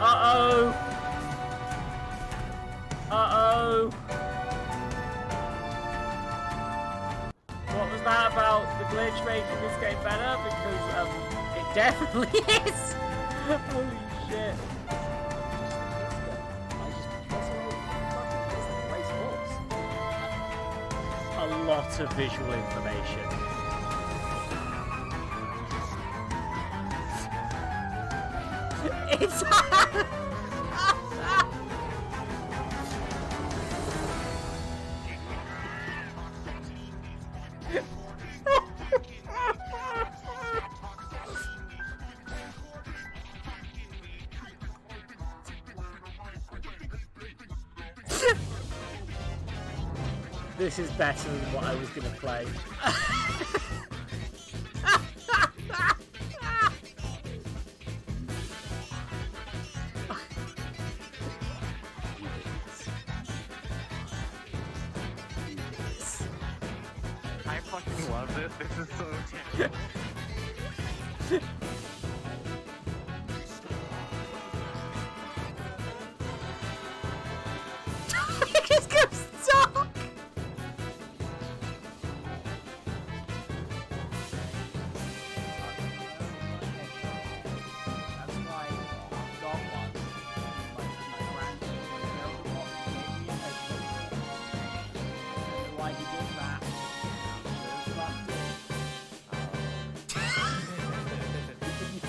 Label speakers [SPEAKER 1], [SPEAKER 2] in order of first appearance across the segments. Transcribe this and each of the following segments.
[SPEAKER 1] Uh-oh! Uh-oh! What was that about the glitch making this game better? Because, it definitely is! Holy shit. A lot of visual information. It's... This is better than what I was going to play.
[SPEAKER 2] I fucking love this. This is so terrible.
[SPEAKER 1] It just goes dark.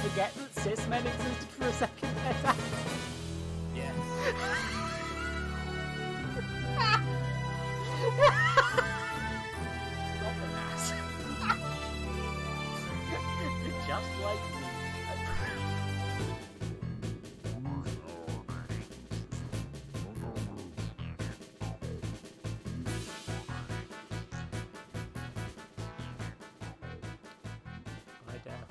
[SPEAKER 1] Forget that cis men existed for a second there.
[SPEAKER 3] Yes.
[SPEAKER 1] Got the mass. Just like me. I dare.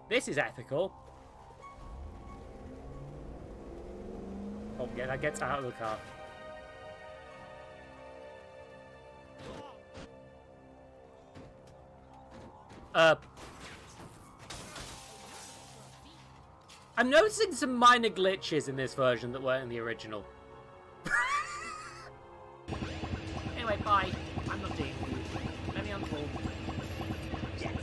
[SPEAKER 1] This is ethical. Oh, yeah, that gets out of the car. I'm noticing some minor glitches in this version that weren't in the original. Anyway, bye. I'm not dealing with you. Let me unfold. Yes!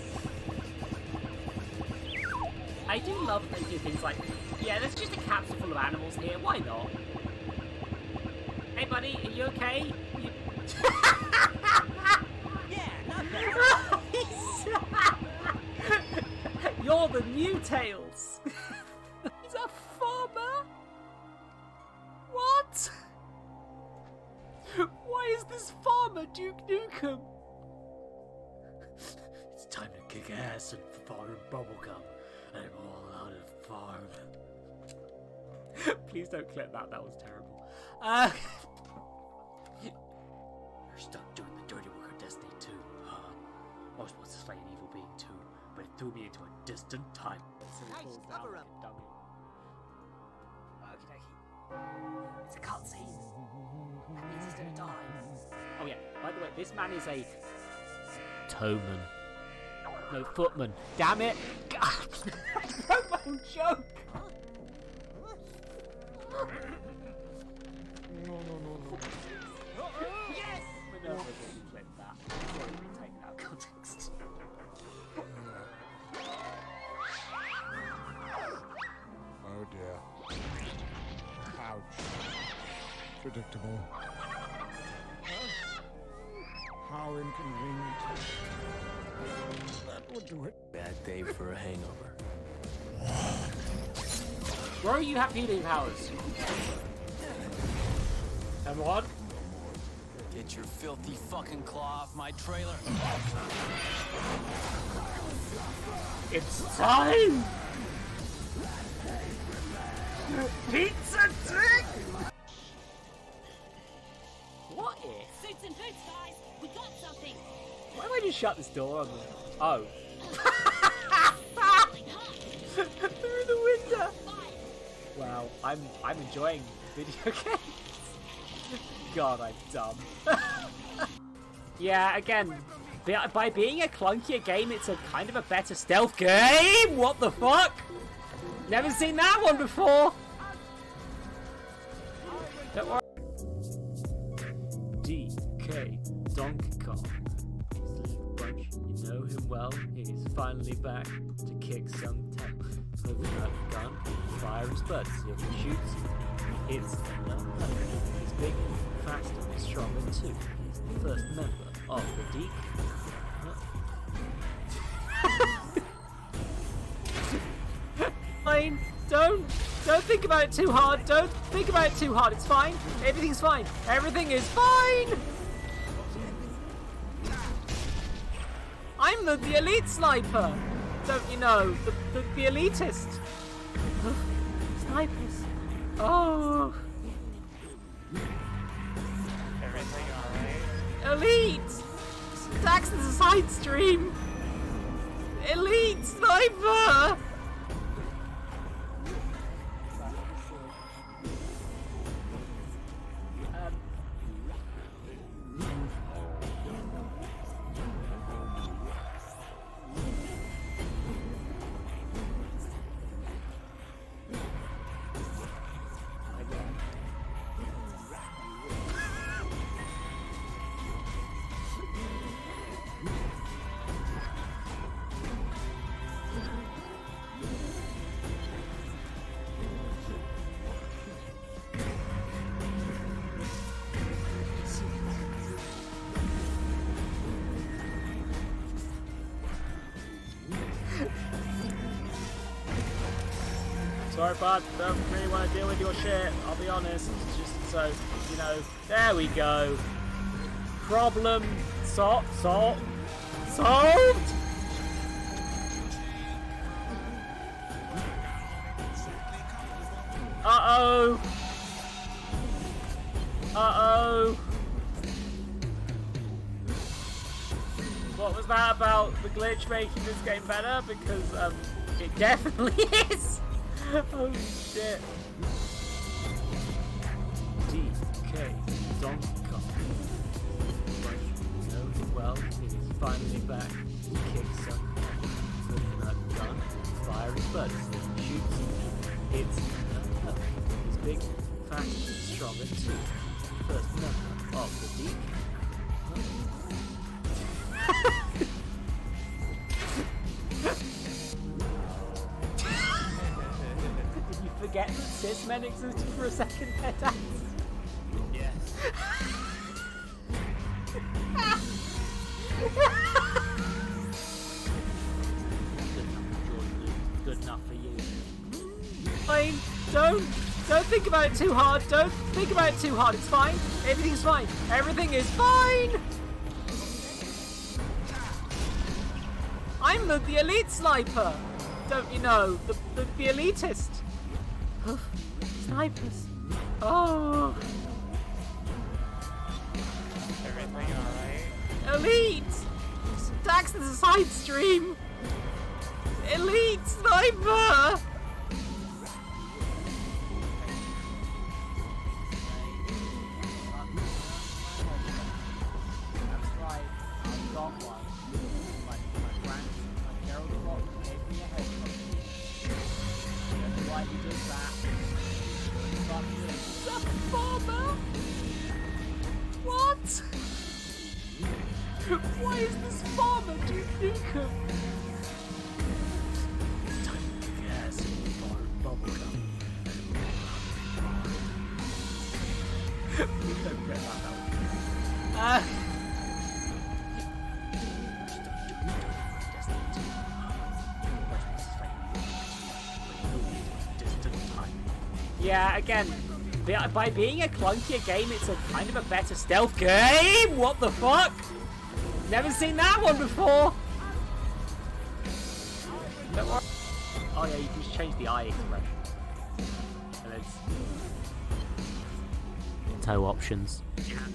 [SPEAKER 1] I do love that they do things like, yeah, there's just a capsule full of animals here, why not? Hey buddy, are you okay?
[SPEAKER 3] Yeah, not bad.
[SPEAKER 1] You're the new Tails! He's a farmer? What? Why is this farmer Duke Nukem? It's time to kick ass and farm bubblegum. I'm all out of farm. Please don't clip that, that was terrible. You're stuck doing the dirty work of Destiny 2, huh? I was supposed to slay an evil being too, but it threw me into a distant time. So
[SPEAKER 3] Nice, cover up.
[SPEAKER 1] Okie dokie. It's a cutscene. That means he's gonna die. Oh yeah, by the way, this man is a towman. No, footman. Damn it! God. I broke my own joke! No.
[SPEAKER 3] Yes!
[SPEAKER 1] Minerva didn't clip that. Sorry, we take that out of context.
[SPEAKER 4] Oh dear. Ouch. Predictable. How inconvenient. That would do it.
[SPEAKER 3] Bad day for a hangover.
[SPEAKER 1] Bro, you have healing powers. And what?
[SPEAKER 3] Get your filthy fucking claw off my trailer.
[SPEAKER 1] It's time! Pizza dick! What shut this door on them. Oh. Through the window. Wow, I'm enjoying video games. God, I'm dumb. Yeah, again, by being a clunkier game, it's a kind of a better stealth game. What the fuck? Never seen that one before. Don't worry. DK Donkey Kong. His little bunch, you know him well. He's finally back to kick some tail. Open that gun, fire his butts. If he shoots, it's he's big, fast, and stronger too. He's the first member of the Deke. Fine. Don't think about it too hard. Don't think about it too hard. It's fine. Everything's fine. Everything is fine. I'm the elite sniper. Don't you know? The elitist. Snipers. Oh.
[SPEAKER 2] Everything alright?
[SPEAKER 1] Elite. Dax is a side stream. Elite sniper. Sorry, bud. Don't really want to deal with your shit. I'll be honest. Just so you know. There we go. Problem solved. Uh-oh. Uh-oh. What was that about the glitch making this game better? Because it definitely is. Oh shit. DK Donkey Kong. You know him well, he's finally back to kick some open that gun, fire his butts, shoots, hits, he's big, fast, and stronger too. First member of the Deke. Forget that cis-men existed for a second there, Dax?
[SPEAKER 2] Yes.
[SPEAKER 1] Good enough for you. Fine. Don't think about it too hard. Don't think about it too hard. It's fine. Everything's fine. Everything is fine. I'm the elite sniper. Don't you know? The elitist. Snipers. Oh.
[SPEAKER 2] Everything alright?
[SPEAKER 1] Elite. Dax is a side stream. Elite sniper. That's right. I've got one. My Gerald Rock gave me a headphone. That's why he did that. Is that a farmer? What? Why is this farmer Duke Nukem? Yes, bubblegum. We don't get that out. Yeah, again, by being a clunkier game, it's a kind of a better stealth game. What the fuck? Never seen that one before. Don't worry. Oh yeah, you can just change the eye expression. And it's toe options.
[SPEAKER 2] You have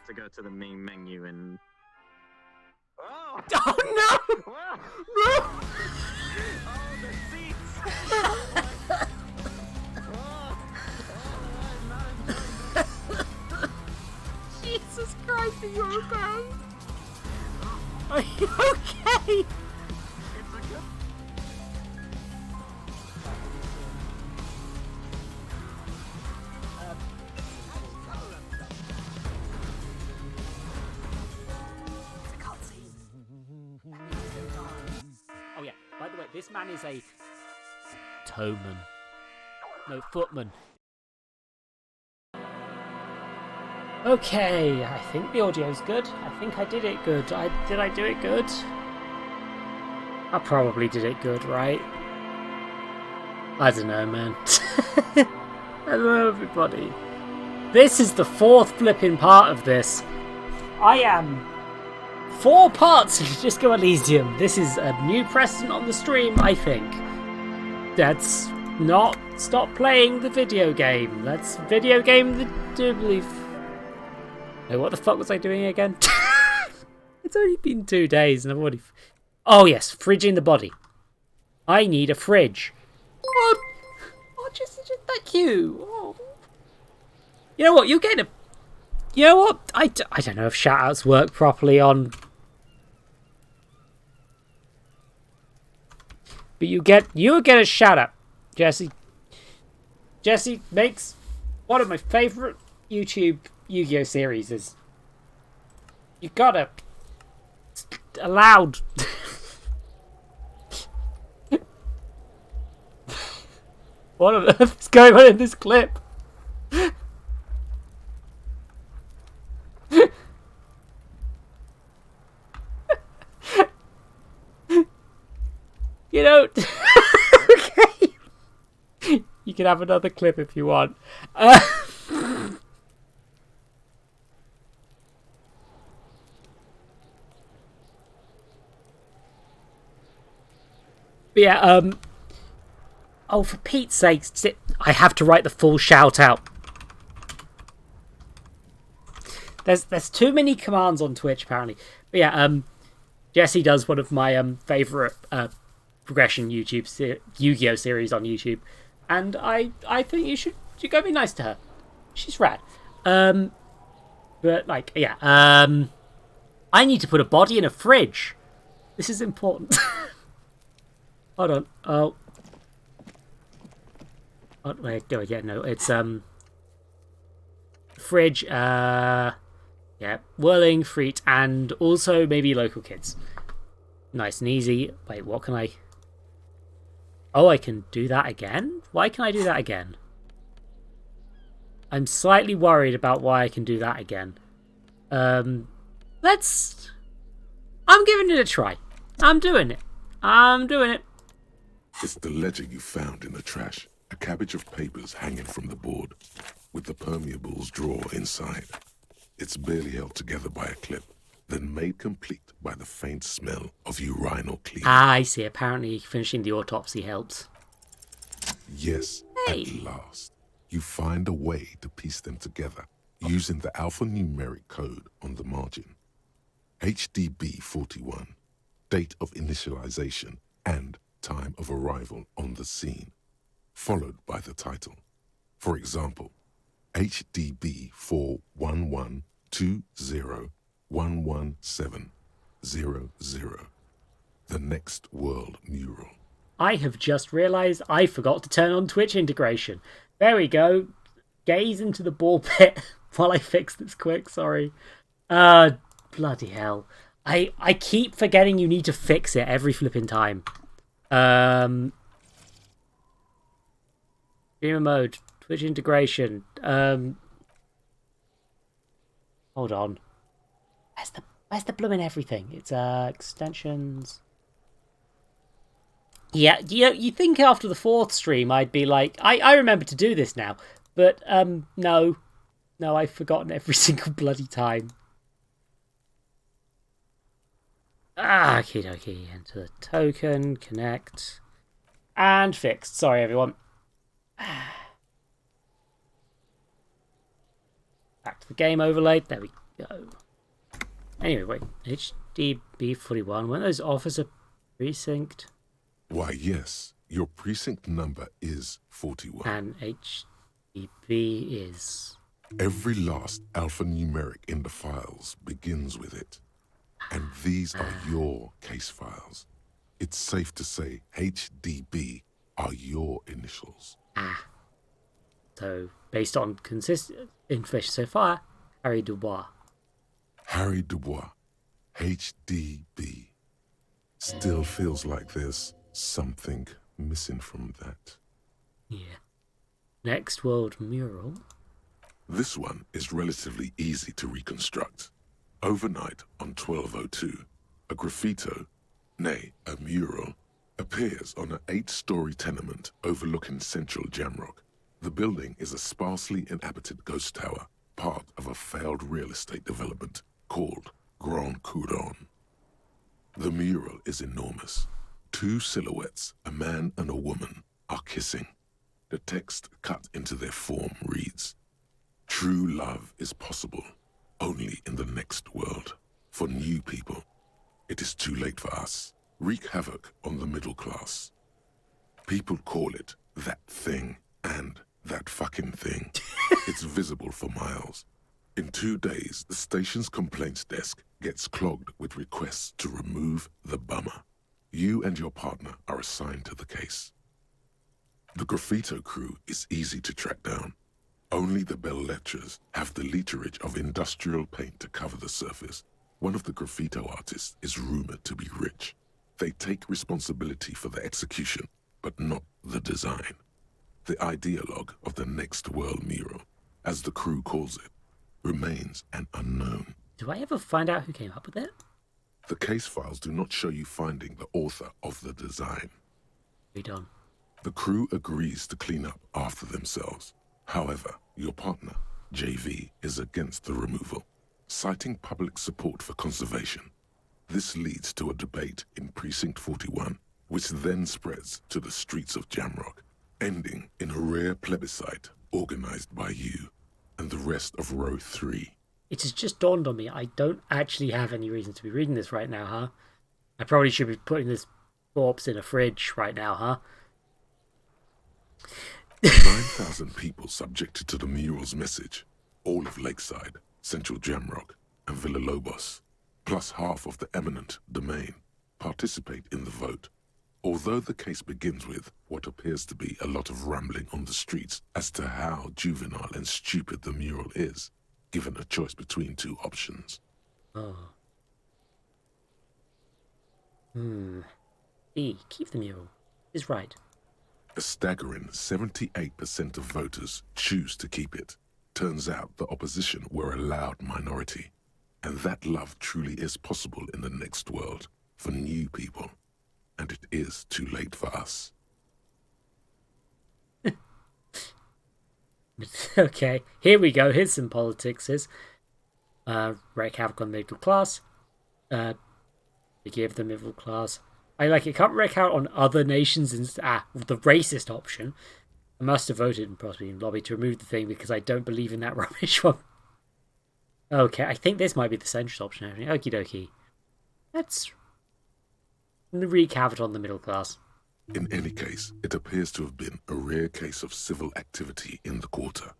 [SPEAKER 2] to go to the main menu and
[SPEAKER 1] Oh no! No!
[SPEAKER 2] Oh, the seats!
[SPEAKER 1] Jesus Christ, are you okay? Are you okay?
[SPEAKER 2] It's a good...
[SPEAKER 1] It's a cutscene. That means he's gonna die. Oh yeah, by the way, this man is a towman. No, footman. Okay, I think the audio's good. I think I did it good. Did I do it good? I probably did it good, right? I don't know, man. Hello, everybody. This is the fourth flipping part of this. I am 4 parts of Disco Elysium. This is a new precedent on the stream, I think. Let's not stop playing the video game. Let's video game the doobly. Wait, what the fuck was I doing again? It's only been 2 days and I've already... Oh yes, fridge in the body. I need a fridge. Oh, just thank you. Oh. You know what, you're getting a... You know what, I don't know if shoutouts work properly on... But you get a shoutout, Jesse. Jesse makes one of my favourite YouTube Yu-Gi-Oh series is you gotta allowed what on earth is going on in this clip? You know, okay, you can have another clip if you want. But yeah, oh, for Pete's sake, I have to write the full shout out. There's too many commands on Twitch, apparently. But yeah, Jesse does one of my favourite progression Yu-Gi-Oh series on YouTube. And I think you go be nice to her. She's rad. But, like, yeah, I need to put a body in a fridge. This is important. Hold on. Oh, wait. Oh, yeah, no. It's fridge. Yeah, whirling, Freet, and also maybe local kids. Nice and easy. Wait, what can I? Oh, I can do that again. Why can I do that again? I'm slightly worried about why I can do that again. I'm giving it a try. I'm doing it.
[SPEAKER 5] It's the ledger you found in the trash. A cabbage of papers hanging from the board, with the permeables drawer inside. It's barely held together by a clip, then made complete by the faint smell of urinal cleaner.
[SPEAKER 1] Ah, I see. Apparently finishing the autopsy helps.
[SPEAKER 5] Yes,
[SPEAKER 1] Hey.
[SPEAKER 5] at last. You find a way to piece them together using the alphanumeric code on the margin. HDB 41, date of initialization, and time of arrival on the scene, followed by the title. For example, HDB 41120117000, the next world mural.
[SPEAKER 1] I have just realised I forgot to turn on Twitch integration. There we go. Gaze into the ball pit while I fix this quick, sorry. Bloody hell. I keep forgetting you need to fix it every flipping time. Streamer mode, Twitch integration. Hold on. Where's the blooming everything? It's extensions. Yeah, you think after the 4th stream I'd be like, I remember to do this now, but no, I've forgotten every single bloody time. Okie dokie, enter the token, connect, and fixed. Sorry everyone. Back to the game overlay. There we go. Anyway, wait. HDB41, weren't those officer precinct?
[SPEAKER 5] Why, yes, your precinct number is 41.
[SPEAKER 1] And HDB is...
[SPEAKER 5] Every last alphanumeric in the files begins with it. And these are your case files. It's safe to say HDB are your initials.
[SPEAKER 1] So, based on consistent information so far, Harry Dubois.
[SPEAKER 5] Harry Dubois, HDB. Still feels like there's something missing from that.
[SPEAKER 1] Yeah. Next World Mural.
[SPEAKER 5] This one is relatively easy to reconstruct. Overnight on 1202, a graffito, nay, a mural, appears on an 8-story tenement overlooking central Jamrock. The building is a sparsely inhabited ghost tower, part of a failed real estate development called Grand Couronne. The mural is enormous. 2 silhouettes, a man and a woman, are kissing. The text cut into their form reads, "True love is possible only in the next world. For new people, it is too late for us. Wreak havoc on the middle class." People call it that thing and that fucking thing. It's visible for miles. In 2 days, the station's complaints desk gets clogged with requests to remove the bummer. You and your partner are assigned to the case. The graffito crew is easy to track down. Only the bell lectures have the literage of industrial paint to cover the surface. One of the graffito artists is rumored to be rich. They take responsibility for the execution, but not the design. The ideologue of the Next World mural, as the crew calls it, remains an unknown.
[SPEAKER 1] Do I ever find out who came up with it?
[SPEAKER 5] The case files do not show you finding the author of the design.
[SPEAKER 1] Be done.
[SPEAKER 5] The crew agrees to clean up after themselves. However, your partner, JV, is against the removal, citing public support for conservation. This leads to a debate in Precinct 41, which then spreads to the streets of Jamrock, ending in a rare plebiscite organized by you and the rest of Row 3.
[SPEAKER 1] It has just dawned on me, I don't actually have any reason to be reading this right now, huh? I probably should be putting this corpse in a fridge right now, huh?
[SPEAKER 5] 9,000 people subjected to the mural's message, all of Lakeside, Central Jamrock, and Villa Lobos, plus half of the eminent domain, participate in the vote. Although the case begins with what appears to be a lot of rambling on the streets as to how juvenile and stupid the mural is, given a choice between 2 options.
[SPEAKER 1] Oh. E. Keep the mural. Is right.
[SPEAKER 5] A staggering 78% of voters choose to keep it. Turns out the opposition were a loud minority. And that love truly is possible in the next world for new people. And it is too late for us.
[SPEAKER 1] Okay, here we go. Here's some politics. Wreak havoc on the middle class. Forgive the middle class. I like it. Can't wreak out on other nations. The racist option. I must have voted and possibly lobbied to remove the thing because I don't believe in that rubbish one. Okay, I think this might be the centrist option. Okie dokie. Let's wreak havoc on the middle class.
[SPEAKER 5] In any case, it appears to have been a rare case of civil activity in the quarter.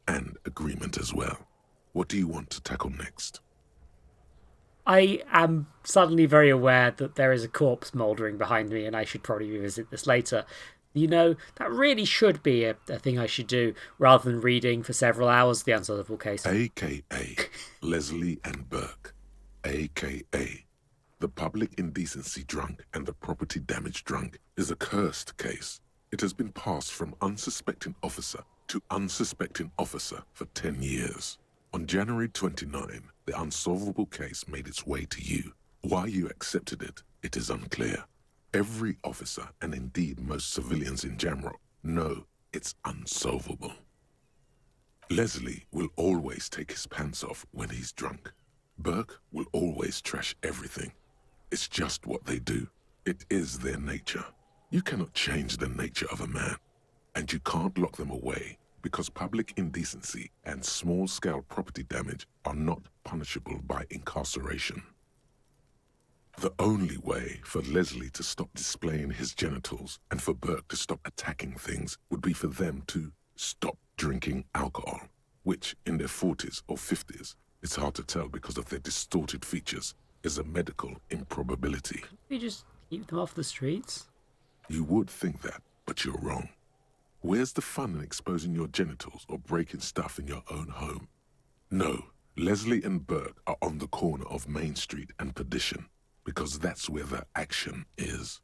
[SPEAKER 5] And agreement as well. What do you want to tackle next?
[SPEAKER 1] I am suddenly very aware that there is a corpse mouldering behind me and I should probably revisit this later. You know, that really should be a thing I should do rather than reading for several hours the unsolvable case.
[SPEAKER 5] A.K.A. Leslie and Burke. A.K.A. The public indecency drunk and the property damage drunk is a cursed case. It has been passed from unsuspecting officer to unsuspecting officer for 10 years. On January 29, the unsolvable case made its way to you. Why you accepted it, it is unclear. Every officer, and indeed most civilians in Jamrock, know it's unsolvable. Leslie will always take his pants off when he's drunk. Burke will always trash everything. It's just what they do. It is their nature. You cannot change the nature of a man, and you can't lock them away because public indecency and small-scale property damage are not punishable by incarceration. The only way for Leslie to stop displaying his genitals and for Burke to stop attacking things would be for them to stop drinking alcohol, which in their 40s or 50s, it's hard to tell because of their distorted features, is a medical improbability.
[SPEAKER 1] We just keep them off the streets.
[SPEAKER 5] You would think that, but you're wrong. Where's the fun in exposing your genitals or breaking stuff in your own home? No, Leslie and Burke are on the corner of Main Street and Perdition, because that's where the action is.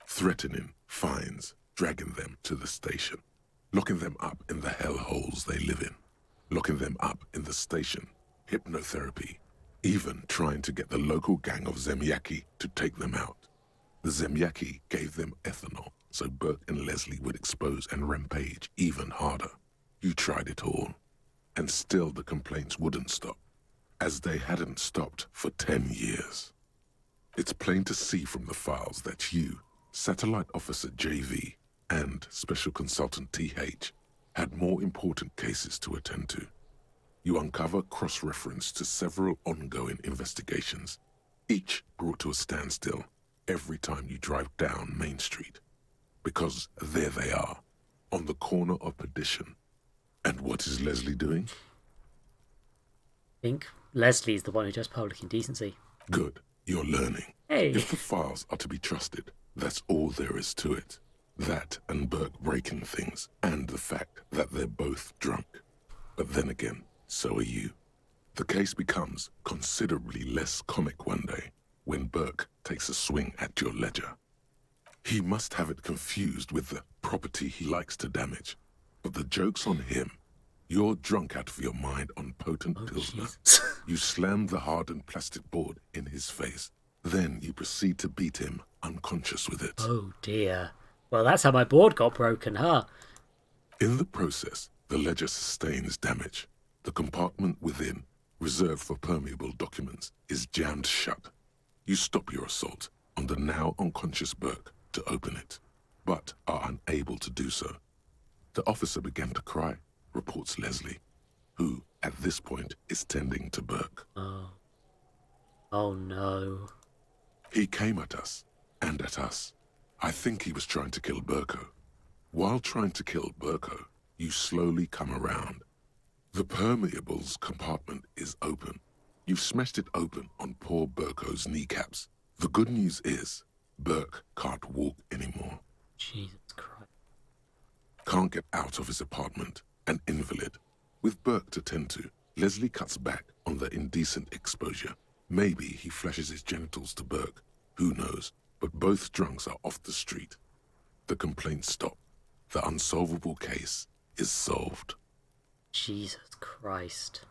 [SPEAKER 5] Threatening, fines, dragging them to the station, locking them up in the hellholes they live in, locking them up in the station, hypnotherapy, even trying to get the local gang of Zemyaki to take them out. The Zemyaki gave them ethanol, so Burke and Leslie would expose and rampage even harder. You tried it all, and still the complaints wouldn't stop, as they hadn't stopped for 10 years. It's plain to see from the files that you, Satellite Officer JV, and Special Consultant TH had more important cases to attend to. You uncover cross-reference to several ongoing investigations, each brought to a standstill every time you drive down Main Street. Because there they are, on the corner of Perdition. And what is Leslie doing?
[SPEAKER 1] I think Leslie's the one who does public indecency.
[SPEAKER 5] Good, you're learning.
[SPEAKER 1] Hey.
[SPEAKER 5] If the files are to be trusted, that's all there is to it. That and Burke breaking things, and the fact that they're both drunk. But then again, so are you. The case becomes considerably less comic one day when Burke takes a swing at your ledger. He must have it confused with the property he likes to damage. But the joke's on him. You're drunk out of your mind on potent Pilsner. You slam the hardened plastic board in his face. Then you proceed to beat him unconscious with it.
[SPEAKER 1] Oh dear. Well, that's how my board got broken, huh?
[SPEAKER 5] In the process, the ledger sustains damage. The compartment within, reserved for permeable documents, is jammed shut. You stop your assault on the now unconscious Burke to open it, but are unable to do so. The officer began to cry, reports Leslie, who, at this point, is tending to Burke.
[SPEAKER 1] Oh. Oh no.
[SPEAKER 5] He came at us, and at us. I think he was trying to kill Burko. While trying to kill Burko, you slowly come around. The permeables compartment is open. You've smashed it open on poor Burko's kneecaps. The good news is, Burke can't walk anymore.
[SPEAKER 1] Jesus Christ.
[SPEAKER 5] Can't get out of his apartment, an invalid. With Burke to tend to, Leslie cuts back on the indecent exposure. Maybe he flashes his genitals to Burke. Who knows? But both drunks are off the street. The complaints stop. The unsolvable case is solved.
[SPEAKER 1] Jesus Christ.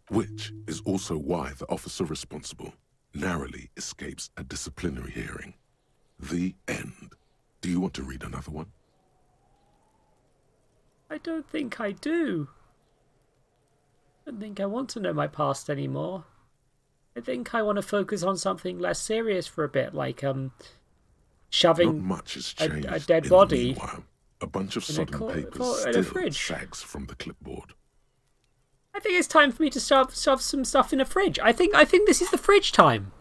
[SPEAKER 5] Which is also why the officer responsible narrowly escapes a disciplinary hearing. The end. Do you want to read another one?
[SPEAKER 1] I don't think I do. I don't think I want to know my past anymore. I think I want to focus on something less serious for a bit, like shoving
[SPEAKER 5] Not much has changed
[SPEAKER 1] a dead
[SPEAKER 5] in the
[SPEAKER 1] body
[SPEAKER 5] meanwhile. A bunch of
[SPEAKER 1] in a
[SPEAKER 5] sodden papers
[SPEAKER 1] in a
[SPEAKER 5] still
[SPEAKER 1] fridge.
[SPEAKER 5] sags from the clipboard.
[SPEAKER 1] I think it's time for me to shove some stuff in a fridge. I think this is the fridge time.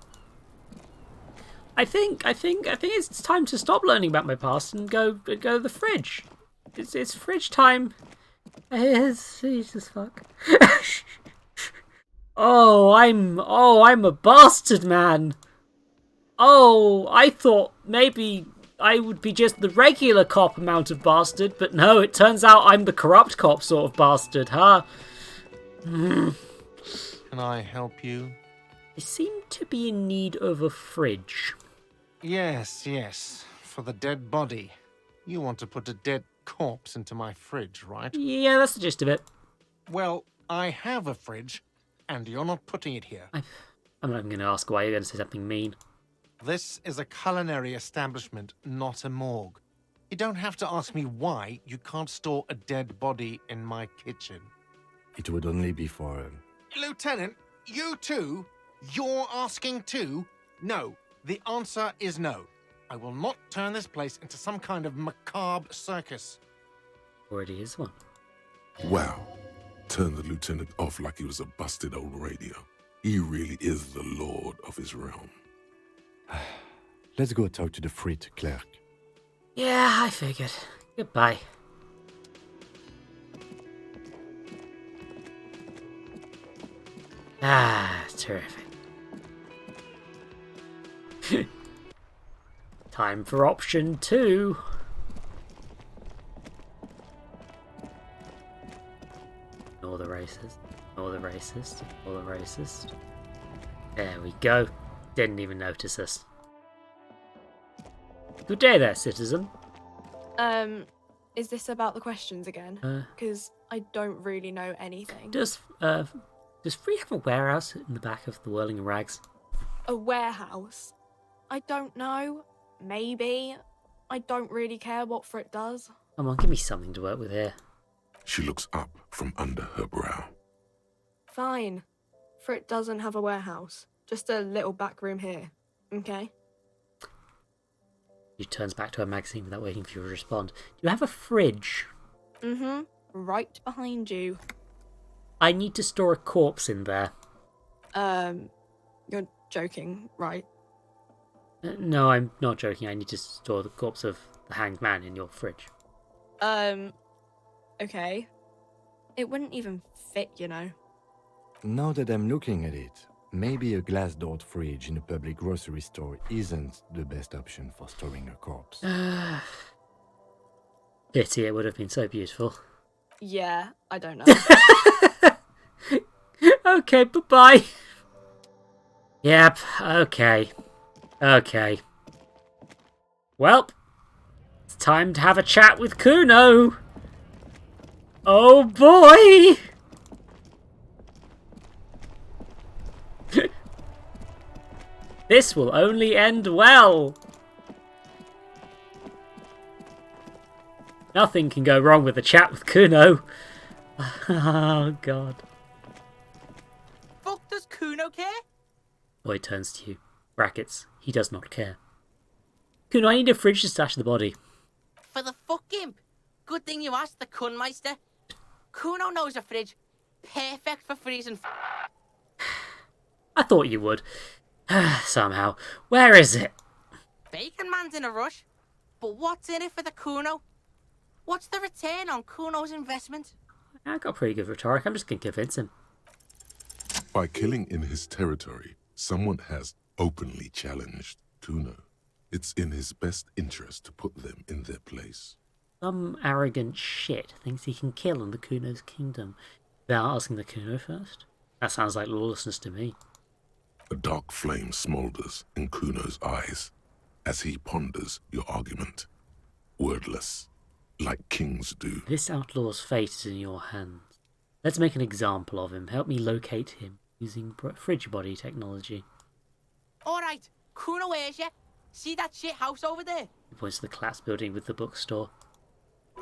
[SPEAKER 1] I think it's time to stop learning about my past and go to the fridge. It's fridge time. Jesus fuck. I'm a bastard, man. Oh, I thought maybe I would be just the regular cop amount of bastard, but no, it turns out I'm the corrupt cop sort of bastard, huh?
[SPEAKER 6] Can I help you?
[SPEAKER 1] I seem to be in need of a fridge.
[SPEAKER 6] Yes. For the dead body. You want to put a dead corpse into my fridge, right?
[SPEAKER 1] Yeah, that's the gist of it.
[SPEAKER 6] Well, I have a fridge, and you're not putting it here.
[SPEAKER 1] I'm not even going to ask why. You're going to say something mean.
[SPEAKER 6] This is a culinary establishment, not a morgue. You don't have to ask me why you can't store a dead body in my kitchen.
[SPEAKER 7] It would only be for...
[SPEAKER 6] Lieutenant, you too? You're asking too? No. The answer is no. I will not turn this place into some kind of macabre circus.
[SPEAKER 1] Already is one.
[SPEAKER 5] Wow. Turned the lieutenant off like he was a busted old radio. He really is the lord of his realm.
[SPEAKER 7] Let's go talk to the frit clerk.
[SPEAKER 1] Yeah, I figured. Goodbye. Ah, terrific. Time for option 2. Ignore the racist. Ignore the racist. Ignore the racist. There we go. Didn't even notice us. Good day there, citizen.
[SPEAKER 8] Is this about the questions again? Because I don't really know anything.
[SPEAKER 1] Does Free have a warehouse in the back of the Whirling Rags?
[SPEAKER 8] A warehouse? I don't know. Maybe. I don't really care what Frit does.
[SPEAKER 1] Come on, give me something to work with here.
[SPEAKER 5] She looks up from under her brow.
[SPEAKER 8] Fine. Frit doesn't have a warehouse. Just a little back room here. Okay?
[SPEAKER 1] She turns back to her magazine without waiting for you to respond. Do you have a fridge?
[SPEAKER 8] Mm-hmm. Right behind you.
[SPEAKER 1] I need to store a corpse in there.
[SPEAKER 8] You're joking, right?
[SPEAKER 1] No, I'm not joking. I need to store the corpse of the hanged man in your fridge.
[SPEAKER 8] Okay. It wouldn't even fit, you know.
[SPEAKER 7] Now that I'm looking at it, maybe a glass-doored fridge in a public grocery store isn't the best option for storing a corpse.
[SPEAKER 1] Pity, it would have been so beautiful.
[SPEAKER 8] Yeah, I don't know.
[SPEAKER 1] Okay, bye-bye. Yep, okay. Okay. Well, it's time to have a chat with Kuno. Oh boy! This will only end well. Nothing can go wrong with a chat with Kuno. Oh god.
[SPEAKER 3] Fuck does Kuno care?
[SPEAKER 1] Boy turns to you. Brackets. He does not care. Kuno, I need a fridge to stash the body.
[SPEAKER 3] For the fuck imp. Good thing you asked the Kunmeister. Kuno knows a fridge. Perfect for freezing.
[SPEAKER 1] I thought you would. Somehow. Where is it?
[SPEAKER 3] Bacon Man's in a rush. But what's in it for the Kuno? What's the return on Kuno's investment?
[SPEAKER 1] I got pretty good rhetoric. I'm just going to convince him.
[SPEAKER 5] By killing in his territory, someone has openly challenged Kuno. It's in his best interest to put them in their place.
[SPEAKER 1] Some arrogant shit thinks he can kill in the Kuno's kingdom without asking the Kuno first. That sounds like lawlessness to me.
[SPEAKER 5] A dark flame smolders in Kuno's eyes as he ponders your argument, wordless, like kings do.
[SPEAKER 1] This outlaw's fate is in your hands. Let's make an example of him. Help me locate him using fridge body technology.
[SPEAKER 3] Alright, Kuno hears you. See that shit house over there?
[SPEAKER 1] He points to the collapsed building with the bookstore.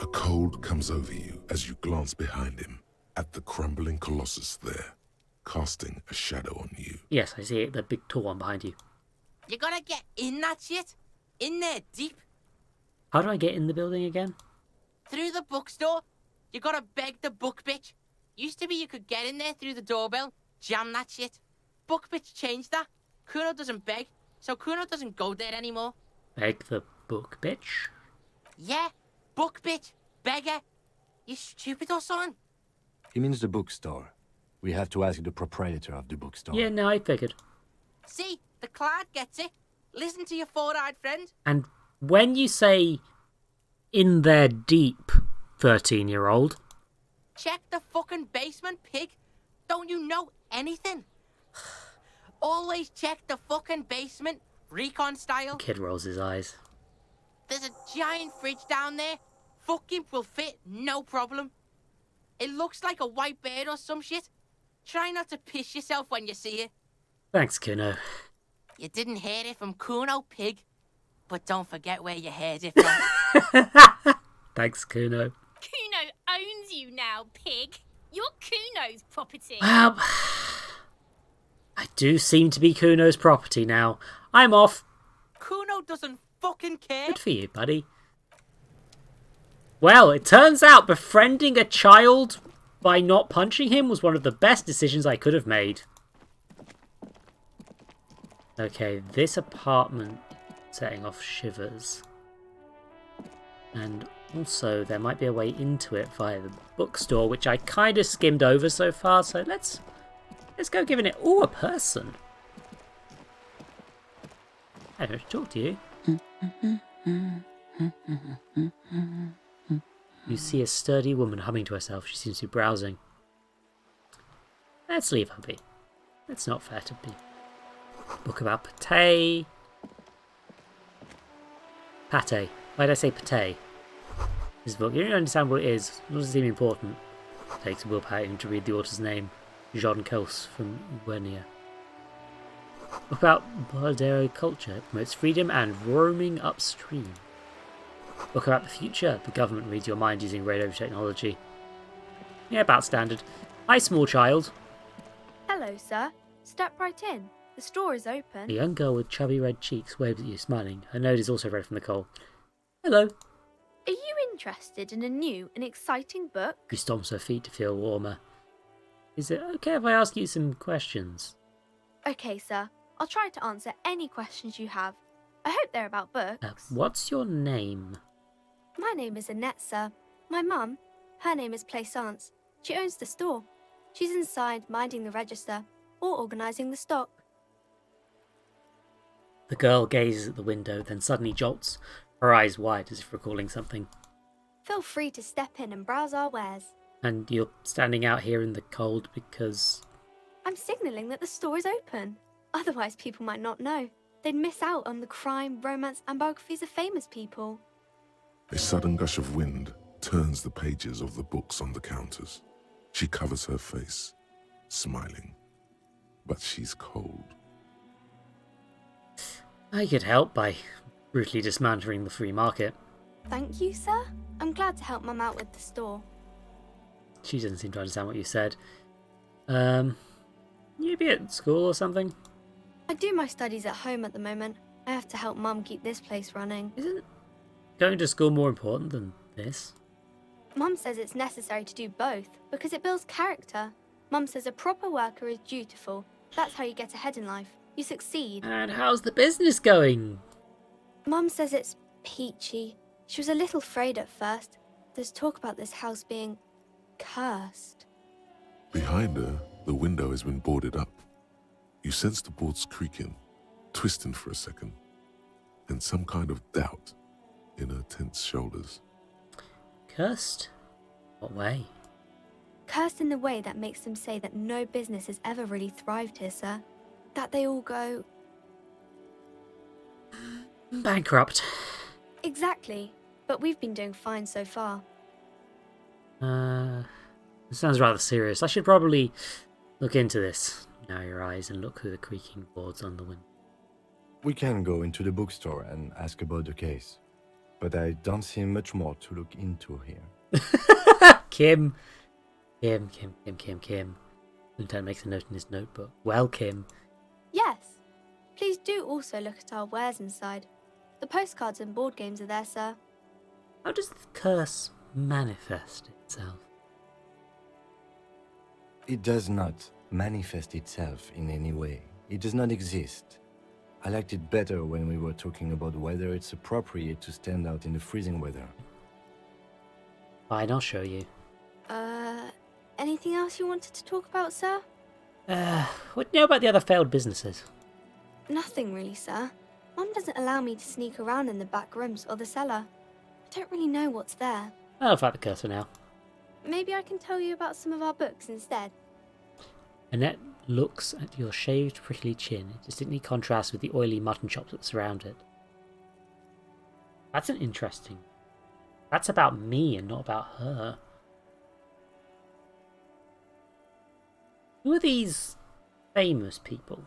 [SPEAKER 5] A cold comes over you as you glance behind him at the crumbling colossus there, casting a shadow on you.
[SPEAKER 1] Yes, I see it. The big tall one behind you.
[SPEAKER 3] You gotta get in that shit. In there, deep.
[SPEAKER 1] How do I get in the building again?
[SPEAKER 3] Through the bookstore. You gotta beg the book bitch. Used to be you could get in there through the doorbell, jam that shit. Book bitch changed that. Kuno doesn't beg, so Kuno doesn't go there anymore.
[SPEAKER 1] Beg the book bitch?
[SPEAKER 3] Yeah, book bitch, beggar. You stupid or something?
[SPEAKER 7] He means the bookstore. We have to ask the proprietor of the bookstore.
[SPEAKER 1] Yeah, no, I figured.
[SPEAKER 3] See, the clod gets it. Listen to your four-eyed friend.
[SPEAKER 1] And when you say in there deep, 13-year-old.
[SPEAKER 3] Check the fucking basement, pig. Don't you know anything? Always check the fucking basement, recon style.
[SPEAKER 1] Kid rolls his eyes.
[SPEAKER 3] There's a giant fridge down there. Fucking will fit, no problem. It looks like a white bird or some shit. Try not to piss yourself when you see it.
[SPEAKER 1] Thanks, Kuno.
[SPEAKER 3] You didn't hear it from Kuno, pig. But don't forget where you heard it from.
[SPEAKER 1] Thanks, Kuno.
[SPEAKER 9] Kuno owns you now, pig. You're Kuno's property.
[SPEAKER 1] Well, I do seem to be Kuno's property now. I'm off.
[SPEAKER 3] Kuno doesn't fucking care.
[SPEAKER 1] Good for you, buddy. Well, it turns out befriending a child by not punching him was one of the best decisions I could have made. Okay, this apartment setting off shivers. And also, there might be a way into it via the bookstore, which I kind of skimmed over so far, so let's go giving it... Ooh, a person! I don't want to talk to you. You see a sturdy woman humming to herself. She seems to be browsing. Let's leave her be. It's not fair to be. Book about pate. Pate. Why did I say pate? This book, you don't understand what it is. It doesn't seem important. It takes willpower to read the author's name. Jean Kels from Wernier. Book about Bardero culture. It promotes freedom and roaming upstream. Book about the future. The government reads your mind using radio technology. Yeah, about standard. Hi, small child.
[SPEAKER 10] Hello, sir. Step right in. The store is open.
[SPEAKER 1] A young girl with chubby red cheeks waves at you, smiling. Her nose is also red from the coal. Hello.
[SPEAKER 10] Are you interested in a new and exciting book?
[SPEAKER 1] She stomps her feet to feel warmer. Is it okay if I ask you some questions?
[SPEAKER 10] Okay, sir. I'll try to answer any questions you have. I hope they're about books.
[SPEAKER 1] What's your name?
[SPEAKER 10] My name is Annette, sir. My mum, her name is Plaisance. She owns the store. She's inside minding the register or organising the stock.
[SPEAKER 1] The girl gazes at the window, then suddenly jolts, her eyes wide as if recalling something.
[SPEAKER 10] Feel free to step in and browse our wares.
[SPEAKER 1] And you're standing out here in the cold because...
[SPEAKER 10] I'm signalling that the store is open. Otherwise people might not know. They'd miss out on the crime, romance and biographies of famous people.
[SPEAKER 5] A sudden gush of wind turns the pages of the books on the counters. She covers her face, smiling. But she's cold.
[SPEAKER 1] I could help by brutally dismantling the free market.
[SPEAKER 10] Thank you, sir. I'm glad to help Mum out with the store.
[SPEAKER 1] She doesn't seem to understand what you said. You be at school or something?
[SPEAKER 10] I do my studies at home at the moment. I have to help Mum keep this place running.
[SPEAKER 1] Isn't going to school more important than this?
[SPEAKER 10] Mum says it's necessary to do both because it builds character. Mum says a proper worker is dutiful. That's how you get ahead in life. You succeed.
[SPEAKER 1] And how's the business going?
[SPEAKER 10] Mum says it's peachy. She was a little afraid at first. There's talk about this house being cursed.
[SPEAKER 5] Behind her, the window has been boarded up. You sense the boards creaking, twisting for a second, and some kind of doubt in her tense shoulders.
[SPEAKER 1] Cursed? What way?
[SPEAKER 10] Cursed in the way that makes them say that no business has ever really thrived here, sir. That they all go...
[SPEAKER 1] Bankrupt.
[SPEAKER 10] Exactly. But we've been doing fine so far.
[SPEAKER 1] It sounds rather serious. I should probably look into this. Narrow your eyes and look through the creaking boards on the window.
[SPEAKER 7] We can go into the bookstore and ask about the case. But I don't see much more to look into here.
[SPEAKER 1] Kim. Lieutenant makes a note in his notebook. Well, Kim.
[SPEAKER 10] Yes. Please do also look at our wares inside. The postcards and board games are there, sir.
[SPEAKER 1] How does the curse manifest itself?
[SPEAKER 7] It does not manifest itself in any way. It does not exist. I liked it better when we were talking about whether it's appropriate to stand out in the freezing weather.
[SPEAKER 1] Fine, I'll show you.
[SPEAKER 10] Anything else you wanted to talk about, sir?
[SPEAKER 1] What do you know about the other failed businesses?
[SPEAKER 10] Nothing really, sir. Mum doesn't allow me to sneak around in the back rooms or the cellar. I don't really know what's there.
[SPEAKER 1] I'll fight the curse for now.
[SPEAKER 10] Maybe I can tell you about some of our books instead.
[SPEAKER 1] Annette looks at your shaved, prickly chin. It distinctly contrasts with the oily mutton chops that surround it. That's an interesting... That's about me and not about her. Who are these famous people?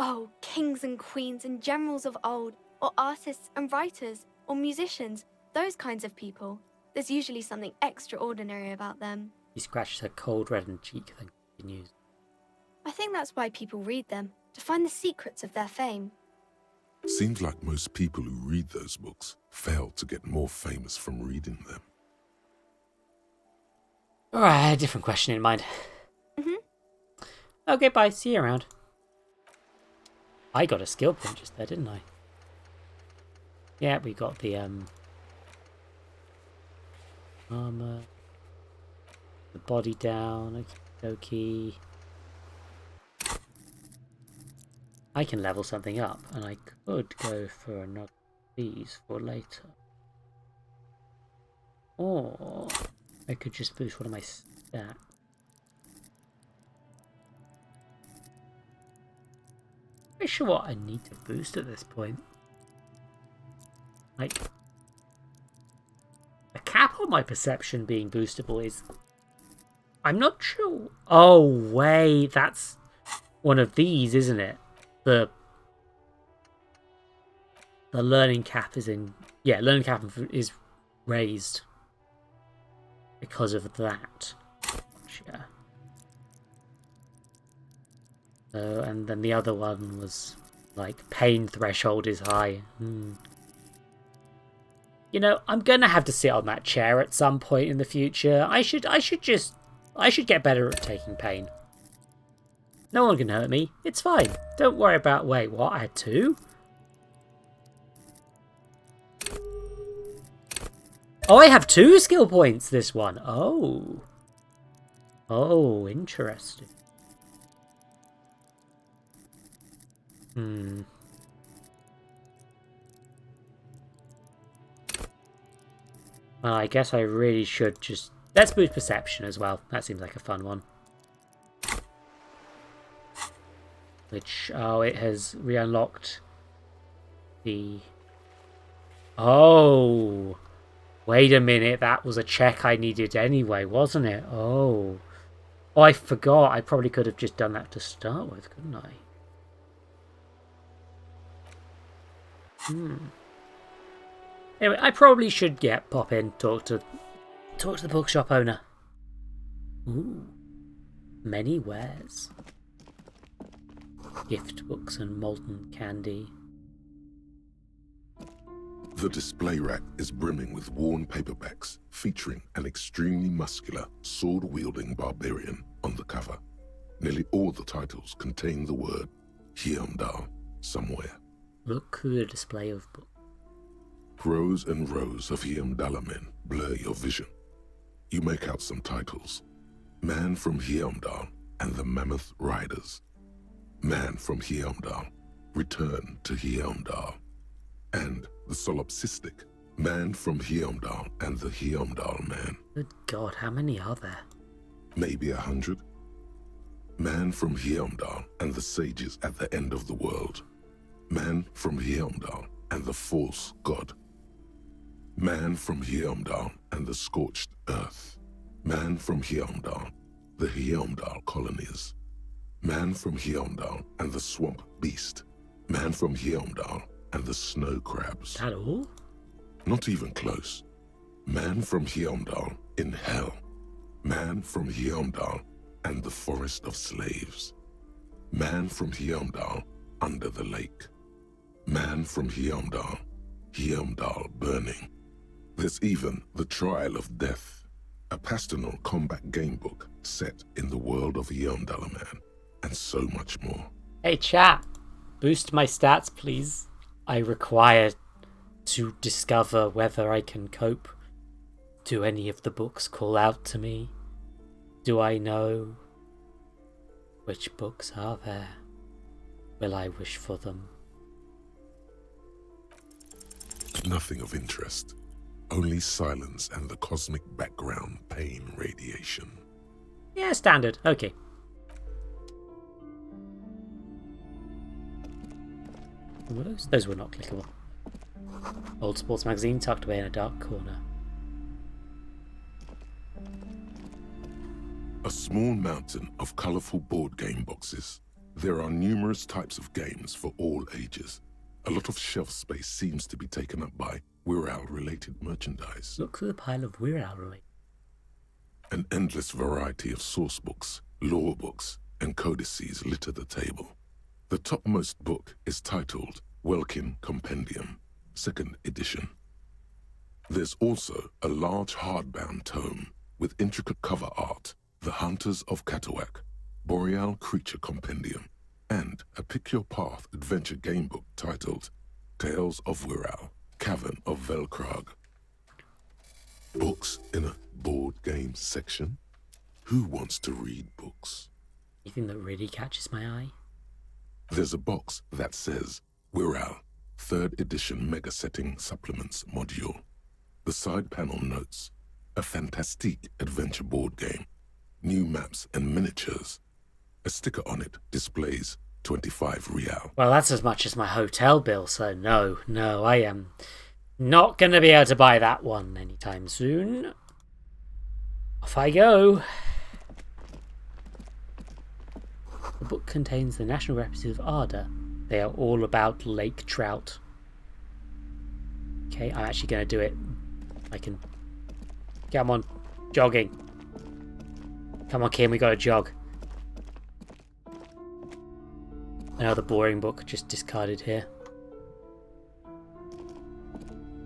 [SPEAKER 10] Oh, kings and queens and generals of old, or artists and writers, or musicians, those kinds of people. There's usually something extraordinary about them.
[SPEAKER 1] She scratches her cold, reddened cheek, then continues.
[SPEAKER 10] I think that's why people read them, to find the secrets of their fame.
[SPEAKER 5] Seems like most people who read those books fail to get more famous from reading them.
[SPEAKER 1] Alright, I had a different question in mind. Okay, bye. See you around. I got a skill point just there, didn't I? Yeah, we got the armor, the body down. Okie dokie. I can level something up, and I could go for another of these for later. Or I could just boost one of my stats. I'm not sure what I need to boost at this point. Like, a cap on my perception being boostable is... I'm not sure. Oh, wait, that's one of these, isn't it? The learning cap is in... Yeah, learning cap is raised because of that. Yeah. So, and then the other one was like pain threshold is high. You know, I'm gonna have to sit on that chair at some point in the future. I should get better at taking pain. No one can hurt me. It's fine. Don't worry about... Wait, what? I had 2? Oh, I have 2 skill points this one. Oh. Oh, interesting. Well, I guess I really should just... Let's boost perception as well. That seems like a fun one. Which... Oh, it has re-unlocked the... Oh! Wait a minute, that was a check I needed anyway, wasn't it? Oh. Oh, I forgot. I probably could have just done that to start with, couldn't I? Anyway, I probably should pop in, talk to the bookshop owner. Ooh. Many wares. Gift books and molten candy.
[SPEAKER 5] The display rack is brimming with worn paperbacks featuring an extremely muscular, sword-wielding barbarian on the cover. Nearly all the titles contain the word Heimdall somewhere.
[SPEAKER 1] Look at the display of books.
[SPEAKER 5] Rows and rows of Heimdall men blur your vision. You make out some titles. Man from Heimdall and the Mammoth Riders. Man from Heimdall, Return to Heimdall. And the solipsistic Man from Heimdall and the Heimdall Man.
[SPEAKER 1] Good God, how many are there?
[SPEAKER 5] Maybe 100. Man from Heimdall and the sages at the end of the world. Man from Heimdall and the false god. Man from Heimdall and the scorched earth. Man from Heimdall, the Heimdall colonies. Man from Heimdall and the swamp beast. Man from Heimdall and the snow crabs.
[SPEAKER 1] That all?
[SPEAKER 5] Not even close. Man from Heimdall in hell. Man from Heimdall and the forest of slaves. Man from Heimdall under the lake. Man from Heimdall, Heimdall burning. There's even the Trial of Death, a pastoral combat game book set in the world of Heimdall Man, and so much more.
[SPEAKER 1] Hey chat, boost my stats please. I require to discover whether I can cope. Do any of the books call out to me? Do I know which books are there? Will I wish for them?
[SPEAKER 5] Nothing of interest. Only silence and the cosmic background pain radiation.
[SPEAKER 1] Yeah, standard. Okay. Were those? Those were not clickable. Old sports magazine tucked away in a dark corner.
[SPEAKER 5] A small mountain of colourful board game boxes. There are numerous types of games for all ages. A lot of shelf space seems to be taken up by Wirral-related merchandise.
[SPEAKER 1] Look at the pile of Wirral-related.
[SPEAKER 5] An endless variety of source books, lore books, and codices litter the table. The topmost book is titled Welkin Compendium, 2nd edition. There's also a large hardbound tome with intricate cover art, The Hunters of Katawak, Boreal Creature Compendium. and a pick-your-path adventure game book titled Tales of Wirral, Cavern of Velkrag. Books in a board game section? Who wants to read books?
[SPEAKER 1] Anything that really catches my eye?
[SPEAKER 5] There's a box that says Wirral, 3rd edition mega setting supplements module. The side panel notes, a fantastique adventure board game, new maps and miniatures. A sticker on it displays 25 real.
[SPEAKER 1] Well, that's as much as my hotel bill, so no, I am not going to be able to buy that one anytime soon. Off I go. The book contains the national representative of Arda. They are all about lake trout. Okay, I'm actually going to do it. I can... Come on, jogging. Come on, Kim, we got to jog. Another boring book just discarded here.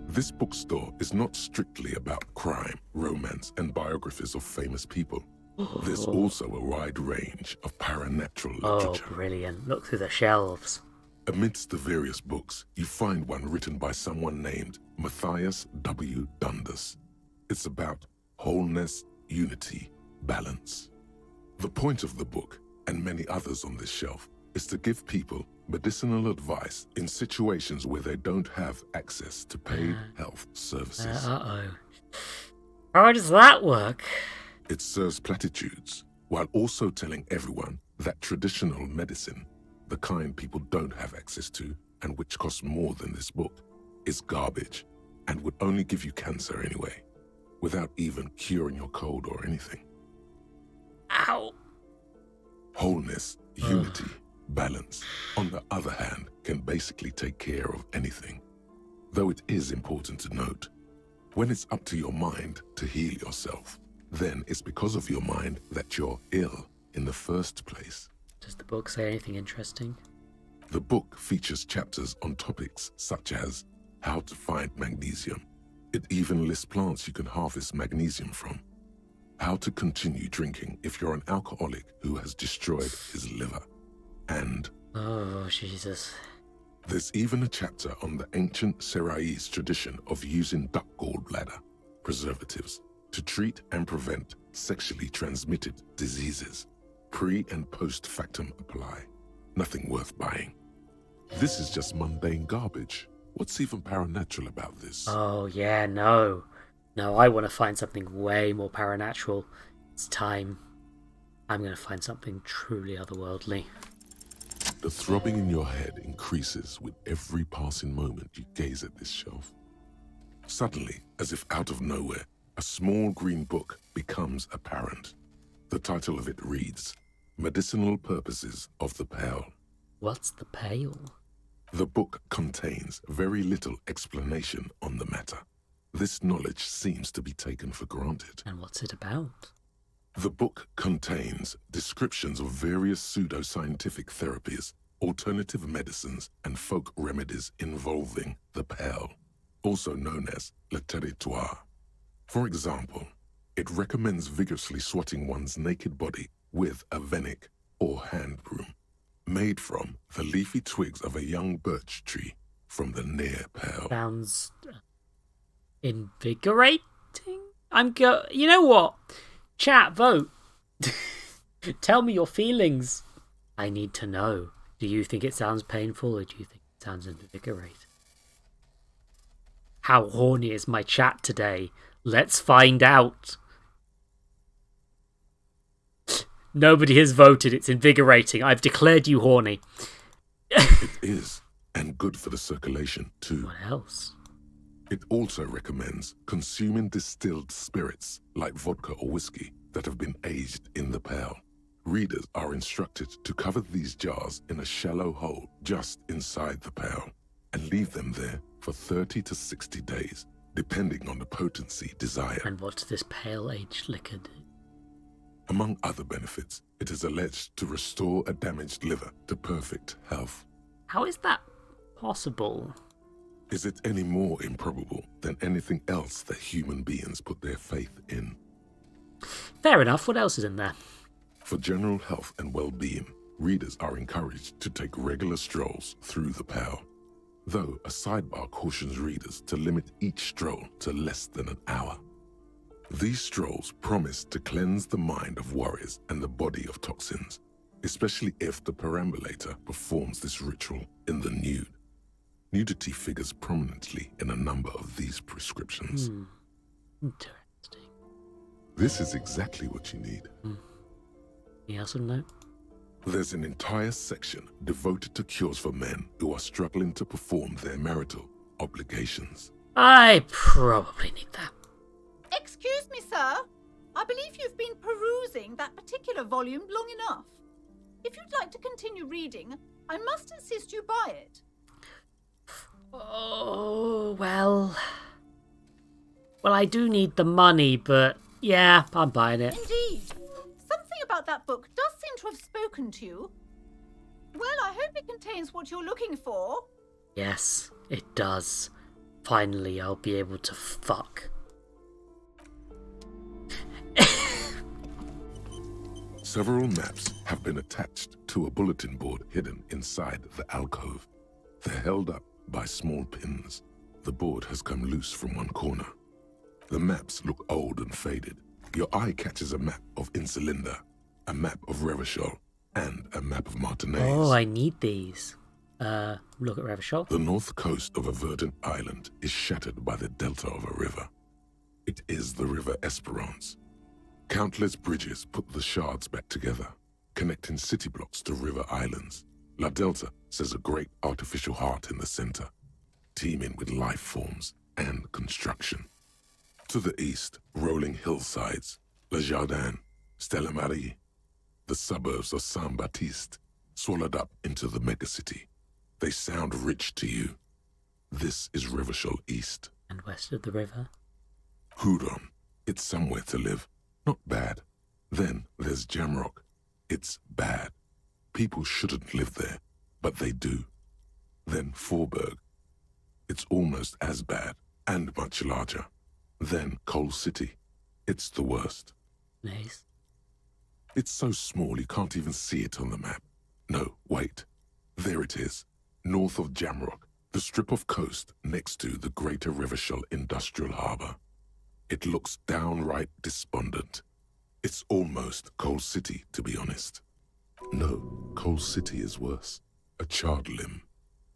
[SPEAKER 5] This bookstore is not strictly about crime, romance, and biographies of famous people. There's also a wide range of paranatural literature.
[SPEAKER 1] Oh, brilliant. Look through the shelves.
[SPEAKER 5] Amidst the various books, you find one written by someone named Matthias W. Dundas. It's about wholeness, unity, balance. The point of the book, and many others on this shelf, is to give people medicinal advice in situations where they don't have access to paid health services.
[SPEAKER 1] How does that work?
[SPEAKER 5] It serves platitudes, while also telling everyone that traditional medicine, the kind people don't have access to, and which costs more than this book, is garbage, and would only give you cancer anyway, without even curing your cold or anything.
[SPEAKER 1] Ow!
[SPEAKER 5] Wholeness, unity, balance, on the other hand, can basically take care of anything. Though it is important to note, when it's up to your mind to heal yourself, then it's because of your mind that you're ill in the first place.
[SPEAKER 1] Does the book say anything interesting?
[SPEAKER 5] The book features chapters on topics such as how to find magnesium. It even lists plants you can harvest magnesium from. How to continue drinking if you're an alcoholic who has destroyed his liver. And...
[SPEAKER 1] oh, Jesus.
[SPEAKER 5] There's even a chapter on the ancient Seraise tradition of using duck gallbladder, preservatives, to treat and prevent sexually transmitted diseases. Pre- and post-factum apply. Nothing worth buying. This is just mundane garbage. What's even paranatural about this?
[SPEAKER 1] Oh, yeah, no. No, I want to find something way more paranatural. It's time. I'm going to find something truly otherworldly.
[SPEAKER 5] The throbbing in your head increases with every passing moment you gaze at this shelf. Suddenly, as if out of nowhere, a small green book becomes apparent. The title of it reads, Medicinal Purposes of the Pale.
[SPEAKER 1] What's the pale?
[SPEAKER 5] The book contains very little explanation on the matter. This knowledge seems to be taken for granted.
[SPEAKER 1] And what's it about?
[SPEAKER 5] The book contains descriptions of various pseudoscientific therapies, alternative medicines, and folk remedies involving the pale, also known as le territoire. For example, it recommends vigorously swatting one's naked body with a venik, or hand broom, made from the leafy twigs of a young birch tree from the near pale.
[SPEAKER 1] Sounds invigorating? You know what? Chat, vote. Tell me your feelings. I need to know. Do you think it sounds painful, or do you think it sounds invigorating? How horny is my chat today? Let's find out. Nobody has voted. It's invigorating. I've declared you horny.
[SPEAKER 5] It is, and good for the circulation too.
[SPEAKER 1] What else?
[SPEAKER 5] It also recommends consuming distilled spirits like vodka or whiskey that have been aged in the pale. Readers are instructed to cover these jars in a shallow hole just inside the pale and leave them there for 30 to 60 days, depending on the potency desired.
[SPEAKER 1] And what's this pale-aged liquor do?
[SPEAKER 5] Among other benefits, it is alleged to restore a damaged liver to perfect health.
[SPEAKER 1] How is that possible?
[SPEAKER 5] Is it any more improbable than anything else that human beings put their faith in?
[SPEAKER 1] Fair enough. What else is in there?
[SPEAKER 5] For general health and well-being, readers are encouraged to take regular strolls through the Pale, though a sidebar cautions readers to limit each stroll to less than an hour. These strolls promise to cleanse the mind of worries and the body of toxins, especially if the perambulator performs this ritual in the nude. Nudity figures prominently in a number of these prescriptions.
[SPEAKER 1] Interesting.
[SPEAKER 5] This is exactly what you need.
[SPEAKER 1] Anything else of note?
[SPEAKER 5] There's an entire section devoted to cures for men who are struggling to perform their marital obligations.
[SPEAKER 1] I probably need that.
[SPEAKER 11] Excuse me, sir. I believe you've been perusing that particular volume long enough. If you'd like to continue reading, I must insist you buy it.
[SPEAKER 1] Oh, well, I do need the money, but yeah, I'm buying it.
[SPEAKER 11] Indeed. Something about that book does seem to have spoken to you. Well, I hope it contains what you're looking for.
[SPEAKER 1] Yes, it does. Finally, I'll be able to fuck.
[SPEAKER 5] Several maps have been attached to a bulletin board hidden inside the alcove. They're held up by small pins. The board has come loose from one corner. The maps look old and faded. Your eye catches a map of Insulinda, a map of Revachol, and a map of Martinaise.
[SPEAKER 1] Oh, I need these. Look at Revachol.
[SPEAKER 5] The north coast of a verdant island is shattered by the delta of a river. It is the River Esperance. Countless bridges put the shards back together, connecting city blocks to river islands. La Delta says a great artificial heart in the center, teeming with life forms and construction. To the east, rolling hillsides, Le Jardin, Stella Marie, the suburbs of Saint-Baptiste, swallowed up into the megacity. They sound rich to you. This is Revachol East.
[SPEAKER 1] And west of the river?
[SPEAKER 5] Hudon. It's somewhere to live. Not bad. Then there's Jamrock. It's bad. People shouldn't live there, but they do. Then Forburg. It's almost as bad, and much larger. Then Coal City. It's the worst.
[SPEAKER 1] Nice.
[SPEAKER 5] It's so small you can't even see it on the map. No, wait. There it is. North of Jamrock, the strip of coast next to the Greater Revachol Industrial Harbour. It looks downright despondent. It's almost Coal City, to be honest. No, Coal City is worse. A charred limb.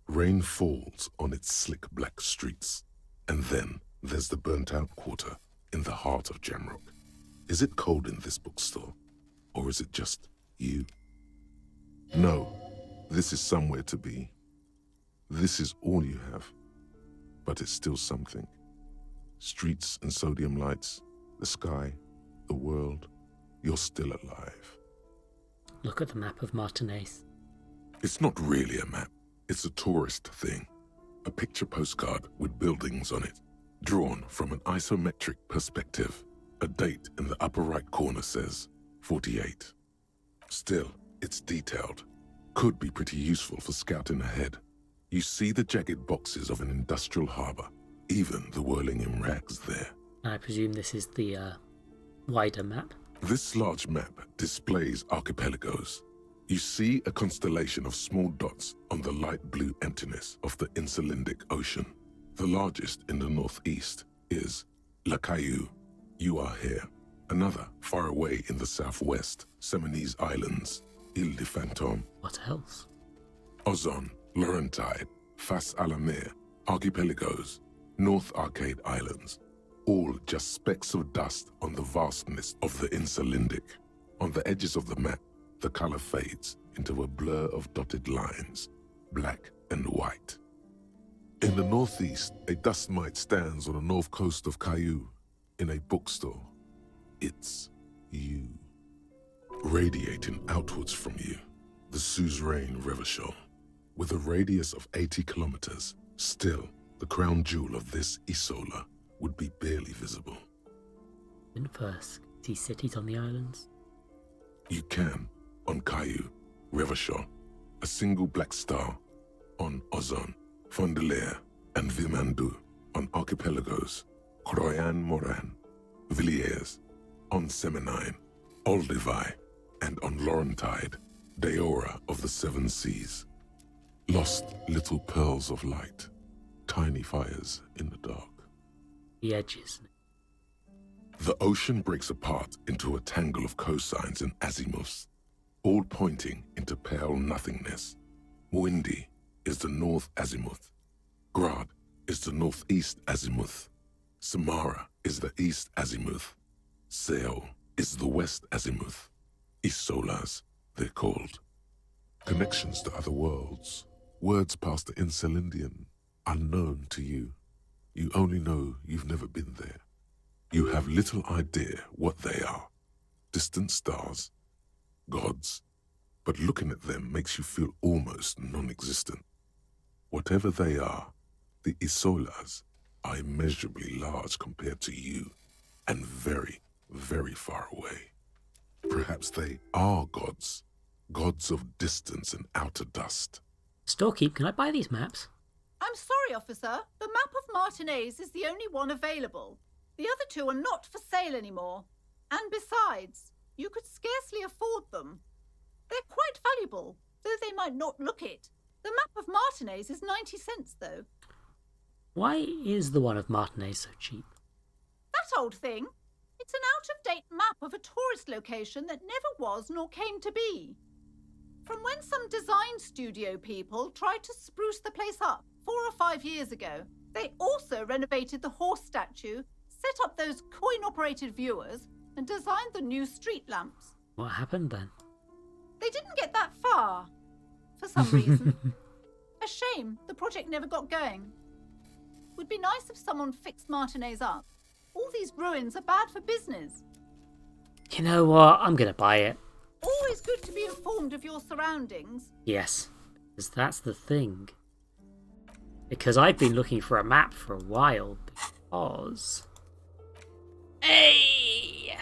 [SPEAKER 5] Rain falls on its slick black streets. And then there's the burnt-out quarter in the heart of Jamrock. Is it cold in this bookstore? Or is it just you? No, this is somewhere to be. This is all you have. But it's still something. Streets and sodium lights, the sky, the world. You're still alive.
[SPEAKER 1] Look at the map of Martinaise.
[SPEAKER 5] It's not really a map. It's a tourist thing. A picture postcard with buildings on it, drawn from an isometric perspective. A date in the upper right corner says 48. Still, it's detailed. Could be pretty useful for scouting ahead. You see the jagged boxes of an industrial harbour, even the whirling in rags there.
[SPEAKER 1] I presume this is the wider map.
[SPEAKER 5] This large map displays archipelagos. You see a constellation of small dots on the light blue emptiness of the Insulindic Ocean. The largest in the northeast is La Caillou. You are here. Another far away in the southwest, Seminese Islands, Ile de Fantôme.
[SPEAKER 1] What else?
[SPEAKER 5] Ozon, Laurentide, Fas à la Mer, archipelagos, North Arcade Islands, all just specks of dust on the vastness of the Insulindic. On the edges of the map, the color fades into a blur of dotted lines, black and white. In the northeast, a dust mite stands on the north coast of Caillou, in a bookstore. It's you. Radiating outwards from you, the suzerain Revachol. With a radius of 80 kilometers, still, the crown jewel of this Isola would be barely visible.
[SPEAKER 1] In first, see cities on the islands?
[SPEAKER 5] You can, on Caillou, Revachol, a single black star, on Ozon, Fondelier, and Vilmandu, on archipelagos, Croyan Moran, Villiers, on Seminine, Olduvai, and on Laurentide. Deora of the Seven Seas. Lost little pearls of light, tiny fires in the dark.
[SPEAKER 1] The edges.
[SPEAKER 5] The ocean breaks apart into a tangle of cosines and azimuths, all pointing into pale nothingness. Windy is the north azimuth. Grad is the northeast azimuth. Samara is the east azimuth. Seo is the west azimuth. Isolas, they're called. Connections to other worlds. Words past the Incelindian, unknown to you. You only know you've never been there. You have little idea what they are. Distant stars, gods, but looking at them makes you feel almost non-existent. Whatever they are, the Isolas are immeasurably large compared to you, and very, very far away. Perhaps they are gods, gods of distance and outer dust.
[SPEAKER 1] Storekeep, can I buy these maps?
[SPEAKER 11] I'm sorry, officer. The map of Martinez is the only one available. The other two are not for sale anymore. And besides, you could scarcely afford them. They're quite valuable, though they might not look it. The map of Martinez is 90 cents, though.
[SPEAKER 1] Why is the one of Martinez so cheap?
[SPEAKER 11] That old thing. It's an out-of-date map of a tourist location that never was nor came to be. From when some design studio people tried to spruce the place up 4 or 5 years ago. They also renovated the horse statue, set up those coin-operated viewers, and designed the new street lamps.
[SPEAKER 1] What happened then?
[SPEAKER 11] They didn't get that far, for some reason. A shame the project never got going. Would be nice if someone fixed Martinez up. All these ruins are bad for business.
[SPEAKER 1] You know what? I'm gonna buy it.
[SPEAKER 11] Always good to be informed of your surroundings.
[SPEAKER 1] Yes, because that's the thing. Because I've been looking for a map for a while, because... Hey!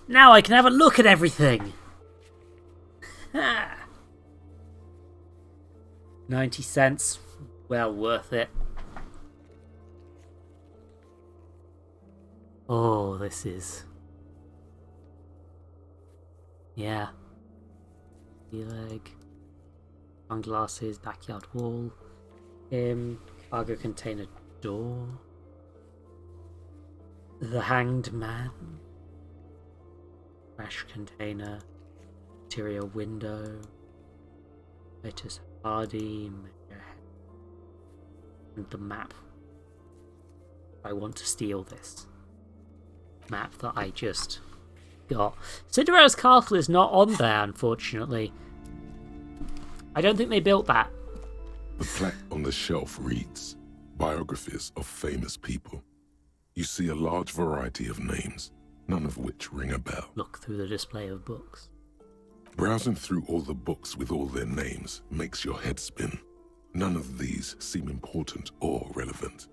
[SPEAKER 1] Now I can have a look at everything! 90 cents. Well worth it. Oh, this is... Yeah. Leg. Sunglasses, backyard wall. Cargo container door. The Hanged Man. Trash container. Interior window. Titus Hardy. And the map. I want to steal this map that I just got. Cinderella's Castle is not on there, unfortunately. I don't think they built that.
[SPEAKER 5] The plaque on the shelf reads, Biographies of Famous People. You see a large variety of names, none of which ring a bell.
[SPEAKER 1] Look through the display of books.
[SPEAKER 5] Browsing through all the books with all their names makes your head spin. None of these seem important or relevant.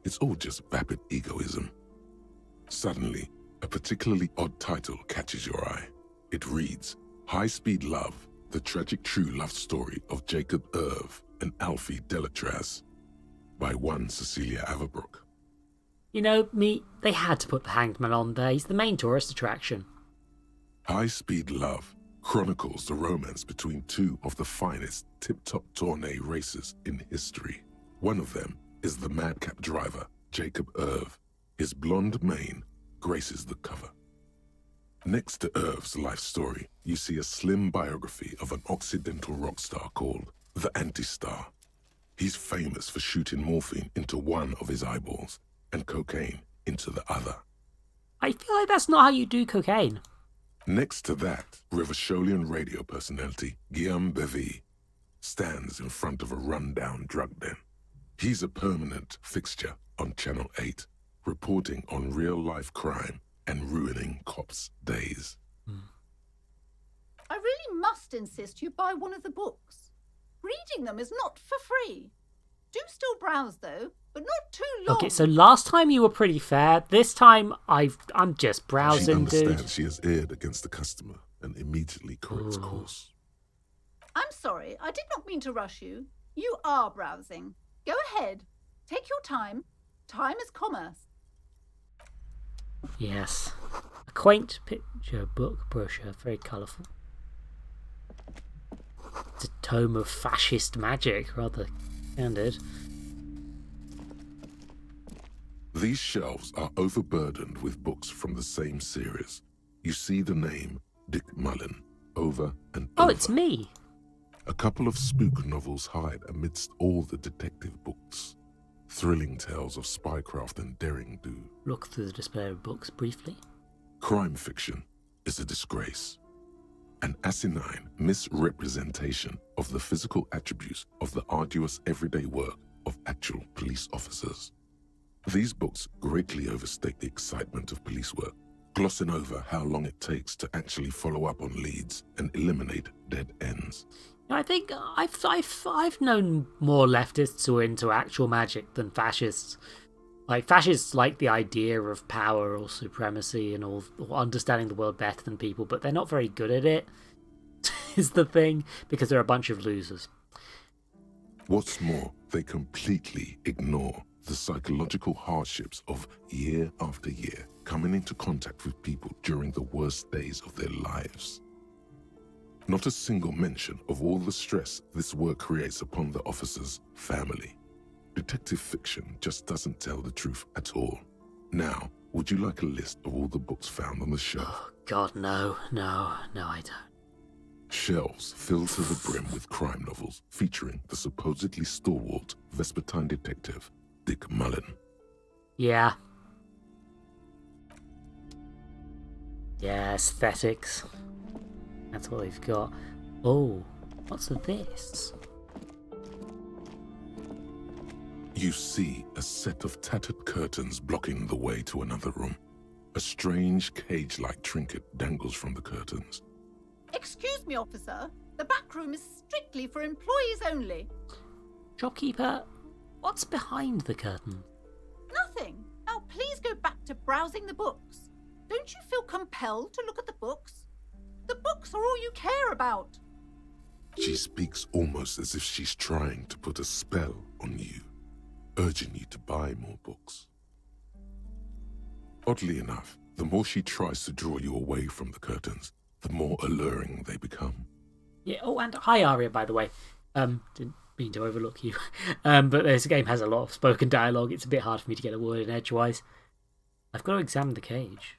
[SPEAKER 5] It's all just vapid egoism. Suddenly, a particularly odd title catches your eye. It reads, High Speed Love, the tragic true love story of Jacob Irv and Alfie Delatraz, by one Cecilia Averbrook.
[SPEAKER 1] You know, they had to put the Hanged Man on there. He's the main tourist attraction.
[SPEAKER 5] High Speed Love chronicles the romance between two of the finest tip-top tourney racers in history. One of them is the madcap driver, Jacob Irv. His blonde mane graces the cover. Next to Irv's life story, you see a slim biography of an Occidental rock star called the Anti-Star. He's famous for shooting morphine into one of his eyeballs and cocaine into the other.
[SPEAKER 1] I feel like that's not how you do cocaine.
[SPEAKER 5] Next to that, Rivasholian radio personality Guillaume Bevy stands in front of a run-down drug den. He's a permanent fixture on Channel 8, reporting on real-life crime and ruining cops' days.
[SPEAKER 11] I really must insist you buy one of the books. Reading them is not for free. Do still browse, though, but not too long.
[SPEAKER 1] Okay, so last time you were pretty fair. This time, I'm just browsing,
[SPEAKER 5] She understands
[SPEAKER 1] dude.
[SPEAKER 5] she has erred against the customer and immediately corrects course.
[SPEAKER 11] I'm sorry, I did not mean to rush you. You are browsing. Go ahead. Take your time. Time is commerce.
[SPEAKER 1] Yes. A quaint picture book brochure, very colourful. It's a tome of fascist magic, rather candid.
[SPEAKER 5] These shelves are overburdened with books from the same series. You see the name Dick Mullen over and over.
[SPEAKER 1] Oh, it's me!
[SPEAKER 5] A couple of spook novels hide amidst all the detective books. Thrilling tales of spycraft and daring do.
[SPEAKER 1] Look through the display of books briefly.
[SPEAKER 5] Crime fiction is a disgrace. An asinine misrepresentation of the physical attributes of the arduous everyday work of actual police officers. These books greatly overstate the excitement of police work, glossing over how long it takes to actually follow up on leads and eliminate dead ends.
[SPEAKER 1] I think I've known more leftists who are into actual magic than fascists. Like, fascists like the idea of power or supremacy and all, or understanding the world better than people, but they're not very good at it, is the thing, because they're a bunch of losers.
[SPEAKER 5] What's more, they completely ignore the psychological hardships of year after year coming into contact with people during the worst days of their lives. Not a single mention of all the stress this work creates upon the officer's family. Detective fiction just doesn't tell the truth at all. Now, would you like a list of all the books found on the shelf?
[SPEAKER 1] Oh, God, no, I don't.
[SPEAKER 5] Shelves filled to the brim with crime novels featuring the supposedly stalwart Vespertine detective, Dick Mullen.
[SPEAKER 1] Yeah. Yeah, aesthetics. That's what they've got. Oh, what's this?
[SPEAKER 5] You see a set of tattered curtains blocking the way to another room. A strange cage-like trinket dangles from the curtains.
[SPEAKER 11] Excuse me, officer. The back room is strictly for employees only.
[SPEAKER 1] Shopkeeper, what's behind the curtain?
[SPEAKER 11] Nothing. Now please go back to browsing the books. Don't you feel compelled to look at the books? The books are all you care about.
[SPEAKER 5] She speaks almost as if she's trying to put a spell on you, urging you to buy more books. Oddly enough, the more she tries to draw you away from the curtains, the more alluring they become.
[SPEAKER 1] Yeah. Oh, and hi, Aria, by the way. Didn't mean to overlook you. But this game has a lot of spoken dialogue. It's a bit hard for me to get a word in edgewise. I've got to examine the cage.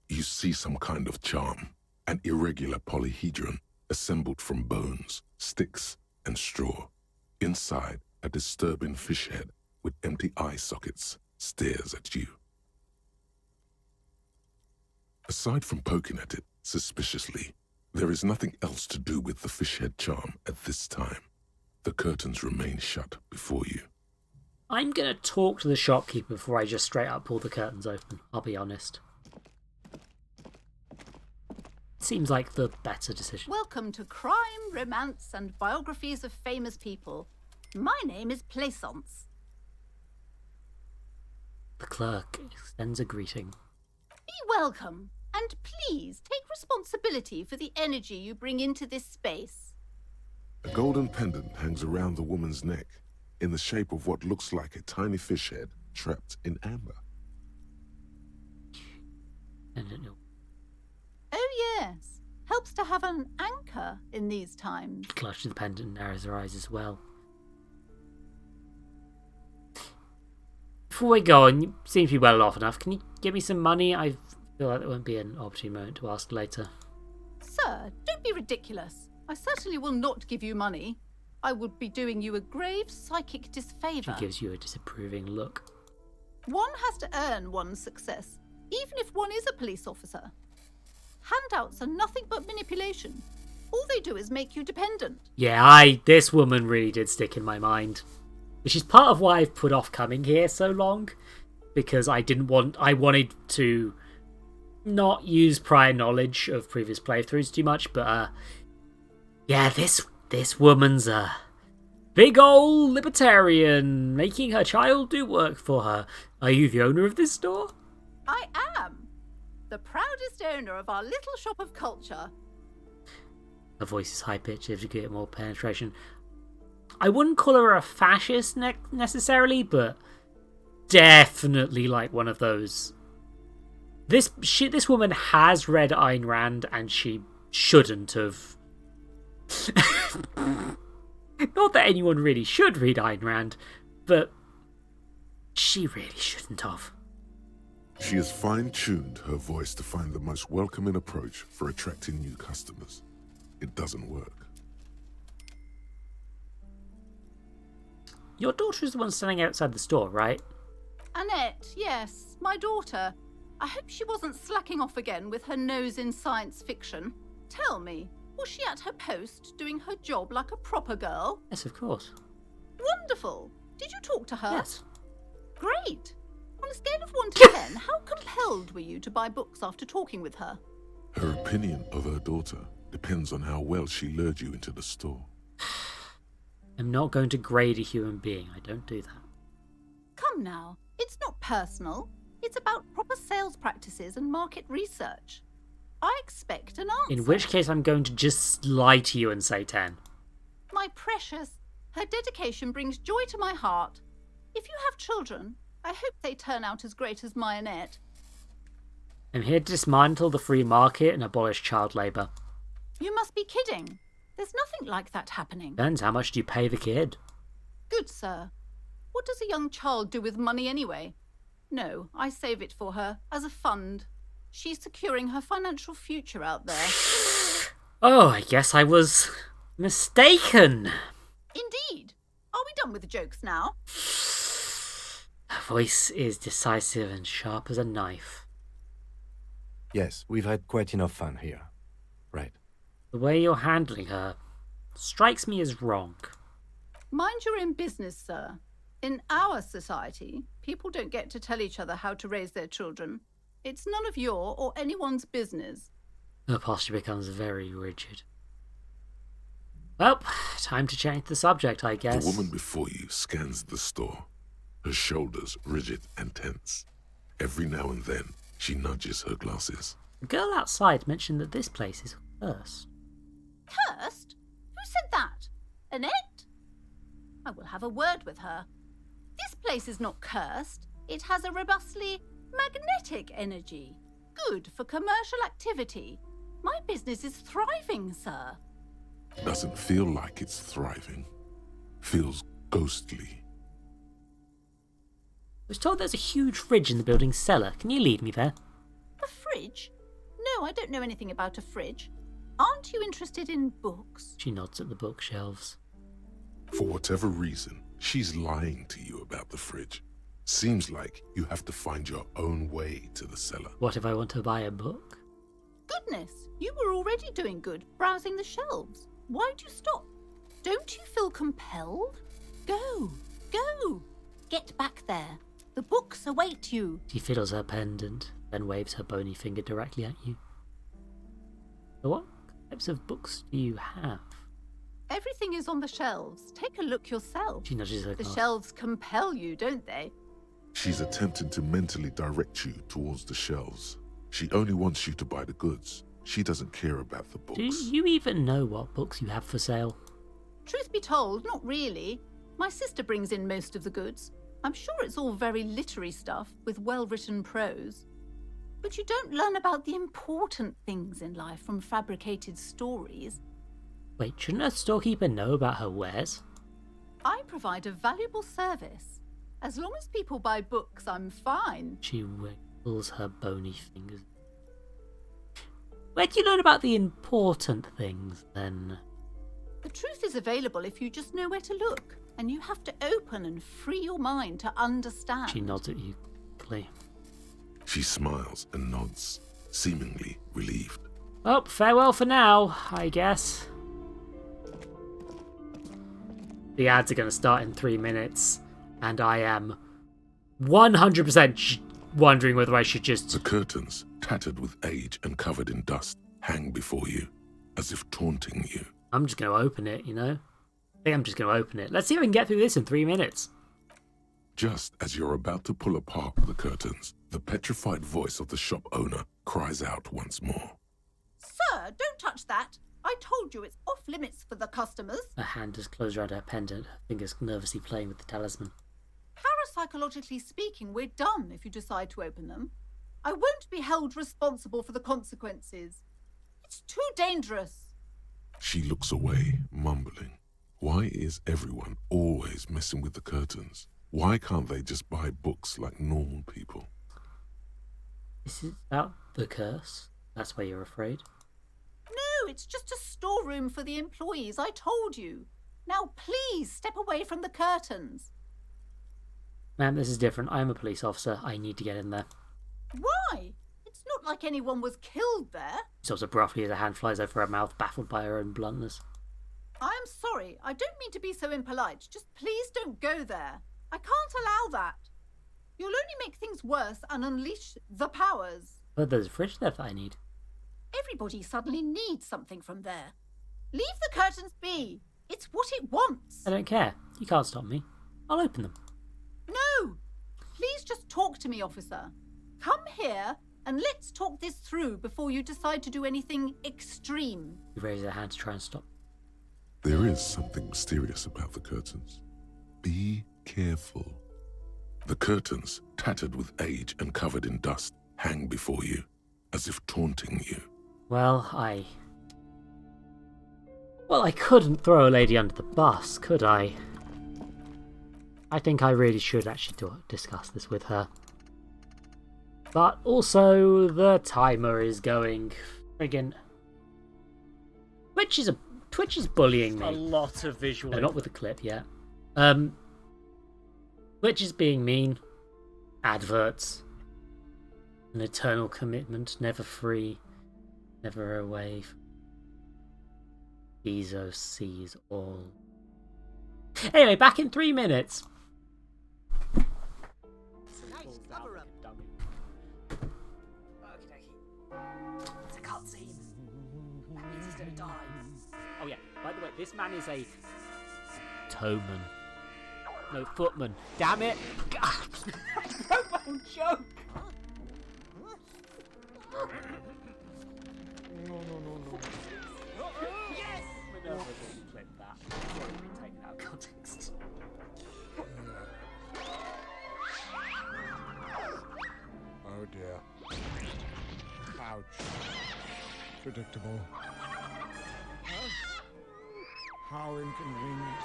[SPEAKER 5] You see some kind of charm, an irregular polyhedron assembled from bones, sticks, and straw. Inside, a disturbing fish head with empty eye sockets stares at you. Aside from poking at it suspiciously, there is nothing else to do with the fish head charm at this time. The curtains remain shut before you.
[SPEAKER 1] I'm going to talk to the shopkeeper before I just straight up pull the curtains open, I'll be honest. Seems like the better decision.
[SPEAKER 11] Welcome to Crime, Romance, and Biographies of Famous People. My name is Plaisance.
[SPEAKER 1] The clerk extends a greeting.
[SPEAKER 11] Be welcome, and please take responsibility for the energy you bring into this space.
[SPEAKER 5] A golden pendant hangs around the woman's neck, in the shape of what looks like a tiny fish head trapped in amber.
[SPEAKER 11] Oh yes, helps to have an anchor in these times.
[SPEAKER 1] Clutches the pendant and narrows her eyes as well. Before we go on, you seem to be well off enough. Can you give me some money? I feel like there won't be an opportune moment to ask later.
[SPEAKER 11] Sir, don't be ridiculous. I certainly will not give you money. I would be doing you a grave psychic disfavour.
[SPEAKER 1] She gives you a disapproving look.
[SPEAKER 11] One has to earn one's success, even if one is a police officer. Handouts are nothing but manipulation. All they do is make you dependent.
[SPEAKER 1] Yeah, this woman really did stick in my mind. Which is part of why I've put off coming here so long. Because I wanted to not use prior knowledge of previous playthroughs too much, but yeah, this woman's a big old libertarian, making her child do work for her. Are you the owner of this store?
[SPEAKER 11] I am. The proudest owner of our little shop of culture.
[SPEAKER 1] Her voice is high-pitched to get more penetration. I wouldn't call her a fascist necessarily, but definitely like one of those. This woman has read Ayn Rand, and she shouldn't have Not that anyone really should read Ayn Rand, but she really shouldn't have.
[SPEAKER 5] She has fine-tuned her voice to find the most welcoming approach for attracting new customers. It doesn't work.
[SPEAKER 1] Your daughter is the one standing outside the store, right?
[SPEAKER 11] Annette, yes, my daughter. I hope she wasn't slacking off again with her nose in science fiction. Tell me, was she at her post doing her job like a proper girl?
[SPEAKER 1] Yes, of course.
[SPEAKER 11] Wonderful. Did you talk to her?
[SPEAKER 1] Yes.
[SPEAKER 11] Great. On a scale of 1 to 10, how compelled were you to buy books after talking with her?
[SPEAKER 5] Her opinion of her daughter depends on how well she lured you into the store.
[SPEAKER 1] I'm not going to grade a human being. I don't do that.
[SPEAKER 11] Come now. It's not personal. It's about proper sales practices and market research. I expect an answer.
[SPEAKER 1] In which case, I'm going to just lie to you and say 10.
[SPEAKER 11] My precious, her dedication brings joy to my heart. If you have children, I hope they turn out as great as my Annette.
[SPEAKER 1] I'm here to dismantle the free market and abolish child labour.
[SPEAKER 11] You must be kidding. There's nothing like that happening.
[SPEAKER 1] Depends how much do you pay the kid.
[SPEAKER 11] Good sir. What does a young child do with money anyway? No, I save it for her as a fund. She's securing her financial future out there.
[SPEAKER 1] Oh, I guess I was mistaken.
[SPEAKER 11] Indeed. Are we done with the jokes now?
[SPEAKER 1] Her voice is decisive and sharp as a knife.
[SPEAKER 7] Yes, we've had quite enough fun here. Right.
[SPEAKER 1] The way you're handling her strikes me as wrong.
[SPEAKER 11] Mind your own business, sir. In our society, people don't get to tell each other how to raise their children. It's none of your or anyone's business.
[SPEAKER 1] Her posture becomes very rigid. Well, time to change the subject, I guess.
[SPEAKER 5] The woman before you scans the store, her shoulders rigid and tense. Every now and then, she nudges her glasses.
[SPEAKER 1] The girl outside mentioned that this place is cursed.
[SPEAKER 11] Cursed? Who said that? Annette? I will have a word with her. This place is not cursed. It has a robustly magnetic energy. Good for commercial activity. My business is thriving, sir.
[SPEAKER 5] Doesn't feel like it's thriving. Feels ghostly.
[SPEAKER 1] I was told there's a huge fridge in the building's cellar. Can you lead me there?
[SPEAKER 11] A fridge? No, I don't know anything about a fridge. Aren't you interested in books?
[SPEAKER 1] She nods at the bookshelves.
[SPEAKER 5] For whatever reason, she's lying to you about the fridge. Seems like you have to find your own way to the cellar.
[SPEAKER 1] What if I want to buy a book?
[SPEAKER 11] Goodness, you were already doing good, browsing the shelves. Why'd you stop? Don't you feel compelled? Go, go. Get back there. The books await you.
[SPEAKER 1] She fiddles her pendant, then waves her bony finger directly at you. So what types of books do you have?
[SPEAKER 11] Everything is on the shelves. Take a look yourself.
[SPEAKER 1] She nudges her
[SPEAKER 11] The
[SPEAKER 1] glass.
[SPEAKER 11] shelves compel you, don't they?
[SPEAKER 5] She's attempting to mentally direct you towards the shelves. She only wants you to buy the goods. She doesn't care about the books.
[SPEAKER 1] Do you even know what books you have for sale?
[SPEAKER 11] Truth be told, not really. My sister brings in most of the goods. I'm sure it's all very literary stuff with well-written prose. But you don't learn about the important things in life from fabricated stories.
[SPEAKER 1] Wait, shouldn't a storekeeper know about her wares?
[SPEAKER 11] I provide a valuable service. As long as people buy books, I'm fine.
[SPEAKER 1] She wiggles her bony fingers. Where do you learn about the important things, then?
[SPEAKER 11] The truth is available if you just know where to look. And you have to open and free your mind to understand.
[SPEAKER 1] She nods at you quickly.
[SPEAKER 5] She smiles and nods, seemingly relieved.
[SPEAKER 1] Well, farewell for now, I guess. The ads are going to start in 3 minutes, and I am 100% wondering whether I should just...
[SPEAKER 5] The curtains, tattered with age and covered in dust, hang before you, as if taunting you.
[SPEAKER 1] I'm just going to open it, you know? I think I'm just going to open it. Let's see if I can get through this in 3 minutes.
[SPEAKER 5] Just as you're about to pull apart the curtains, the petrified voice of the shop owner cries out once more.
[SPEAKER 11] Sir, don't touch that. I told you it's off limits for the customers.
[SPEAKER 1] Her hand is closed around her pendant, her fingers nervously playing with the talisman.
[SPEAKER 11] Parapsychologically speaking, we're done if you decide to open them. I won't be held responsible for the consequences. It's too dangerous.
[SPEAKER 5] She looks away, mumbling. Why is everyone always messing with the curtains? Why can't they just buy books like normal people?
[SPEAKER 1] This is about the curse. That's why you're afraid.
[SPEAKER 11] No, it's just a storeroom for the employees, I told you. Now please step away from the curtains.
[SPEAKER 1] Ma'am, this is different. I am a police officer. I need to get in there.
[SPEAKER 11] Why? It's not like anyone was killed there.
[SPEAKER 1] Sort of abruptly as a hand flies over her mouth, baffled by her own bluntness.
[SPEAKER 11] I'm sorry, I don't mean to be so impolite. Just please don't go there. I can't allow that. You'll only make things worse and unleash the powers.
[SPEAKER 1] But there's a fridge there that I need.
[SPEAKER 11] Everybody suddenly needs something from there. Leave the curtains be. It's what it wants.
[SPEAKER 1] I don't care. You can't stop me. I'll open them.
[SPEAKER 11] No! Please just talk to me, officer. Come here and let's talk this through before you decide to do anything extreme.
[SPEAKER 1] He raises her hand to try and stop.
[SPEAKER 5] There is something mysterious about the curtains. Be careful. The curtains, tattered with age and covered in dust, hang before you, as if taunting you.
[SPEAKER 1] Well, I couldn't throw a lady under the bus, could I? I think I really should actually discuss this with her. But also, the timer is going friggin'... Twitch is bullying me.
[SPEAKER 2] A lot of visual.
[SPEAKER 1] No, not with the clip yet. Twitch is being mean. Adverts. An eternal commitment, never free, never away. Bezos sees all. Anyway, back in 3 minutes.
[SPEAKER 3] It's a cutscene. That means he's gonna die.
[SPEAKER 1] Oh yeah, by the way, this man is a toeman. No, footman. Damn it! I broke my own joke!
[SPEAKER 4] No.
[SPEAKER 1] Yes! Minerva didn't clip that. Sorry, we take it out of context.
[SPEAKER 4] Oh dear. Ouch. Predictable. How inconvenient.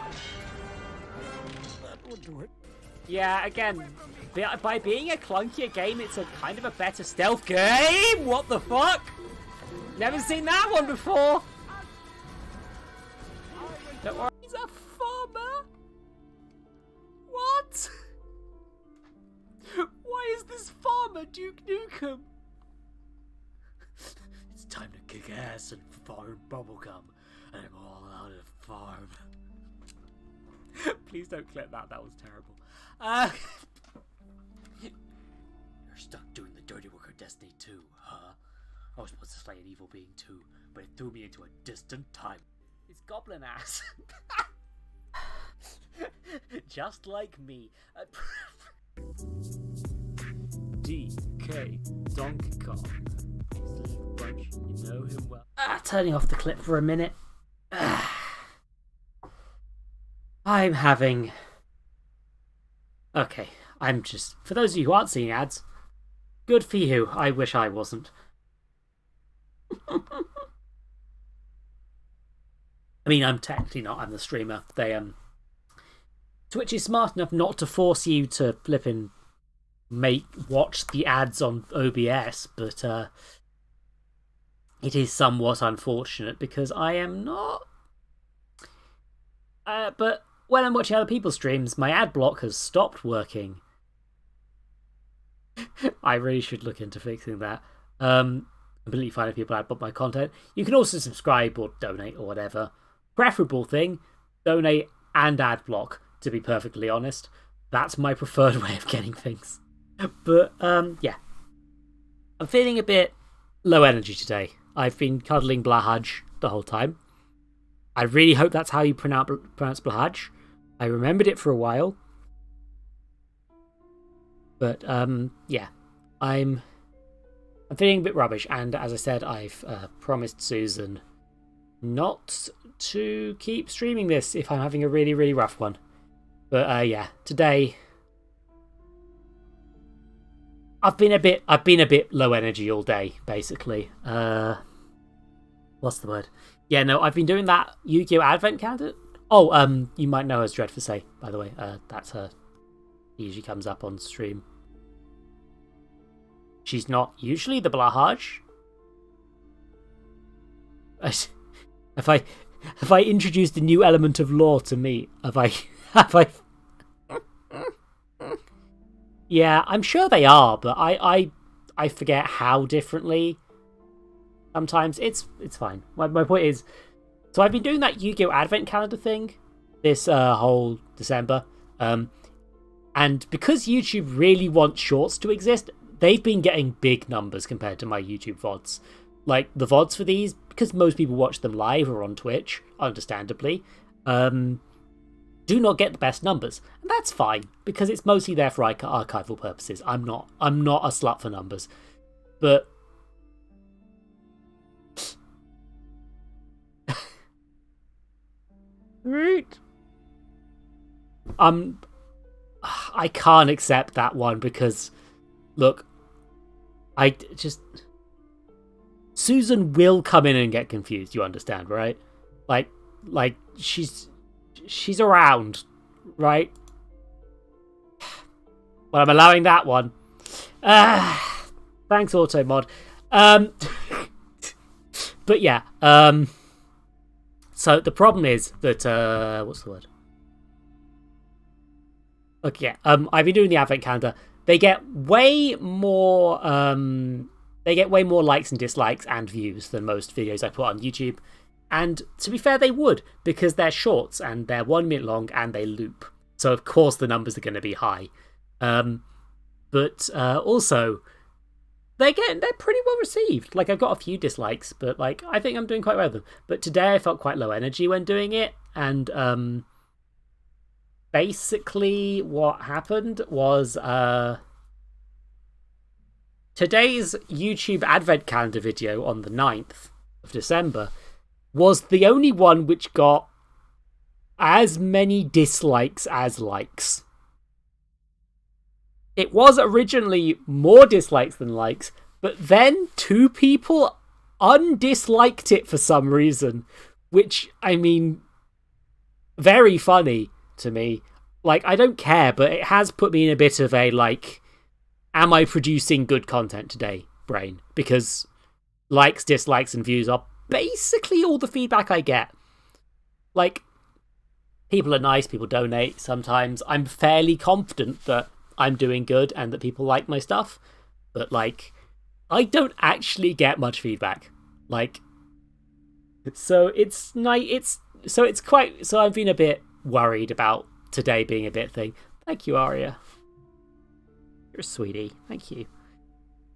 [SPEAKER 4] That would do it.
[SPEAKER 1] Yeah, again, by being a clunkier game, it's a kind of a better stealth game! What the fuck? Never seen that one before! Don't worry. He's a farmer? What? Why is this farmer Duke Nukem? It's time to kick ass and farm bubblegum. And I'm all out of farm. Please don't clip that, that was terrible. You're stuck doing the dirty work of Destiny 2, huh? I was supposed to slay an evil being too, but it threw me into a distant time. It's goblin ass. Just like me. DK Donkey Kong. Bunch, you know him well. Turning off the clip for a minute. I'm having... Okay, I'm just... For those of you who aren't seeing ads, good for you. I wish I wasn't. I mean, I'm technically not. I'm the streamer. Twitch is smart enough not to force you to flip and watch the ads on OBS, but it is somewhat unfortunate because I am not. But when I'm watching other people's streams, my ad block has stopped working. I really should look into fixing that. Completely fine if people ad block my content. You can also subscribe or donate or whatever. Preferable thing, donate and ad block, to be perfectly honest. That's my preferred way of getting things. But, yeah. I'm feeling a bit low energy today. I've been cuddling Blahaj the whole time. I really hope that's how you pronounce Blahaj. I remembered it for a while. But, yeah. I'm feeling a bit rubbish, and as I said, I've promised Susan not to keep streaming this if I'm having a really, really rough one. But yeah, today I've been a bit low energy all day, basically. What what's the word? Yeah, no, I've been doing that Yu-Gi-Oh! Advent calendar. Oh, you might know her as Dread for Say, by the way. That's her. She usually comes up on stream. She's not usually the Blahaj. Have I introduced a new element of lore to me? Have I? Yeah, I'm sure they are, but I forget how differently. Sometimes it's fine. My point is, so I've been doing that Yu-Gi-Oh! Advent calendar thing this whole December, and because YouTube really wants shorts to exist, they've been getting big numbers compared to my YouTube VODs. Like, the VODs for these, because most people watch them live or on Twitch, understandably, do not get the best numbers. And that's fine, because it's mostly there for archival purposes. I'm not a slut for numbers. But right. I can't accept that one because, look, Susan will come in and get confused, you understand, right? Like she's around, right? Well, I'm allowing that one. Thanks, Automod. But yeah, so the problem is that, what's the word? Okay, yeah, I've been doing the Advent calendar. They get way more likes and dislikes and views than most videos I put on YouTube. And to be fair, they would, because they're shorts and they're 1 minute long and they loop. So of course the numbers are going to be high. But also, they're pretty well received. Like, I've got a few dislikes, but like I think I'm doing quite well with them. But today I felt quite low energy when doing it, and basically what happened was today's YouTube Advent calendar video on the 9th of December was the only one which got as many dislikes as likes. It was originally more dislikes than likes, but then 2 people undisliked it for some reason, which, I mean, very funny to me. Like, I don't care, but it has put me in a bit of a, like, am I producing good content today brain? Because likes, dislikes, and views are basically all the feedback I get. Like, people are nice, people donate sometimes. I'm fairly confident that I'm doing good and that people like my stuff. But, like, I don't actually get much feedback. Like, so it's nice. So I've been a bit worried about today being a bit thing. Thank you, Aria. You're a sweetie. Thank you.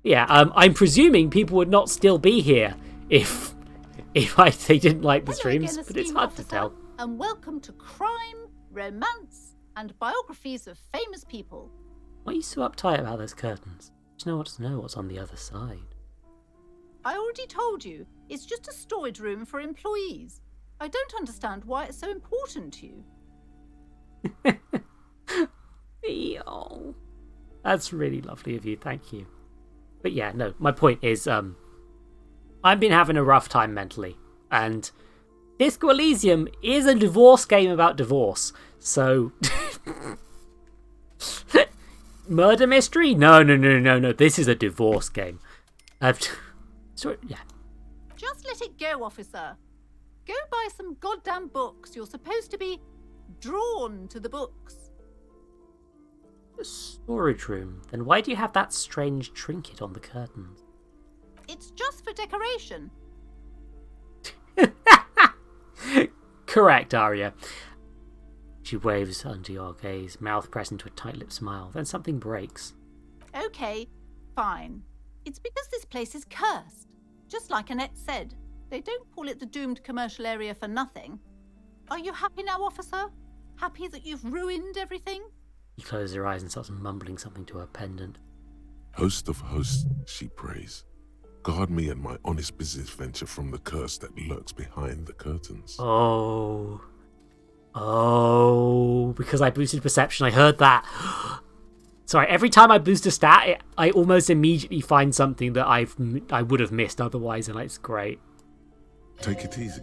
[SPEAKER 1] Yeah, I'm presuming people would not still be here if they didn't like the streams, but it's hard to tell.
[SPEAKER 11] And welcome to Crime, Romance, and Biographies of Famous People.
[SPEAKER 1] Why are you so uptight about those curtains? Do you want to know what's on the other side?
[SPEAKER 11] I already told you, it's just a storage room for employees. I don't understand why it's so important to you.
[SPEAKER 1] Oh, that's really lovely of you, thank you. But yeah, no, my point is, I've been having a rough time mentally, and Disco Elysium is a divorce game about divorce, so... Murder mystery? No, this is a divorce game. So, yeah.
[SPEAKER 11] Just let it go, officer. Go buy some goddamn books. You're supposed to be drawn to the books.
[SPEAKER 1] A storage room? Then why do you have that strange trinket on the curtains?
[SPEAKER 11] It's just for decoration.
[SPEAKER 1] Correct, Arya. She waves under your gaze, mouth pressed into a tight-lipped smile. Then something breaks.
[SPEAKER 11] Okay, fine. It's because this place is cursed. Just like Annette said, they don't call it the doomed commercial area for nothing. Are you happy now, officer? Happy that you've ruined everything?
[SPEAKER 1] She closes her eyes and starts mumbling something to her pendant.
[SPEAKER 5] Host of hosts, she prays. Guard me and my honest business venture from the curse that lurks behind the curtains.
[SPEAKER 1] Oh, because I boosted perception, I heard that. Sorry, every time I boost a stat, I almost immediately find something that I would have missed otherwise, and it's great.
[SPEAKER 5] Take it easy.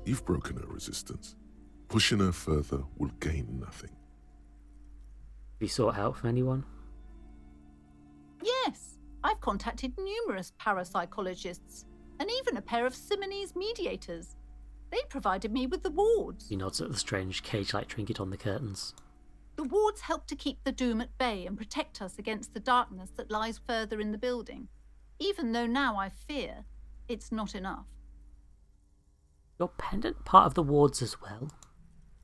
[SPEAKER 5] You've broken her resistance. Pushing her further will gain nothing.
[SPEAKER 1] Have you sought help from anyone?
[SPEAKER 11] Yes, I've contacted numerous parapsychologists and even a pair of Simonese mediators. They provided me with the wards.
[SPEAKER 1] He nods at the strange cage-like trinket on the curtains.
[SPEAKER 11] The wards help to keep the doom at bay and protect us against the darkness that lies further in the building, even though now I fear it's not enough.
[SPEAKER 1] Your pendant part of the wards as well?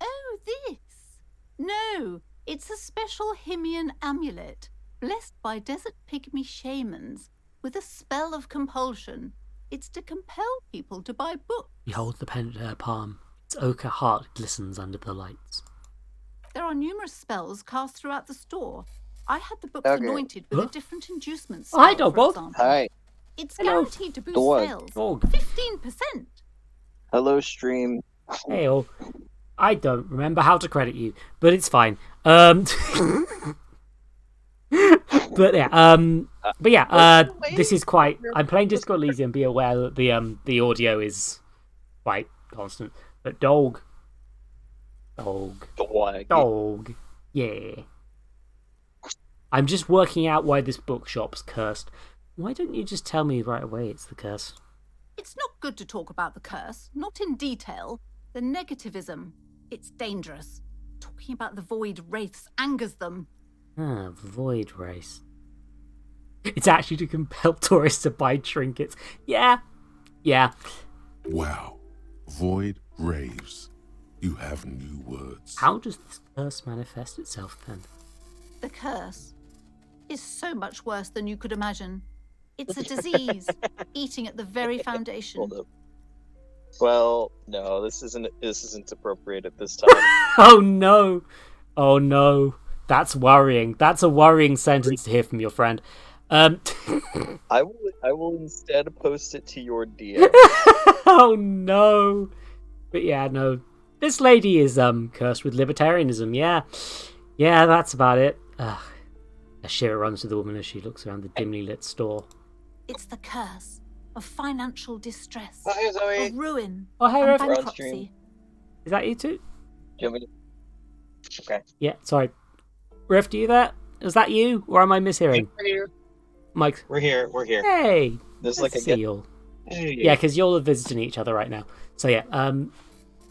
[SPEAKER 11] Oh, this? No, it's a special Himian amulet, blessed by desert pygmy shamans, with a spell of compulsion. It's to compel people to buy books.
[SPEAKER 1] He holds the pendant to her palm. Its ochre heart glistens under the lights.
[SPEAKER 11] There are numerous spells cast throughout the store. I had the books anointed with a different inducement spell,
[SPEAKER 1] Hi,
[SPEAKER 11] for
[SPEAKER 1] Dogbolt.
[SPEAKER 11] example.
[SPEAKER 12] Hi.
[SPEAKER 11] It's
[SPEAKER 1] Hello.
[SPEAKER 11] guaranteed to boost
[SPEAKER 12] Dog.
[SPEAKER 11] sales.
[SPEAKER 1] Dog.
[SPEAKER 11] 15%.
[SPEAKER 12] Hello, stream.
[SPEAKER 1] Hey, all. I don't remember how to credit you, but it's fine. But yeah, this is quite. I'm playing Disco Elysium. Be aware that the audio is quite constant. But dog, yeah. I'm just working out why this bookshop's cursed. Why don't you just tell me right away it's the curse?
[SPEAKER 11] It's not good to talk about the curse, not in detail. The negativism. It's dangerous. Talking about the void wraiths angers them.
[SPEAKER 1] Ah, void race. It's actually to compel tourists to buy trinkets. Yeah.
[SPEAKER 5] Wow. Void raves. You have new words.
[SPEAKER 1] How does this curse manifest itself then?
[SPEAKER 11] The curse is so much worse than you could imagine. It's a disease, eating at the very foundation.
[SPEAKER 12] Well, no, this isn't appropriate at this time.
[SPEAKER 1] Oh no. That's worrying. That's a worrying sentence to hear from your friend.
[SPEAKER 12] I will instead post it to your DM.
[SPEAKER 1] Oh no. But yeah, no. This lady is cursed with libertarianism. Yeah, that's about it. A shiver runs through the woman as she looks around the dimly lit store.
[SPEAKER 11] It's the curse of financial distress,
[SPEAKER 12] Hi, Zoe.
[SPEAKER 11] of ruin,
[SPEAKER 1] Oh, hey,
[SPEAKER 11] and
[SPEAKER 1] Rev.
[SPEAKER 11] bankruptcy.
[SPEAKER 1] Is that you too?
[SPEAKER 12] Do you want me to... Okay.
[SPEAKER 1] Yeah, sorry. Rev, do you there? Is that you, or am I mishearing?
[SPEAKER 12] We're here.
[SPEAKER 1] Mike.
[SPEAKER 12] We're here.
[SPEAKER 1] Hey.
[SPEAKER 12] There's
[SPEAKER 1] Let's
[SPEAKER 12] like a
[SPEAKER 1] see you all.
[SPEAKER 12] Hey.
[SPEAKER 1] Yeah, because you're all visiting each other right now. So yeah,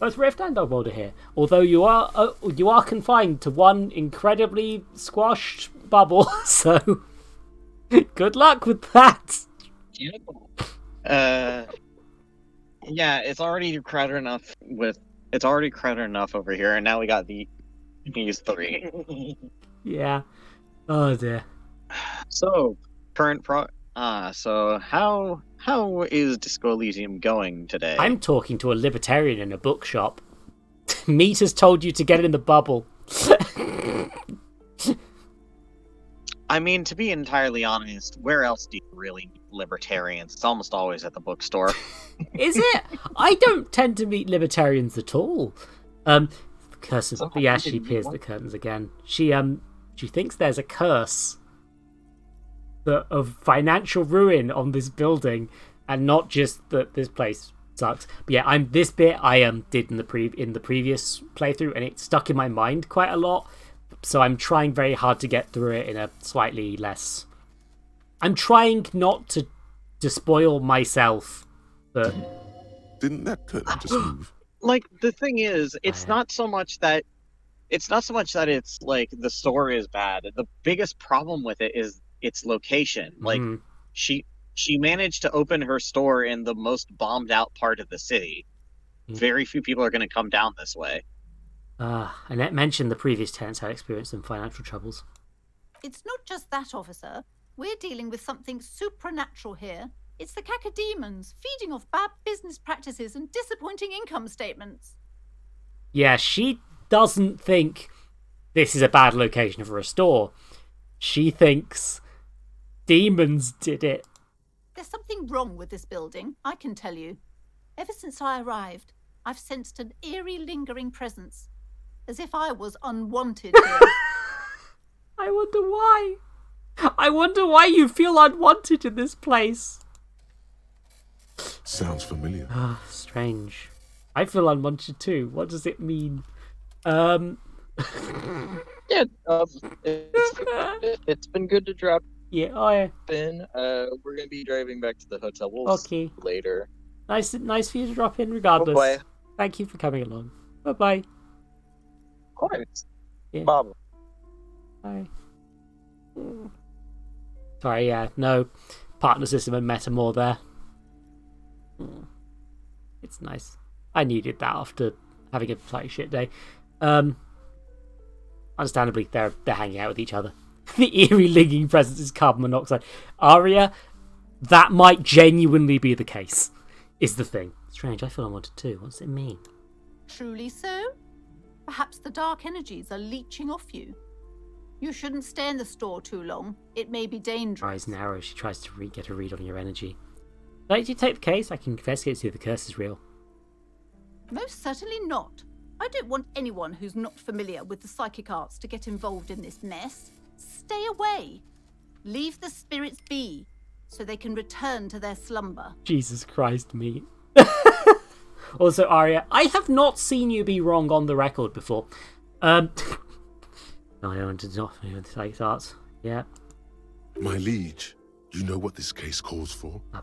[SPEAKER 1] both Rift and Dogboulder here. Although you are confined to one incredibly squashed bubble, so good luck with that.
[SPEAKER 2] Yeah, it's already crowded enough over here, and now we got these three.
[SPEAKER 1] Yeah. Oh dear.
[SPEAKER 2] So so how is Disco Elysium going today?
[SPEAKER 1] I'm talking to a libertarian in a bookshop. Meat has told you to get in the bubble.
[SPEAKER 2] I mean, to be entirely honest, where else do you really meet libertarians? It's almost always at the bookstore.
[SPEAKER 1] Is it? I don't tend to meet libertarians at all. Curses. Yeah, she peers the curtains again. She thinks there's a curse of financial ruin on this building, and not just that this place sucks. But yeah, this bit I did in the previous playthrough, and it stuck in my mind quite a lot. So I'm trying very hard to get through it in a slightly less. I'm trying not to spoil myself, but
[SPEAKER 5] Didn't that curtain just move?
[SPEAKER 2] Like, the thing is, it's not so much that it's like the store is bad. The biggest problem with it is its location. Like, she managed to open her store in the most bombed out part of the city. Very few people are going to come down this way.
[SPEAKER 1] Annette mentioned the previous tenants had experienced some financial troubles.
[SPEAKER 11] It's not just that, officer. We're dealing with something supernatural here. It's the cacodemons feeding off bad business practices and disappointing income statements.
[SPEAKER 1] Yeah, she doesn't think this is a bad location for a store. She thinks demons did it.
[SPEAKER 11] There's something wrong with this building, I can tell you. Ever since I arrived, I've sensed an eerie, lingering presence, as if I was unwanted here.
[SPEAKER 1] I wonder why. I wonder why you feel unwanted in this place.
[SPEAKER 5] Sounds familiar.
[SPEAKER 1] Ah, strange. I feel unwanted too. What does it mean?
[SPEAKER 12] Yeah, it's been good to drop
[SPEAKER 1] Yeah,
[SPEAKER 12] in. We're gonna be driving back to the hotel. We'll
[SPEAKER 1] okay.
[SPEAKER 12] see you later.
[SPEAKER 1] Nice for you to drop in regardless.
[SPEAKER 12] Bye-bye.
[SPEAKER 1] Thank you for coming along. Bye-bye.
[SPEAKER 12] Of course.
[SPEAKER 1] Yeah.
[SPEAKER 12] Bob.
[SPEAKER 1] Bye. Sorry, yeah, no. Partner system and meta more there. It's nice. I needed that after having a slightly shit day. Understandably, they're hanging out with each other. The eerie lingering presence is carbon monoxide. Arya, that might genuinely be the case, is the thing. Strange, I feel unwanted too. What does it mean?
[SPEAKER 11] Truly so? Perhaps the dark energies are leeching off you. You shouldn't stay in the store too long. It may be dangerous.
[SPEAKER 1] Her eyes narrow. She tries to get a read on your energy. Like, do you take the case? I can investigate to see if the curse is real.
[SPEAKER 11] Most certainly not. I don't want anyone who's not familiar with the psychic arts to get involved in this mess. Stay away. Leave the spirits be, so they can return to their slumber.
[SPEAKER 1] Jesus Christ, me. Also, Arya, I have not seen you be wrong on the record before. I wanted not with psychic arts. Yeah.
[SPEAKER 5] My liege, you know what this case calls for?
[SPEAKER 1] A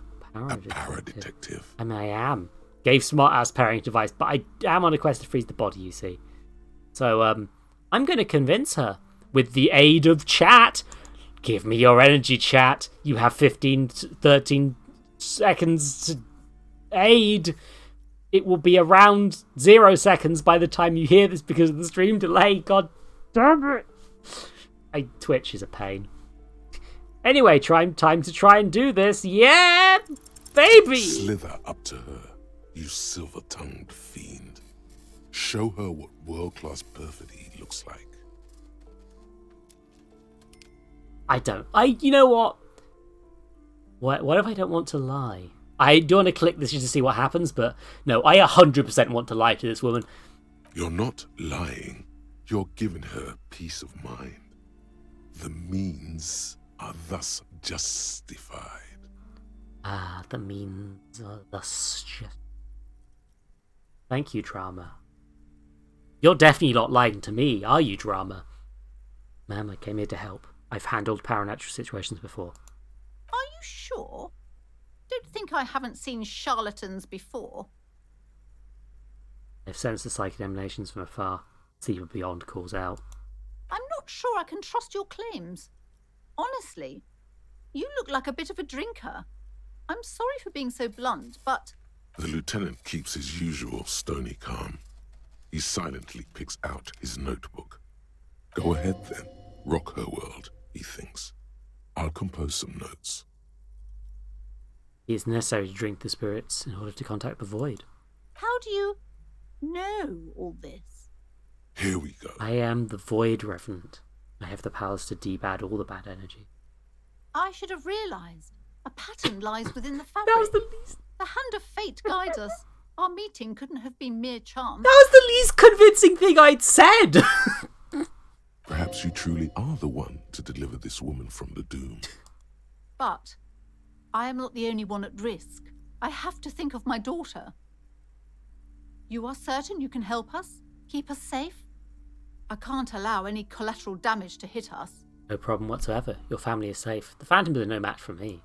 [SPEAKER 5] paradetective.
[SPEAKER 1] I mean, I am. Gave smart-ass parenting device, but I am on a quest to freeze the body, you see. So, I'm going to convince her with the aid of chat. Give me your energy, chat. You have 13 seconds to aid. It will be around 0 seconds by the time you hear this because of the stream delay. God damn it. Twitch is a pain. Anyway, time to try and do this. Yeah, baby!
[SPEAKER 5] Slither up to her, you silver-tongued fiend. Show her what world-class perfidy looks like.
[SPEAKER 1] You know what? What if I don't want to lie? I do want to click this just to see what happens, but no, I 100% want to lie to this woman.
[SPEAKER 5] You're not lying. You're giving her peace of mind. The means are thus justified.
[SPEAKER 1] Ah, the means are thus just... Thank you, Drama. You're definitely not lying to me, are you, Drama? Ma'am, I came here to help. I've handled paranatural situations before.
[SPEAKER 11] Are you sure? Don't think I haven't seen charlatans before.
[SPEAKER 1] I've sensed the psychic emanations from afar. See what beyond calls out.
[SPEAKER 11] I'm not sure I can trust your claims. Honestly, you look like a bit of a drinker. I'm sorry for being so blunt, but...
[SPEAKER 5] The lieutenant keeps his usual stony calm. He silently picks out his notebook. Go ahead then. Rock her world, he thinks. I'll compose some notes.
[SPEAKER 1] It is necessary to drink the spirits in order to contact the void.
[SPEAKER 11] How do you know all this?
[SPEAKER 5] Here we go.
[SPEAKER 1] I am the Void Revenant. I have the powers to debad all the bad energy.
[SPEAKER 11] I should have realised. A pattern lies within the fabric.
[SPEAKER 1] That was the least...
[SPEAKER 11] The hand of fate guides us. Our meeting couldn't have been mere chance.
[SPEAKER 1] That was the least convincing thing I'd said!
[SPEAKER 5] Perhaps you truly are the one to deliver this woman from the doom.
[SPEAKER 11] But I am not the only one at risk. I have to think of my daughter. You are certain you can help us? Keep us safe? I can't allow any collateral damage to hit us.
[SPEAKER 1] No problem whatsoever. Your family is safe. The Phantoms are no match for me.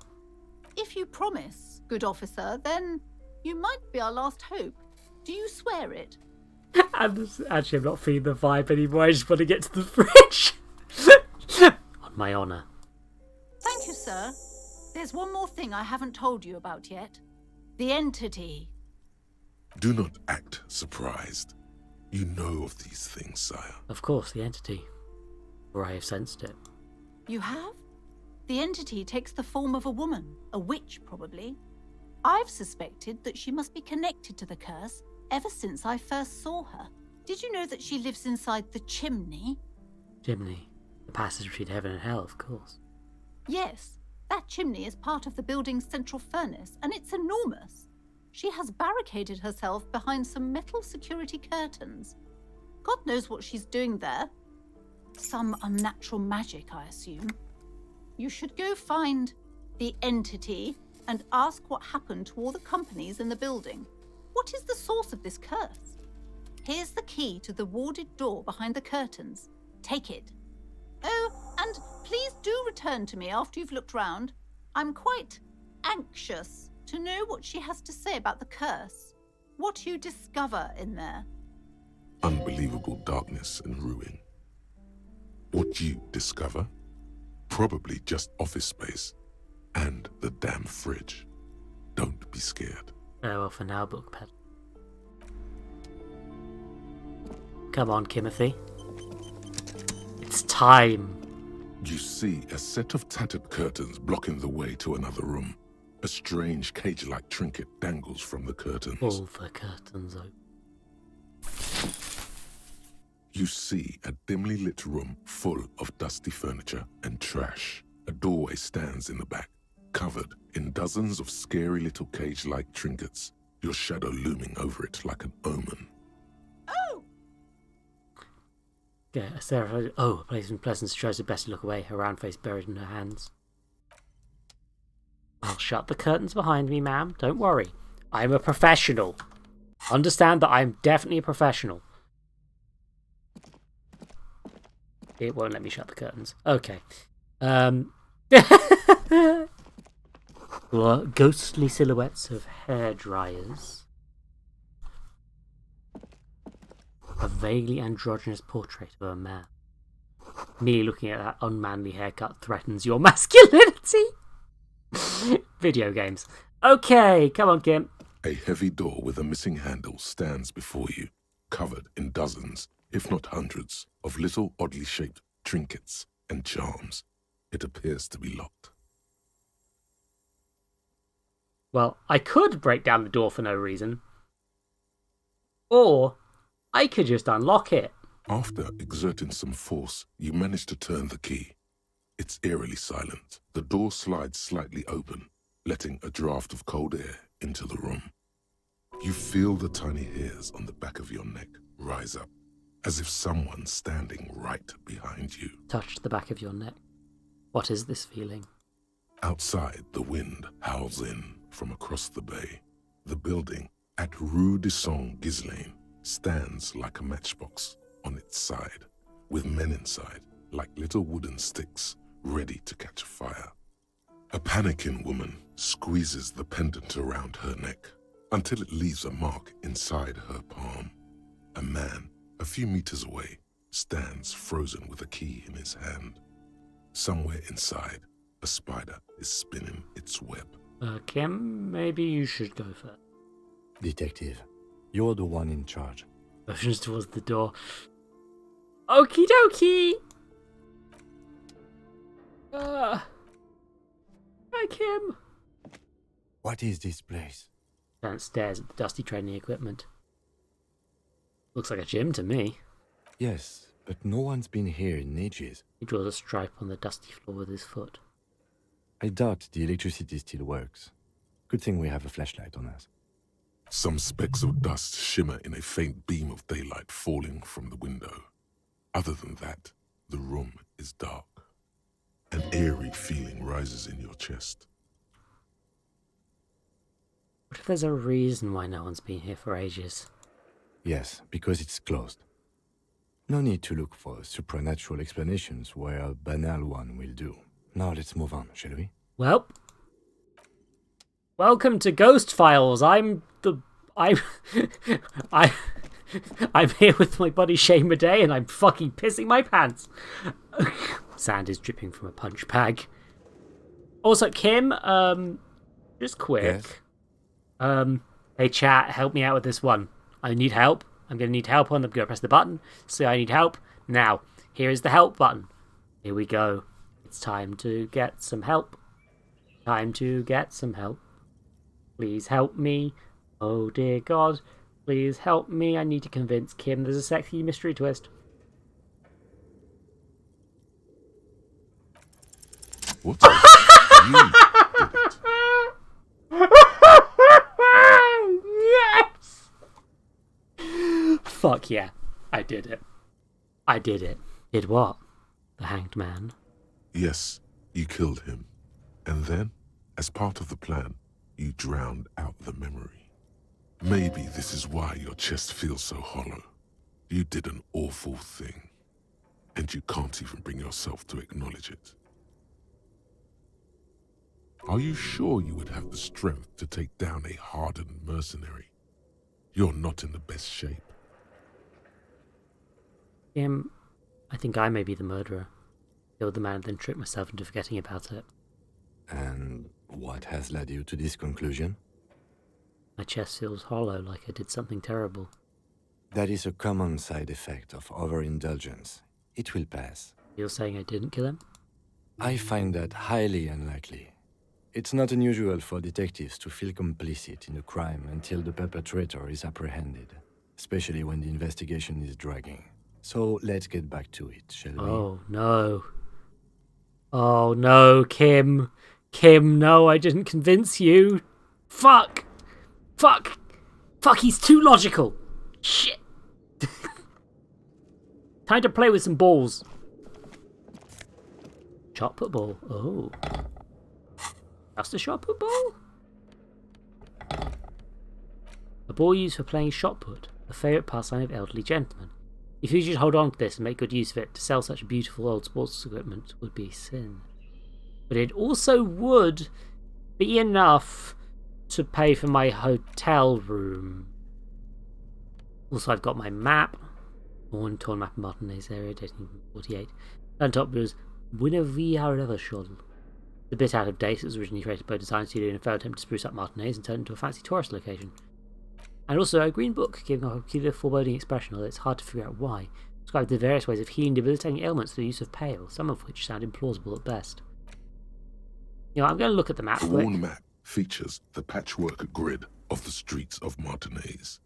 [SPEAKER 11] If you promise, good officer, then you might be our last hope. Do you swear it?
[SPEAKER 1] I'm not feeling the vibe anymore. I just want to get to the fridge. On my honour.
[SPEAKER 11] Thank you, sir. There's one more thing I haven't told you about yet. The entity.
[SPEAKER 5] Do not act surprised. You know of these things, sire.
[SPEAKER 1] Of course, the entity. Or I have sensed it.
[SPEAKER 11] You have? The entity takes the form of a woman, a witch probably. I've suspected that she must be connected to the curse ever since I first saw her. Did you know that she lives inside the chimney?
[SPEAKER 1] Chimney? The passage between heaven and hell, of course.
[SPEAKER 11] Yes, that chimney is part of the building's central furnace, and it's enormous. She has barricaded herself behind some metal security curtains. God knows what she's doing there. Some unnatural magic, I assume. You should go find the entity and ask what happened to all the companies in the building. What is the source of this curse? Here's the key to the warded door behind the curtains. Take it. Oh, and please do return to me after you've looked round. I'm quite anxious to know what she has to say about the curse. What you discover in there.
[SPEAKER 5] Unbelievable darkness and ruin. What you discover? Probably just office space. And the damn fridge. Don't be scared.
[SPEAKER 1] Farewell for now, Bookpad. Come on, Timothy. It's time.
[SPEAKER 5] You see a set of tattered curtains blocking the way to another room. A strange cage-like trinket dangles from the curtains.
[SPEAKER 1] All the curtains open.
[SPEAKER 5] You see a dimly lit room full of dusty furniture and trash. A doorway stands in the back, covered in dozens of scary little cage-like trinkets, your shadow looming over it like an omen.
[SPEAKER 11] Oh!
[SPEAKER 1] Yeah, Sarah. Oh, Pleasant Pleasance tries her best to look away, her round face buried in her hands. I'll shut the curtains behind me, ma'am. Don't worry. I'm a professional. Understand that I'm definitely a professional. It won't let me shut the curtains. Okay. Ghostly silhouettes of hairdryers. A vaguely androgynous portrait of a man. Me looking at that unmanly haircut threatens your masculinity. Video games. Okay, come on, Kim.
[SPEAKER 5] A heavy door with a missing handle stands before you, covered in dozens, if not hundreds, of little oddly shaped trinkets and charms. It appears to be locked.
[SPEAKER 1] Well, I could break down the door for no reason. Or I could just unlock it.
[SPEAKER 5] After exerting some force, you manage to turn the key. It's eerily silent. The door slides slightly open, letting a draft of cold air into the room. You feel the tiny hairs on the back of your neck rise up, as if someone's standing right behind you.
[SPEAKER 1] Touch the back of your neck. What is this feeling?
[SPEAKER 5] Outside, the wind howls in from across the bay. The building at Rue de Saint-Ghislain stands like a matchbox on its side, with men inside like little wooden sticks ready to catch fire. A panicking woman squeezes the pendant around her neck until it leaves a mark inside her palm. A man, a few meters away, stands frozen with a key in his hand. Somewhere inside, a spider is spinning its web.
[SPEAKER 1] Kim, maybe you should go first.
[SPEAKER 7] Detective, you're the one in charge.
[SPEAKER 1] Motions towards the door. Okie dokie! Hi, Kim.
[SPEAKER 7] What is this place?
[SPEAKER 1] Dan stares at the dusty training equipment. Looks like a gym to me.
[SPEAKER 7] Yes, but no one's been here in ages.
[SPEAKER 1] He draws a stripe on the dusty floor with his foot.
[SPEAKER 7] I doubt the electricity still works. Good thing we have a flashlight on us.
[SPEAKER 5] Some specks of dust shimmer in a faint beam of daylight falling from the window. Other than that, the room is dark. An eerie feeling rises in your chest.
[SPEAKER 1] What if there's a reason why no one's been here for ages?
[SPEAKER 7] Yes, because it's closed. No need to look for supernatural explanations where a banal one will do. Now let's move on, shall we?
[SPEAKER 1] Well, welcome to Ghost Files. I'm here with my buddy Shane Madej, and I'm fucking pissing my pants. Sand is dripping from a punch bag. Also, Kim, just quick.
[SPEAKER 7] Yes?
[SPEAKER 1] Hey chat, help me out with this one. I need help. I'm gonna need help I'm gonna press the button. So I need help. Now, here is the help button. Here we go. It's time to get some help. Time to get some help. Please help me. Oh dear God. Please help me. I need to convince Kim there's a sexy mystery twist.
[SPEAKER 5] What? You did it.
[SPEAKER 1] Yes! Fuck yeah. I did it. I did it. Did what? The hanged man.
[SPEAKER 5] Yes, you killed him. And then As part of the plan, you drowned out the memory. Maybe this is why your chest feels so hollow. You did an awful thing, and you can't even bring yourself to acknowledge it. Are you sure you would have the strength to take down a hardened mercenary? You're not in the best shape.
[SPEAKER 1] I think I may be the murderer. Killed the man and then tricked myself into forgetting about it.
[SPEAKER 7] And what has led you to this conclusion?
[SPEAKER 1] My chest feels hollow, like I did something terrible.
[SPEAKER 7] That is a common side effect of overindulgence. It will pass.
[SPEAKER 1] You're saying I didn't kill him?
[SPEAKER 7] I find that highly unlikely. It's not unusual for detectives to feel complicit in a crime until the perpetrator is apprehended, especially when the investigation is dragging. So let's get back to it, shall we?
[SPEAKER 1] Oh, no. Oh, no, Kim. Kim, no, I didn't convince you. Fuck. Fuck. Fuck, he's too logical. Shit. Time to play with some balls. Shot put ball. Oh. Just a shot put ball? A ball used for playing shot put, a favourite pastime of elderly gentlemen. If you should hold on to this and make good use of it, to sell such beautiful old sports equipment would be a sin. But it also would be enough to pay for my hotel room. Also, I've got my map. Worn torn map of Martinez area, dating from 48. On top was Buenaviarevashol. The bit out of date, it was originally created by a design studio in a failed attempt to spruce up Martinez and turn it into a fancy tourist location. And also a green book, giving a peculiar foreboding expression, although it's hard to figure out why. Described the various ways of healing debilitating ailments through the use of pale, some of which sound implausible at best. You know, I'm going to look at the map
[SPEAKER 5] The
[SPEAKER 1] quick.
[SPEAKER 5] worn map features the patchwork grid of the streets of Martinez,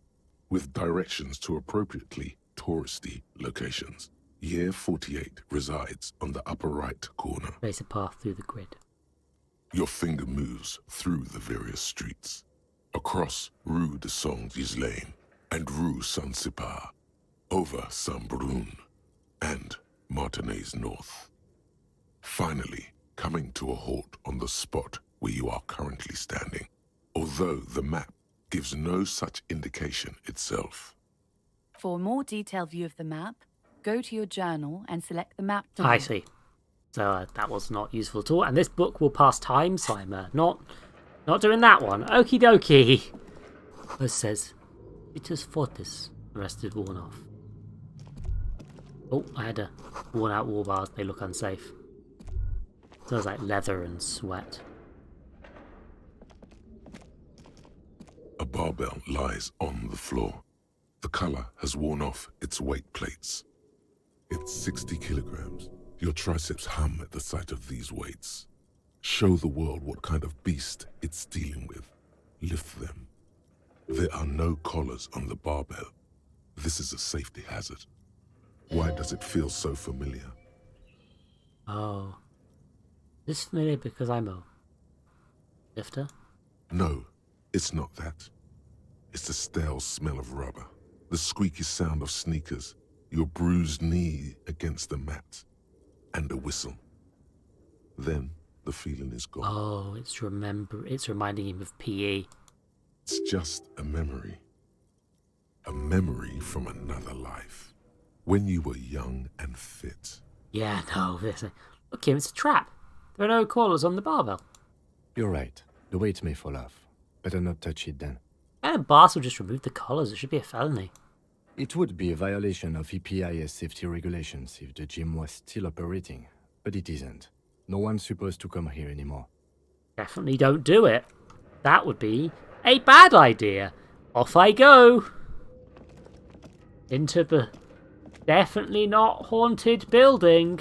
[SPEAKER 5] with directions to appropriately touristy locations. Year 48 resides on the upper right corner.
[SPEAKER 1] Trace a path through the grid.
[SPEAKER 5] Your finger moves through the various streets, across Rue de Saint-Ghislain and Rue Saint-Sipar, over Saint-Brun and Martinez North. Finally, coming to a halt on the spot where you are currently standing, although the map gives no such indication itself.
[SPEAKER 13] For a more detailed view of the map, go to your journal and select the map tool.
[SPEAKER 1] I see. So that was not useful at all. And this book will pass time, so I'm not doing that one. Okie dokie. It says, Vitus Fortis. The rest is worn off. Oh, I had a worn out wall bars. They look unsafe. Smells like leather and sweat.
[SPEAKER 5] A barbell lies on the floor. The color has worn off its weight plates. It's 60 kilograms. Your triceps hum at the sight of these weights. Show the world what kind of beast it's dealing with. Lift them. There are no collars on the barbell. This is a safety hazard. Why does it feel so familiar?
[SPEAKER 1] Oh. Is this familiar because I'm a lifter?
[SPEAKER 5] No, it's not that. It's the stale smell of rubber, the squeaky sound of sneakers, your bruised knee against the mat, and a whistle. Then the feeling is gone.
[SPEAKER 1] Oh, it's reminding him of PE.
[SPEAKER 5] It's just a memory. A memory from another life. When you were young and fit.
[SPEAKER 1] Yeah, no, look, Kim, it's a trap. There are no collars on the barbell.
[SPEAKER 7] You're right. The weight may fall off. Better not touch it then.
[SPEAKER 1] And the boss will just remove the collars. It should be a felony.
[SPEAKER 7] It would be a violation of EPIS safety regulations if the gym was still operating, but it isn't. No one's supposed to come here anymore.
[SPEAKER 1] Definitely don't do it. That would be a bad idea. Off I go. Into the definitely not haunted building.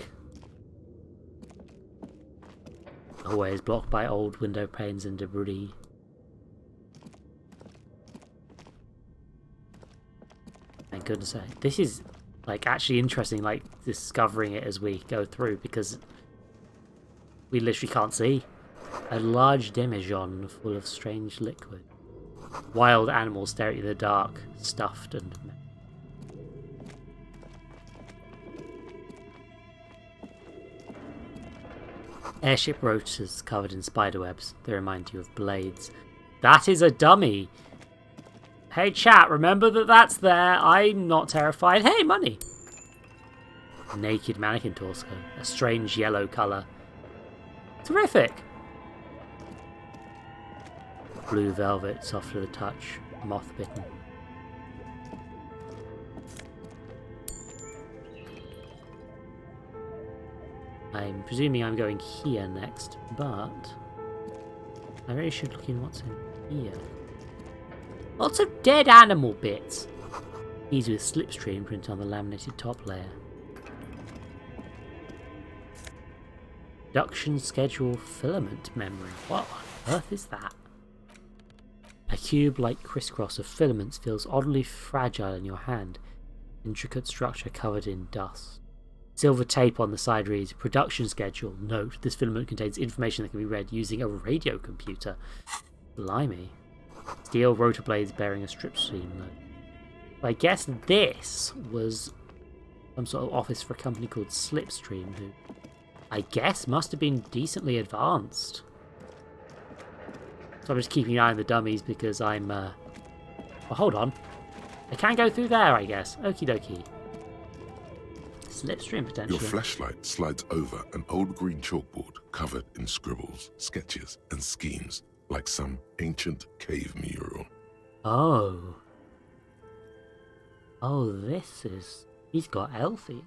[SPEAKER 1] Always blocked by old window panes and debris. Thank goodness. This is like actually interesting, like discovering it as we go through, because we literally can't see. A large demijohn full of strange liquid. Wild animals staring in the dark, stuffed and... Airship rotors covered in spiderwebs. They remind you of blades. That is a dummy. Hey chat, remember that's there. I'm not terrified. Hey, money. Naked mannequin torso. A strange yellow colour. Terrific. Blue velvet, soft to the touch. Moth bitten. I'm presuming I'm going here next, but I really should look in what's in here. Lots of dead animal bits. These with slipstream print on the laminated top layer. Production schedule filament memory. What on earth is that? A cube-like crisscross of filaments feels oddly fragile in your hand. Intricate structure covered in dust. Silver tape on the side reads, production schedule. Note, this filament contains information that can be read using a radio computer. Blimey. Steel rotor blades bearing a strip seam though. I guess this was some sort of office for a company called Slipstream, who I guess must have been decently advanced. So I'm just keeping an eye on the dummies because I'm, well, hold on. I can go through there, I guess. Okie dokie. Slipstream potentially.
[SPEAKER 5] Your flashlight slides over an old green chalkboard covered in scribbles, sketches, and schemes, like some ancient cave mural.
[SPEAKER 1] Oh. Oh, this is... He's got Elfie.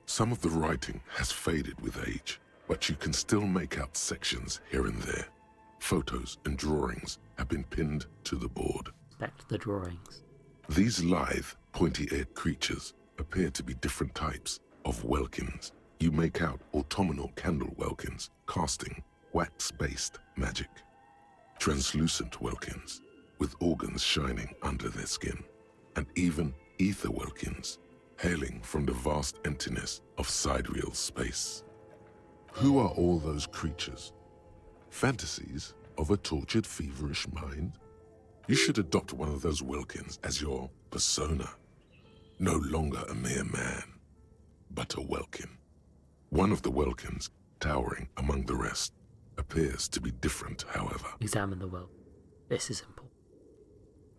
[SPEAKER 5] Some of the writing has faded with age, but you can still make out sections here and there. Photos and drawings have been pinned to the board.
[SPEAKER 1] Inspect the drawings.
[SPEAKER 5] These lithe, pointy-eared creatures appear to be different types of welkins. You make out autumnal candle welkins, casting wax-based magic. Translucent welkins, with organs shining under their skin. And even ether welkins, hailing from the vast emptiness of sidereal space. Who are all those creatures? Fantasies of a tortured, feverish mind? You should adopt one of those welkins as your persona. No longer a mere man, but a welkin. One of the welkins, towering among the rest, appears to be different, however.
[SPEAKER 1] Examine the well. This is important.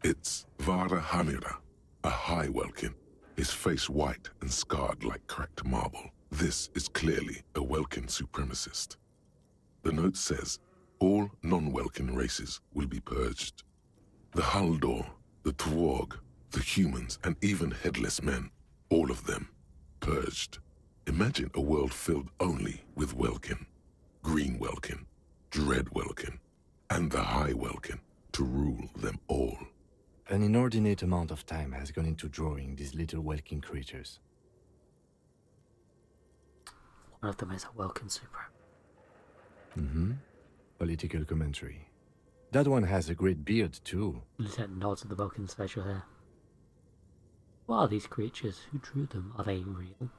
[SPEAKER 5] It's Vara Hamira, a high welkin, his face white and scarred like cracked marble. This is clearly a welkin supremacist. The note says, all non-welkin races will be purged. The Haldor, the Twarg, the humans, and even headless men, all of them, purged. Imagine a world filled only with welkin, green welkin, dread welkin, and the high welkin to rule them all.
[SPEAKER 7] An inordinate amount of time has gone into drawing these little welkin creatures.
[SPEAKER 1] One of them is a welkin super.
[SPEAKER 7] Political commentary. That one has a great beard, too.
[SPEAKER 1] Lieutenant nods at the welkin's facial hair. What are these creatures? Who drew them? Are they real?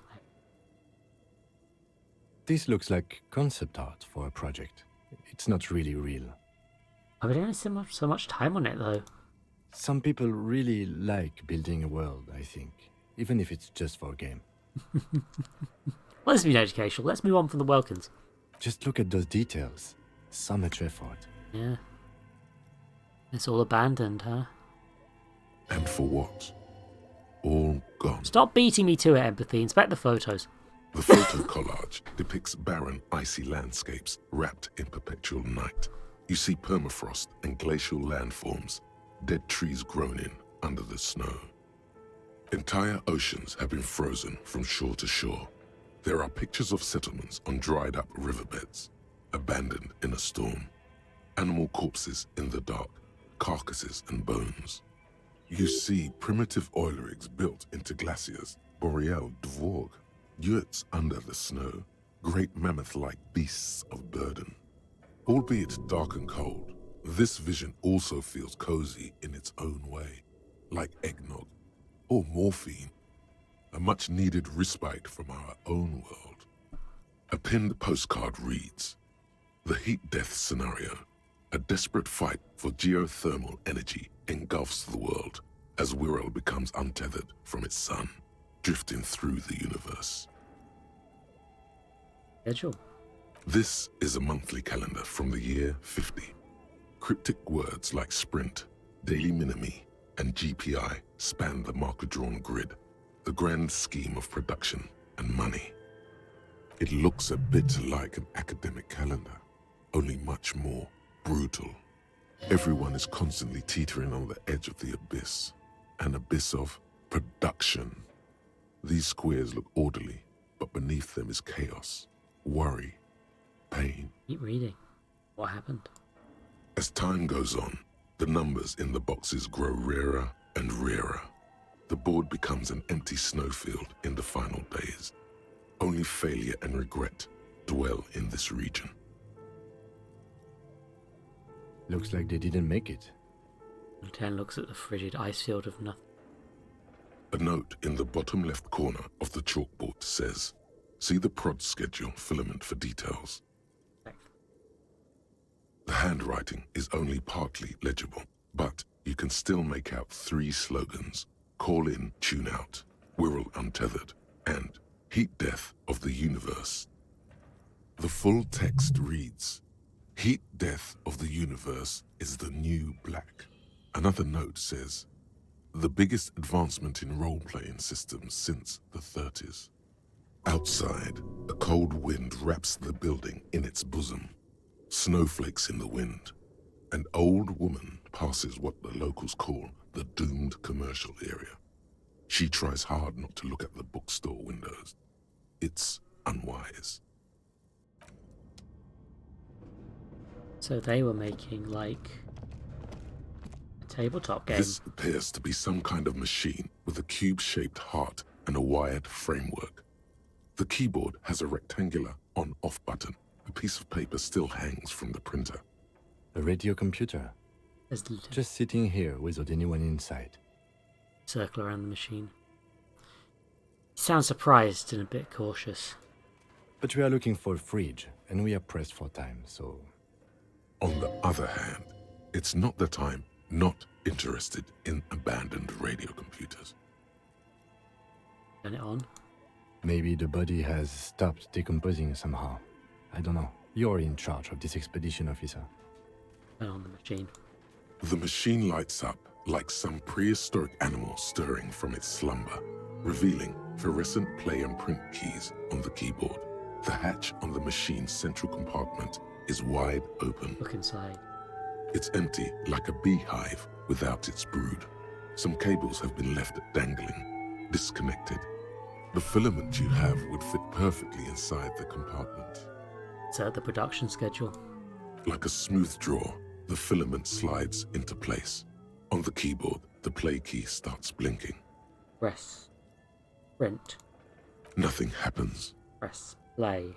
[SPEAKER 7] This looks like concept art for a project. It's not really real.
[SPEAKER 1] I've been spending so much time on it, though.
[SPEAKER 7] Some people really like building a world, I think. Even if it's just for a game.
[SPEAKER 1] Well, this has been educational. Let's move on from the welkins.
[SPEAKER 7] Just look at those details. So much effort.
[SPEAKER 1] Yeah. It's all abandoned, huh?
[SPEAKER 5] And for what? All gone.
[SPEAKER 1] Stop beating me to it, Empathy. Inspect the photos.
[SPEAKER 5] The photo collage depicts barren, icy landscapes wrapped in perpetual night. You see permafrost and glacial landforms, dead trees grown in under the snow. Entire oceans have been frozen from shore to shore. There are pictures of settlements on dried-up riverbeds, abandoned in a storm. Animal corpses in the dark, carcasses and bones. You see primitive oil rigs built into glaciers, boreal dvorg, yurts under the snow, great mammoth-like beasts of burden. Albeit dark and cold, this vision also feels cozy in its own way, like eggnog or morphine, a much-needed respite from our own world. A pinned postcard reads, "The heat death scenario, a desperate fight for geothermal energy engulfs the world as Wirral becomes untethered from its sun, drifting through the universe."
[SPEAKER 1] Schedule.
[SPEAKER 5] This is a monthly calendar from the year 50. Cryptic words like sprint, daily minimi, and GPI span the marker-drawn grid, the grand scheme of production and money. It looks a bit like an academic calendar, only much more brutal. Everyone is constantly teetering on the edge of the abyss, an abyss of production. These squares look orderly, but beneath them is chaos, worry, pain.
[SPEAKER 1] Keep reading. What happened?
[SPEAKER 5] As time goes on, the numbers in the boxes grow rarer and rarer. The board becomes an empty snowfield in the final days. Only failure and regret dwell in this region.
[SPEAKER 7] Looks like they didn't make it.
[SPEAKER 1] Lieutenant looks at the frigid ice field of nothing.
[SPEAKER 5] A note in the bottom left corner of the chalkboard says, "See the prod schedule filament for details." The handwriting is only partly legible, but you can still make out 3 slogans: "Call in, tune out," "Wirral untethered," and "Heat death of the universe." The full text reads, "Heat death of the universe is the new black." Another note says, "The biggest advancement in role-playing systems since the 30s. Outside, a cold wind wraps the building in its bosom. Snowflakes in the wind. An old woman passes what the locals call the doomed commercial area. She tries hard not to look at the bookstore windows. It's unwise."
[SPEAKER 1] So they were making, like, a tabletop game.
[SPEAKER 5] This appears to be some kind of machine with a cube-shaped heart and a wired framework. The keyboard has a rectangular on-off button. A piece of paper still hangs from the printer.
[SPEAKER 7] A radio computer. Just sitting here without anyone inside.
[SPEAKER 1] Circle around the machine. He sounds surprised and a bit cautious.
[SPEAKER 7] But we are looking for a fridge, and we are pressed for time, so...
[SPEAKER 5] On the other hand, it's not that I'm not interested in abandoned radio computers.
[SPEAKER 1] Turn it on.
[SPEAKER 7] Maybe the body has stopped decomposing somehow. I don't know. You're in charge of this expedition, officer.
[SPEAKER 1] Turn on the machine.
[SPEAKER 5] The machine lights up like some prehistoric animal stirring from its slumber, revealing fluorescent play and print keys on the keyboard. The hatch on the machine's central compartment is wide open.
[SPEAKER 1] Look inside.
[SPEAKER 5] It's empty like a beehive without its brood. Some cables have been left dangling, disconnected. The filament you have would fit perfectly inside the compartment.
[SPEAKER 1] Insert the production schedule.
[SPEAKER 5] Like a smooth draw, the filament slides into place. On the keyboard, the play key starts blinking.
[SPEAKER 1] Press. Print.
[SPEAKER 5] Nothing happens.
[SPEAKER 1] Press. Play.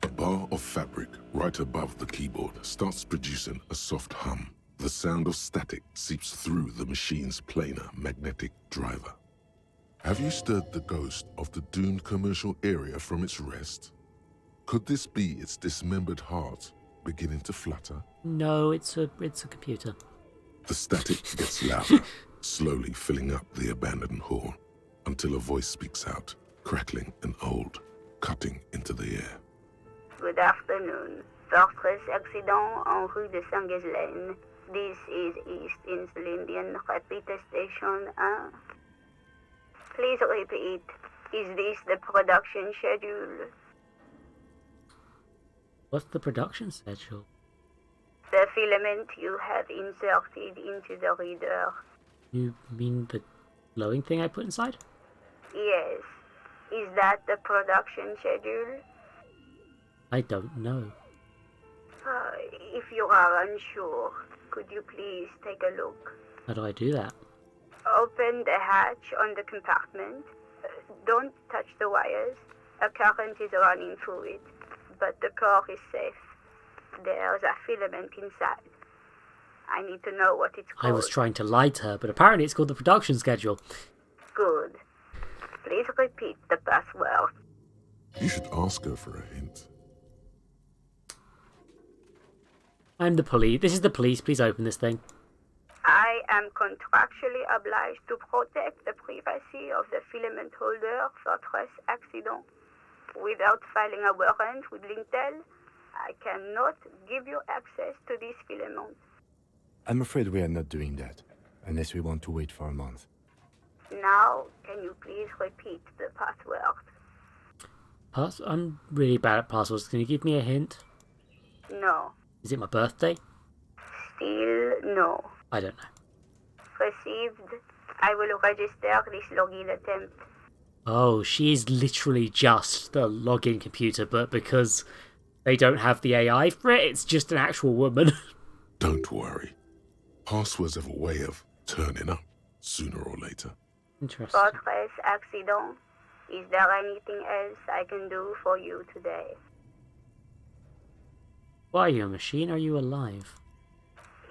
[SPEAKER 5] A bar of fabric right above the keyboard starts producing a soft hum. The sound of static seeps through the machine's planar magnetic driver. Have you stirred the ghost of the doomed commercial area from its rest? Could this be its dismembered heart beginning to flutter?
[SPEAKER 1] No, it's a computer.
[SPEAKER 5] The static gets louder, slowly filling up the abandoned hall, until a voice speaks out, crackling and old, cutting into the air.
[SPEAKER 14] Good afternoon. Fortress accident en rue de Saint-Ghislaine. This is East Insulindian Repeater Station 1. Please repeat. Is this the production schedule?
[SPEAKER 1] What's the production schedule?
[SPEAKER 14] The filament you have inserted into the reader.
[SPEAKER 1] You mean the glowing thing I put inside?
[SPEAKER 14] Yes. Is that the production schedule?
[SPEAKER 1] I don't know.
[SPEAKER 14] If you are unsure, could you please take a look?
[SPEAKER 1] How do I do that?
[SPEAKER 14] Open the hatch on the compartment. Don't touch the wires. A current is running through it, but the core is safe. There's a filament inside. I need to know what it's called.
[SPEAKER 1] I was trying to lie to her, but apparently it's called the production schedule.
[SPEAKER 14] Good. Please repeat the password.
[SPEAKER 5] You should ask her for a hint.
[SPEAKER 1] I'm the police. This is the police. Please open this thing.
[SPEAKER 14] I am contractually obliged to protect the privacy of the filament holder for stress accident. Without filing a warrant with Lintel, I cannot give you access to this filament.
[SPEAKER 7] I'm afraid we are not doing that, unless we want to wait for a month.
[SPEAKER 14] Now, can you please repeat the password?
[SPEAKER 1] I'm really bad at passwords. Can you give me a hint?
[SPEAKER 14] No.
[SPEAKER 1] Is it my birthday?
[SPEAKER 14] Still no.
[SPEAKER 1] I don't know.
[SPEAKER 14] Received. I will register this login attempt.
[SPEAKER 1] Oh, she's literally just the login computer, but because they don't have the AI for it, it's just an actual woman.
[SPEAKER 5] Don't worry. Passwords have a way of turning up sooner or later.
[SPEAKER 1] Interesting.
[SPEAKER 14] Fortress accident. Is there anything else I can do for you today?
[SPEAKER 1] Why are you a machine? Are you alive?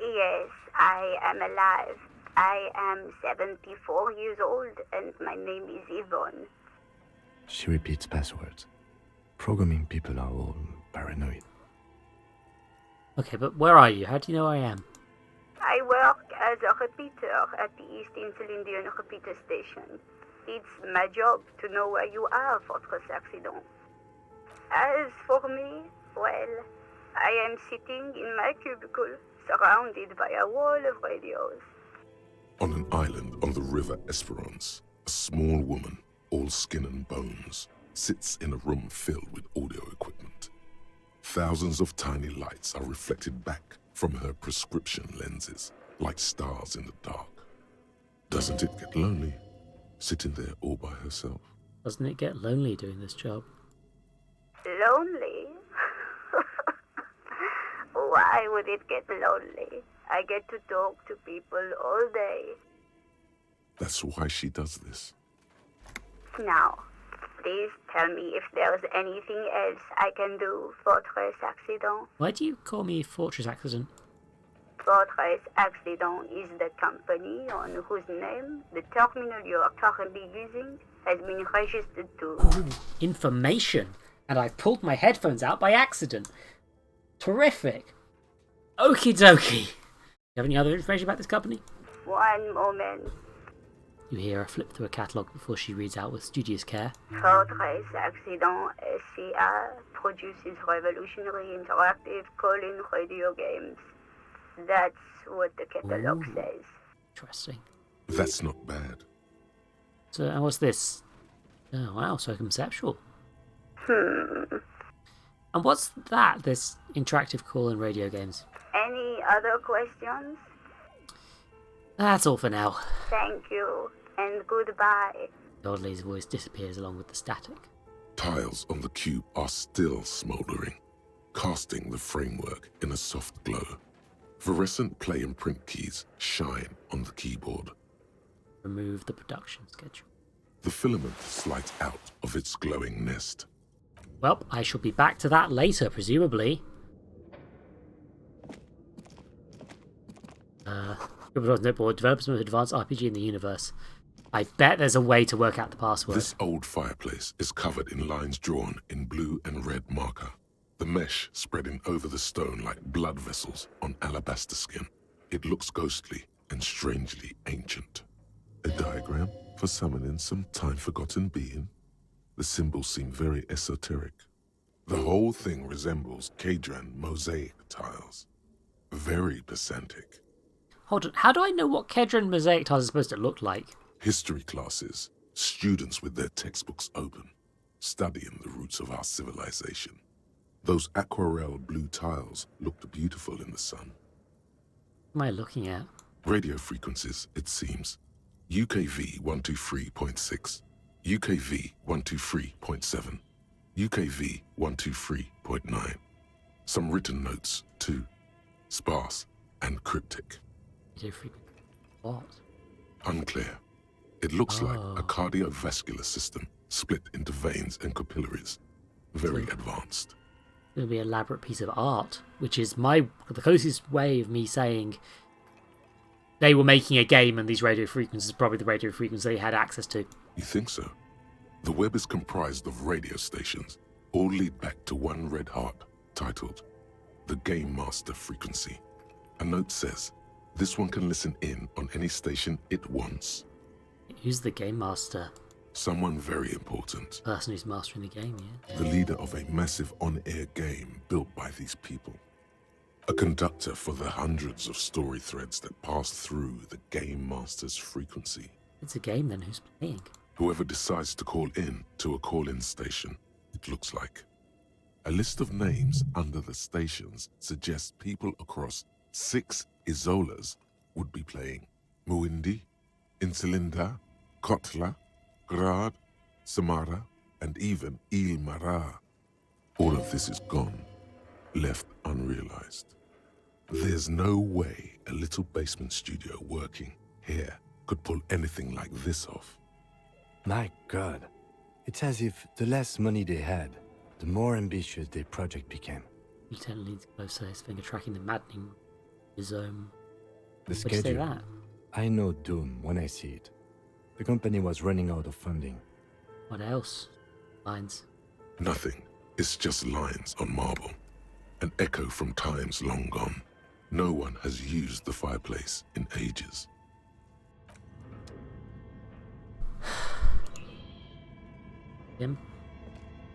[SPEAKER 14] Yes, I am alive. I am 74 years old and my name is Yvonne.
[SPEAKER 7] She repeats passwords. Programming people are all paranoid.
[SPEAKER 1] Okay, but where are you? How do you know I am?
[SPEAKER 14] I work as a repeater at the East Insulindian repeater station. It's my job to know where you are, Fortress Accident. As for me, well, I am sitting in my cubicle, surrounded by a wall of radios.
[SPEAKER 5] On an island on the river Esperance, a small woman, all skin and bones, sits in a room filled with audio equipment. Thousands of tiny lights are reflected back from her prescription lenses, like stars in the dark. Doesn't it get lonely, sitting there all by herself?
[SPEAKER 1] Doesn't it get lonely doing this job?
[SPEAKER 14] Lonely? Why would it get lonely? I get to talk to people all day.
[SPEAKER 5] That's why she does this.
[SPEAKER 14] Now, please tell me if there's anything else I can do, Fortress Accident.
[SPEAKER 1] Why do you call me Fortress Accident?
[SPEAKER 14] Fortress Accident is the company on whose name the terminal you are currently using has been registered to.
[SPEAKER 1] Ooh, information! And I pulled my headphones out by accident. Terrific. Okie dokie. You have any other information about this company?
[SPEAKER 14] One moment.
[SPEAKER 1] You hear her flip through a catalogue before she reads out with studious care.
[SPEAKER 14] Fortress Accident SCA produces revolutionary interactive call-in radio games. That's what the catalogue says.
[SPEAKER 1] Interesting.
[SPEAKER 5] That's not bad.
[SPEAKER 1] So, and what's this? Oh, wow, so conceptual. And what's that, this interactive call-in radio games?
[SPEAKER 14] Any other questions?
[SPEAKER 1] That's all for now.
[SPEAKER 14] Thank you, and goodbye.
[SPEAKER 1] The old lady's voice disappears along with the static.
[SPEAKER 5] Tiles on the cube are still smouldering, casting the framework in a soft glow. Fluorescent play and print keys shine on the keyboard.
[SPEAKER 1] Remove the production schedule.
[SPEAKER 5] The filament slides out of its glowing nest.
[SPEAKER 1] Well, I shall be back to that later, presumably. Developers most advanced RPG in the universe. I bet there's a way to work out the password.
[SPEAKER 5] This old fireplace is covered in lines drawn in blue and red marker, the mesh spreading over the stone like blood vessels on alabaster skin. It looks ghostly and strangely ancient. A diagram for summoning some time-forgotten being. The symbols seem very esoteric. The whole thing resembles Kadran mosaic tiles. Very pedantic.
[SPEAKER 1] Hold on, how do I know what Kedron mosaic tiles are supposed to look like?
[SPEAKER 5] History classes, students with their textbooks open, studying the roots of our civilization. Those aquarelle blue tiles looked beautiful in the sun.
[SPEAKER 1] What am I looking at?
[SPEAKER 5] Radio frequencies, it seems. UKV 123.6, UKV 123.7, UKV 123.9. Some written notes, too. Sparse and cryptic.
[SPEAKER 1] What?
[SPEAKER 5] Unclear. It looks like a cardiovascular system split into veins and capillaries. Very advanced.
[SPEAKER 1] It's going to be an elaborate piece of art, which is the closest way of me saying they were making a game and these radio frequencies are probably the radio frequencies they had access to.
[SPEAKER 5] You think so? The web is comprised of radio stations, all lead back to one red heart, titled the Game Master Frequency. A note says, this one can listen in on any station it wants.
[SPEAKER 1] Who's the Game Master?
[SPEAKER 5] Someone very important.
[SPEAKER 1] Person who's mastering the game, yeah.
[SPEAKER 5] The leader of a massive on-air game built by these people. A conductor for the hundreds of story threads that pass through the game master's frequency.
[SPEAKER 1] It's a game then, who's playing?
[SPEAKER 5] Whoever decides to call in to a call-in station, it looks like. A list of names under the stations suggests people across 6 Isolas would be playing. Muindi, Insulinda, Kotla, Grad, Samara, and even Ilmara. All of this is gone, left unrealized. There's no way a little basement studio working here could pull anything like this off.
[SPEAKER 7] My God. It's as if the less money they had, the more ambitious their project became.
[SPEAKER 1] Lieutenant leads closer, his finger tracking the maddening rhizome.
[SPEAKER 7] The
[SPEAKER 1] Why'd you say
[SPEAKER 7] schedule.
[SPEAKER 1] that?
[SPEAKER 7] I know doom when I see it. The company was running out of funding.
[SPEAKER 1] What else? Lines.
[SPEAKER 5] Nothing. It's just lines on marble. An echo from times long gone. No one has used the fireplace in ages.
[SPEAKER 1] Him?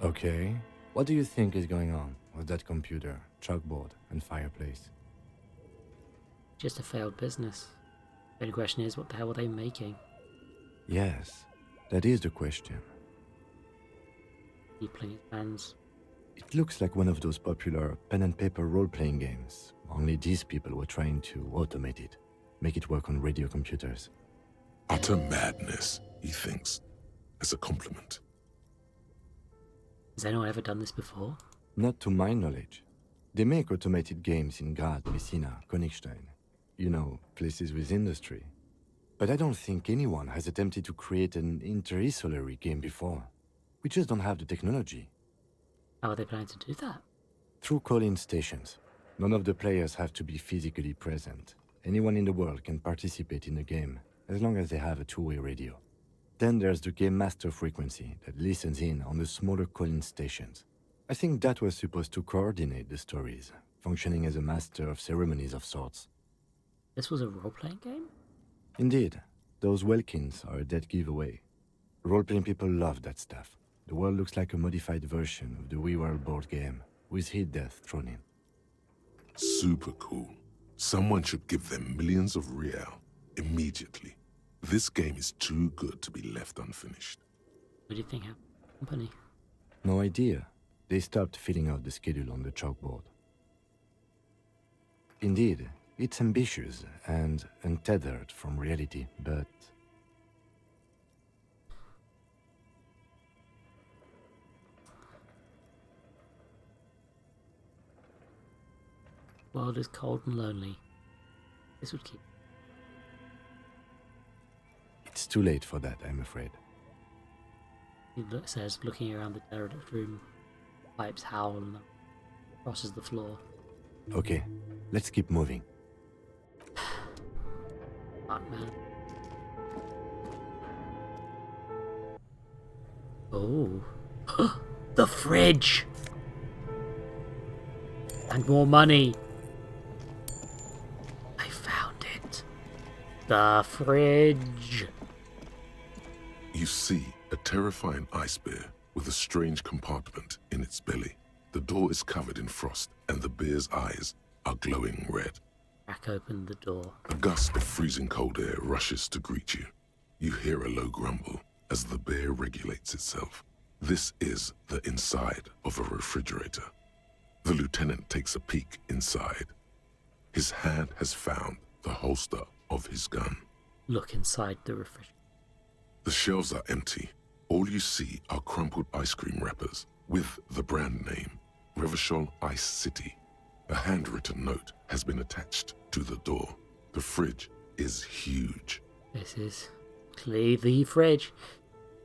[SPEAKER 7] Okay. What do you think is going on with that computer, chalkboard, and fireplace?
[SPEAKER 1] Just a failed business. The only question is, what the hell are they making?
[SPEAKER 7] Yes, that is the question.
[SPEAKER 1] Deepling his hands.
[SPEAKER 7] It looks like one of those popular pen and paper role-playing games, only these people were trying to automate it, make it work on radio computers.
[SPEAKER 5] Utter madness, he thinks, as a compliment.
[SPEAKER 1] Has anyone ever done this before?
[SPEAKER 7] Not to my knowledge. They make automated games in Grad, Messina, Königstein. You know, places with industry. But I don't think anyone has attempted to create an inter-isolary game before. We just don't have the technology.
[SPEAKER 1] How are they planning to do that?
[SPEAKER 7] Through call-in stations. None of the players have to be physically present. Anyone in the world can participate in the game, as long as they have a two-way radio. Then there's the game master frequency that listens in on the smaller call-in stations. I think that was supposed to coordinate the stories, functioning as a master of ceremonies of sorts.
[SPEAKER 1] This was a role-playing game?
[SPEAKER 7] Indeed, those Welkins are a dead giveaway. Role-playing people love that stuff. The world looks like a modified version of the WeWorld board game, with hit death thrown in.
[SPEAKER 5] Super cool. Someone should give them millions of real immediately. This game is too good to be left unfinished.
[SPEAKER 1] What do you think happened? Company?
[SPEAKER 7] No idea. They stopped filling out the schedule on the chalkboard. Indeed, it's ambitious and untethered from reality, but...
[SPEAKER 1] World is cold and lonely. This would keep...
[SPEAKER 7] It's too late for that, I'm afraid.
[SPEAKER 1] He says, looking around the derelict room. Pipes howl and crosses the floor.
[SPEAKER 7] Okay, let's keep moving.
[SPEAKER 1] Fuck, man. Oh. The fridge! And more money. I found it. The fridge.
[SPEAKER 5] You see a terrifying ice bear with a strange compartment in its belly. The door is covered in frost, and the bear's eyes are glowing red.
[SPEAKER 1] Crack open the door.
[SPEAKER 5] A gust of freezing cold air rushes to greet you. You hear a low grumble as the bear regulates itself. This is the inside of a refrigerator. The lieutenant takes a peek inside. His hand has found the holster of his gun.
[SPEAKER 1] Look inside the refrigerator.
[SPEAKER 5] The shelves are empty. All you see are crumpled ice cream wrappers with the brand name, Revachol Ice City. A handwritten note has been attached to the door. The fridge is huge.
[SPEAKER 1] This is clearly the fridge.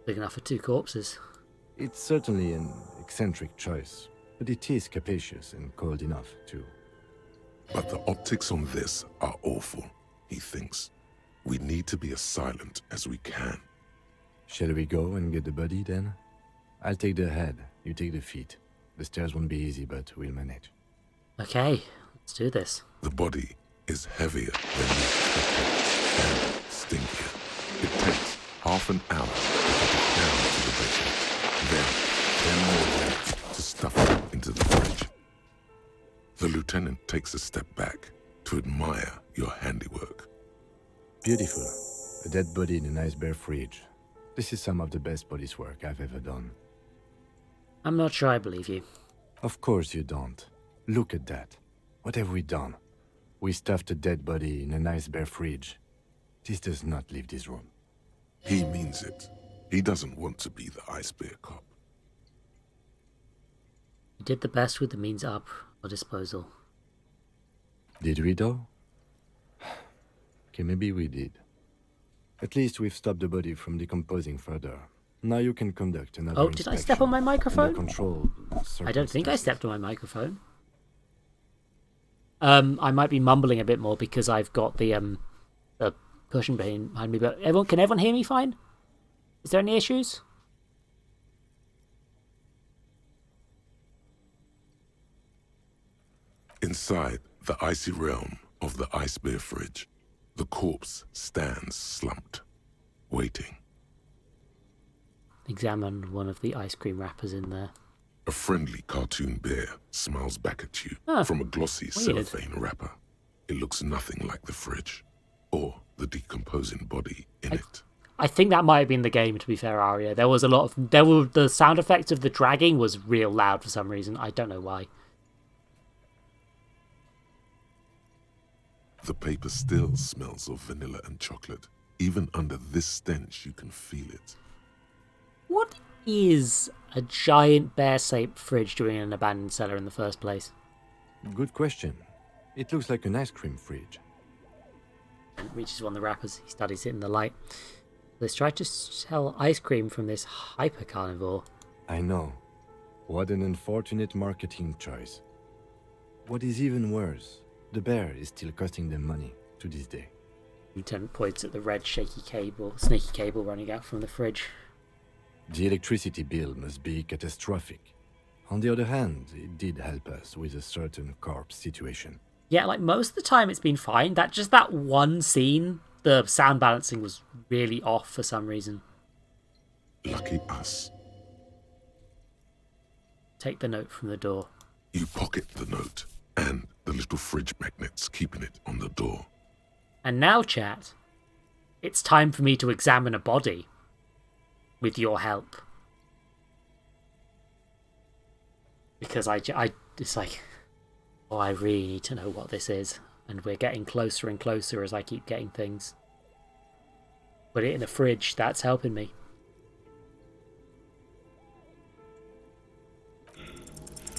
[SPEAKER 1] Big enough for 2 corpses.
[SPEAKER 7] It's certainly an eccentric choice, but it is capacious and cold enough, too.
[SPEAKER 5] But the optics on this are awful, he thinks. We need to be as silent as we can.
[SPEAKER 7] Shall we go and get the body, then? I'll take the head, you take the feet. The stairs won't be easy, but we'll manage.
[SPEAKER 1] Okay, let's do this.
[SPEAKER 5] The body is heavier than you expected and stinkier. It takes half an hour to get it down to the basement. Then more weight to stuff it into the fridge. The lieutenant takes a step back to admire your handiwork.
[SPEAKER 7] Beautiful. A dead body in a nice bare fridge. This is some of the best police work I've ever done.
[SPEAKER 1] I'm not sure I believe you.
[SPEAKER 7] Of course you don't. Look at that. What have we done? We stuffed a dead body in a nice bare fridge. This does not leave this room.
[SPEAKER 5] He means it. He doesn't want to be the ice bear cop.
[SPEAKER 1] We did the best with the means up our disposal.
[SPEAKER 7] Did we though? Okay, maybe we did. At least we've stopped the body from decomposing further. Now you can conduct another
[SPEAKER 1] Oh, did I step on my microphone? I don't think I stepped on my microphone. I might be mumbling a bit more because I've got the cushion behind me, but can everyone hear me fine? Is there any issues?
[SPEAKER 5] Inside the icy realm of the ice bear fridge, the corpse stands slumped, waiting.
[SPEAKER 1] Examine one of the ice cream wrappers in there.
[SPEAKER 5] A friendly cartoon bear smiles back at you from a glossy
[SPEAKER 1] weird.
[SPEAKER 5] cellophane wrapper. It looks nothing like the fridge, or the decomposing body in it.
[SPEAKER 1] I think that might have been the game, to be fair, Arya. There was a lot of... the sound effects of the dragging was real loud for some reason. I don't know why.
[SPEAKER 5] The paper still smells of vanilla and chocolate. Even under this stench, you can feel it.
[SPEAKER 1] What is a giant bear-shaped fridge doing in an abandoned cellar in the first place?
[SPEAKER 7] Good question. It looks like an ice cream fridge.
[SPEAKER 1] And reaches one of the wrappers. He studies it in the light. Let's try to sell ice cream from this hyper-carnivore.
[SPEAKER 7] I know. What an unfortunate marketing choice. What is even worse, the bear is still costing them money to this day.
[SPEAKER 1] Lieutenant points at the red snaky cable running out from the fridge.
[SPEAKER 7] The electricity bill must be catastrophic. On the other hand, it did help us with a certain corpse situation.
[SPEAKER 1] Yeah, like most of the time it's been fine. That one scene, the sound balancing was really off for some reason.
[SPEAKER 5] Lucky us.
[SPEAKER 1] Take the note from the door.
[SPEAKER 5] You pocket the note and the little fridge magnets keeping it on the door.
[SPEAKER 1] And now, chat, it's time for me to examine a body. With your help. Because it's like, oh, I really need to know what this is. And we're getting closer and closer as I keep getting things. Put it in a fridge, that's helping me.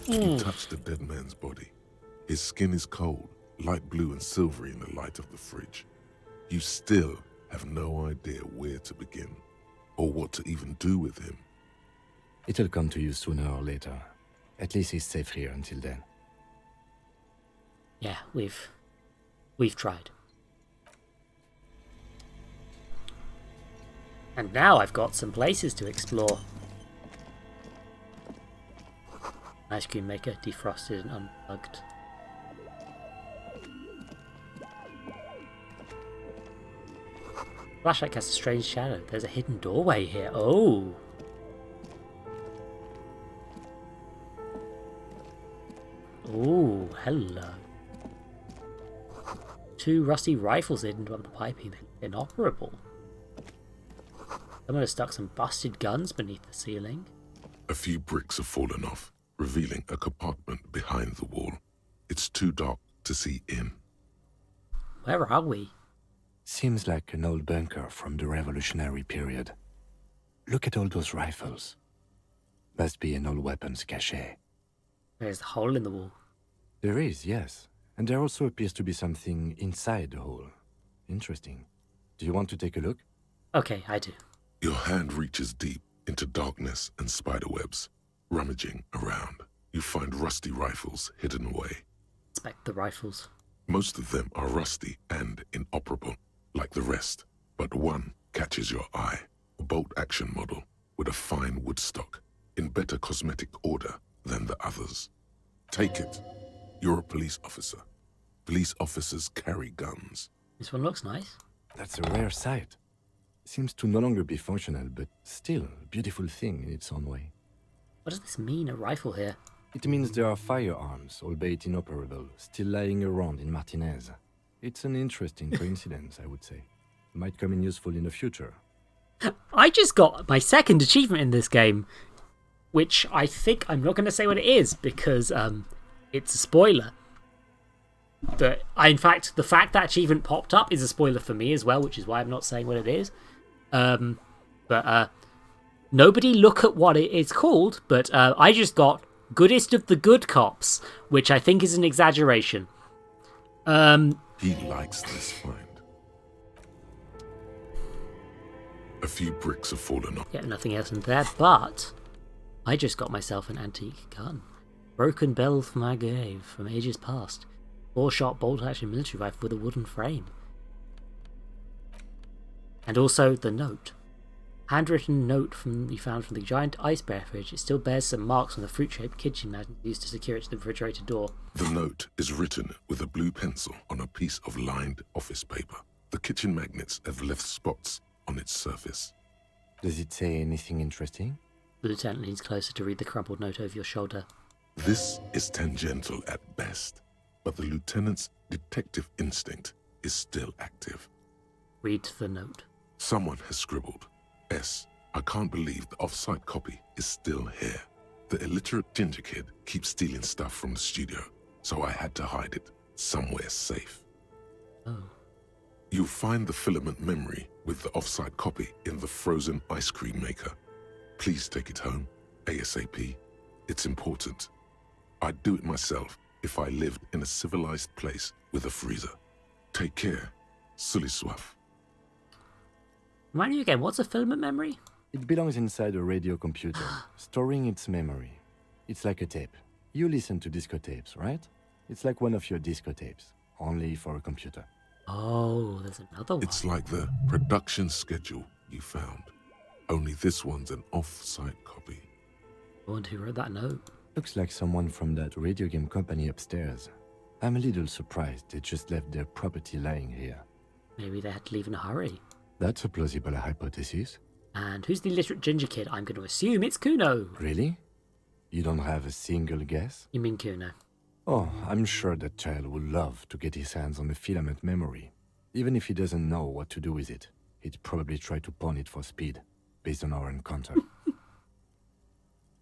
[SPEAKER 5] You touch the dead man's body. His skin is cold, light blue and silvery in the light of the fridge. You still have no idea where to begin, or what to even do with him.
[SPEAKER 7] It'll come to you sooner or later. At least he's safe here until then.
[SPEAKER 1] Yeah, we've tried. And now I've got some places to explore. Ice cream maker, defrosted and unplugged. Flashlight casts a strange shadow. There's a hidden doorway here. Oh! Oh, hello. 2 rusty rifles hidden above the piping. Inoperable. Someone has stuck some busted guns beneath the ceiling.
[SPEAKER 5] A few bricks have fallen off, revealing a compartment behind the wall. It's too dark to see in.
[SPEAKER 1] Where are we?
[SPEAKER 7] Seems like an old bunker from the revolutionary period. Look at all those rifles. Must be an old weapons cache.
[SPEAKER 1] There's a hole in the wall.
[SPEAKER 7] There is, yes. And there also appears to be something inside the hole. Interesting. Do you want to take a look?
[SPEAKER 1] Okay, I do.
[SPEAKER 5] Your hand reaches deep into darkness and spiderwebs. Rummaging around, you find rusty rifles hidden away.
[SPEAKER 1] Inspect the rifles.
[SPEAKER 5] Most of them are rusty and inoperable, like the rest, but one catches your eye. A bolt-action model with a fine wood stock, in better cosmetic order than the others. Take it. You're a police officer. Police officers carry guns.
[SPEAKER 1] This one looks nice.
[SPEAKER 7] That's a rare sight. Seems to no longer be functional, but still a beautiful thing in its own way.
[SPEAKER 1] What does this mean, a rifle here?
[SPEAKER 7] It means there are firearms, albeit inoperable, still lying around in Martinez. It's an interesting coincidence, I would say. Might come in useful in the future.
[SPEAKER 1] I just got my second achievement in this game, which I think I'm not going to say what it is because it's a spoiler. But in fact, the fact that achievement popped up is a spoiler for me as well, which is why I'm not saying what it is. But nobody look at what it is called, but I just got Goodest of the Good Cops, which I think is an exaggeration.
[SPEAKER 5] He likes this find. A few bricks have fallen off.
[SPEAKER 1] Yeah, nothing else in there, but I just got myself an antique gun. Broken bell from my grave from ages past. 4-shot bolt-action military rifle with a wooden frame. And also the note. Handwritten note you found from the giant ice bear fridge. It still bears some marks on the fruit-shaped kitchen magnet used to secure it to the refrigerator door.
[SPEAKER 5] The note is written with a blue pencil on a piece of lined office paper. The kitchen magnets have left spots on its surface.
[SPEAKER 7] Does it say anything interesting?
[SPEAKER 1] The lieutenant leans closer to read the crumpled note over your shoulder.
[SPEAKER 5] This is tangential at best, but the lieutenant's detective instinct is still active.
[SPEAKER 1] Read the note.
[SPEAKER 5] Someone has scribbled, S. I can't believe the off-site copy is still here. The illiterate ginger kid keeps stealing stuff from the studio, so I had to hide it somewhere safe.
[SPEAKER 1] Oh.
[SPEAKER 5] You'll find the filament memory with the off-site copy in the frozen ice cream maker. Please take it home, ASAP. It's important. I'd do it myself if I lived in a civilized place with a freezer. Take care, Sully Swaff.
[SPEAKER 1] Remind me again, what's a filament memory?
[SPEAKER 7] It belongs inside a radio computer, storing its memory. It's like a tape. You listen to disco tapes, right? It's like one of your disco tapes, only for a computer.
[SPEAKER 1] Oh, there's another one.
[SPEAKER 5] It's like the production schedule you found. Only this one's an off-site copy.
[SPEAKER 1] I wonder who wrote that note.
[SPEAKER 7] Looks like someone from that radio game company upstairs. I'm a little surprised they just left their property lying here.
[SPEAKER 1] Maybe they had to leave in a hurry.
[SPEAKER 7] That's a plausible hypothesis.
[SPEAKER 1] And who's the illiterate ginger kid? I'm going to assume it's Kuno.
[SPEAKER 7] Really? You don't have a single guess?
[SPEAKER 1] You mean Kuno?
[SPEAKER 7] Oh, I'm sure that child would love to get his hands on the filament memory. Even if he doesn't know what to do with it, he'd probably try to pawn it for speed, based on our encounter.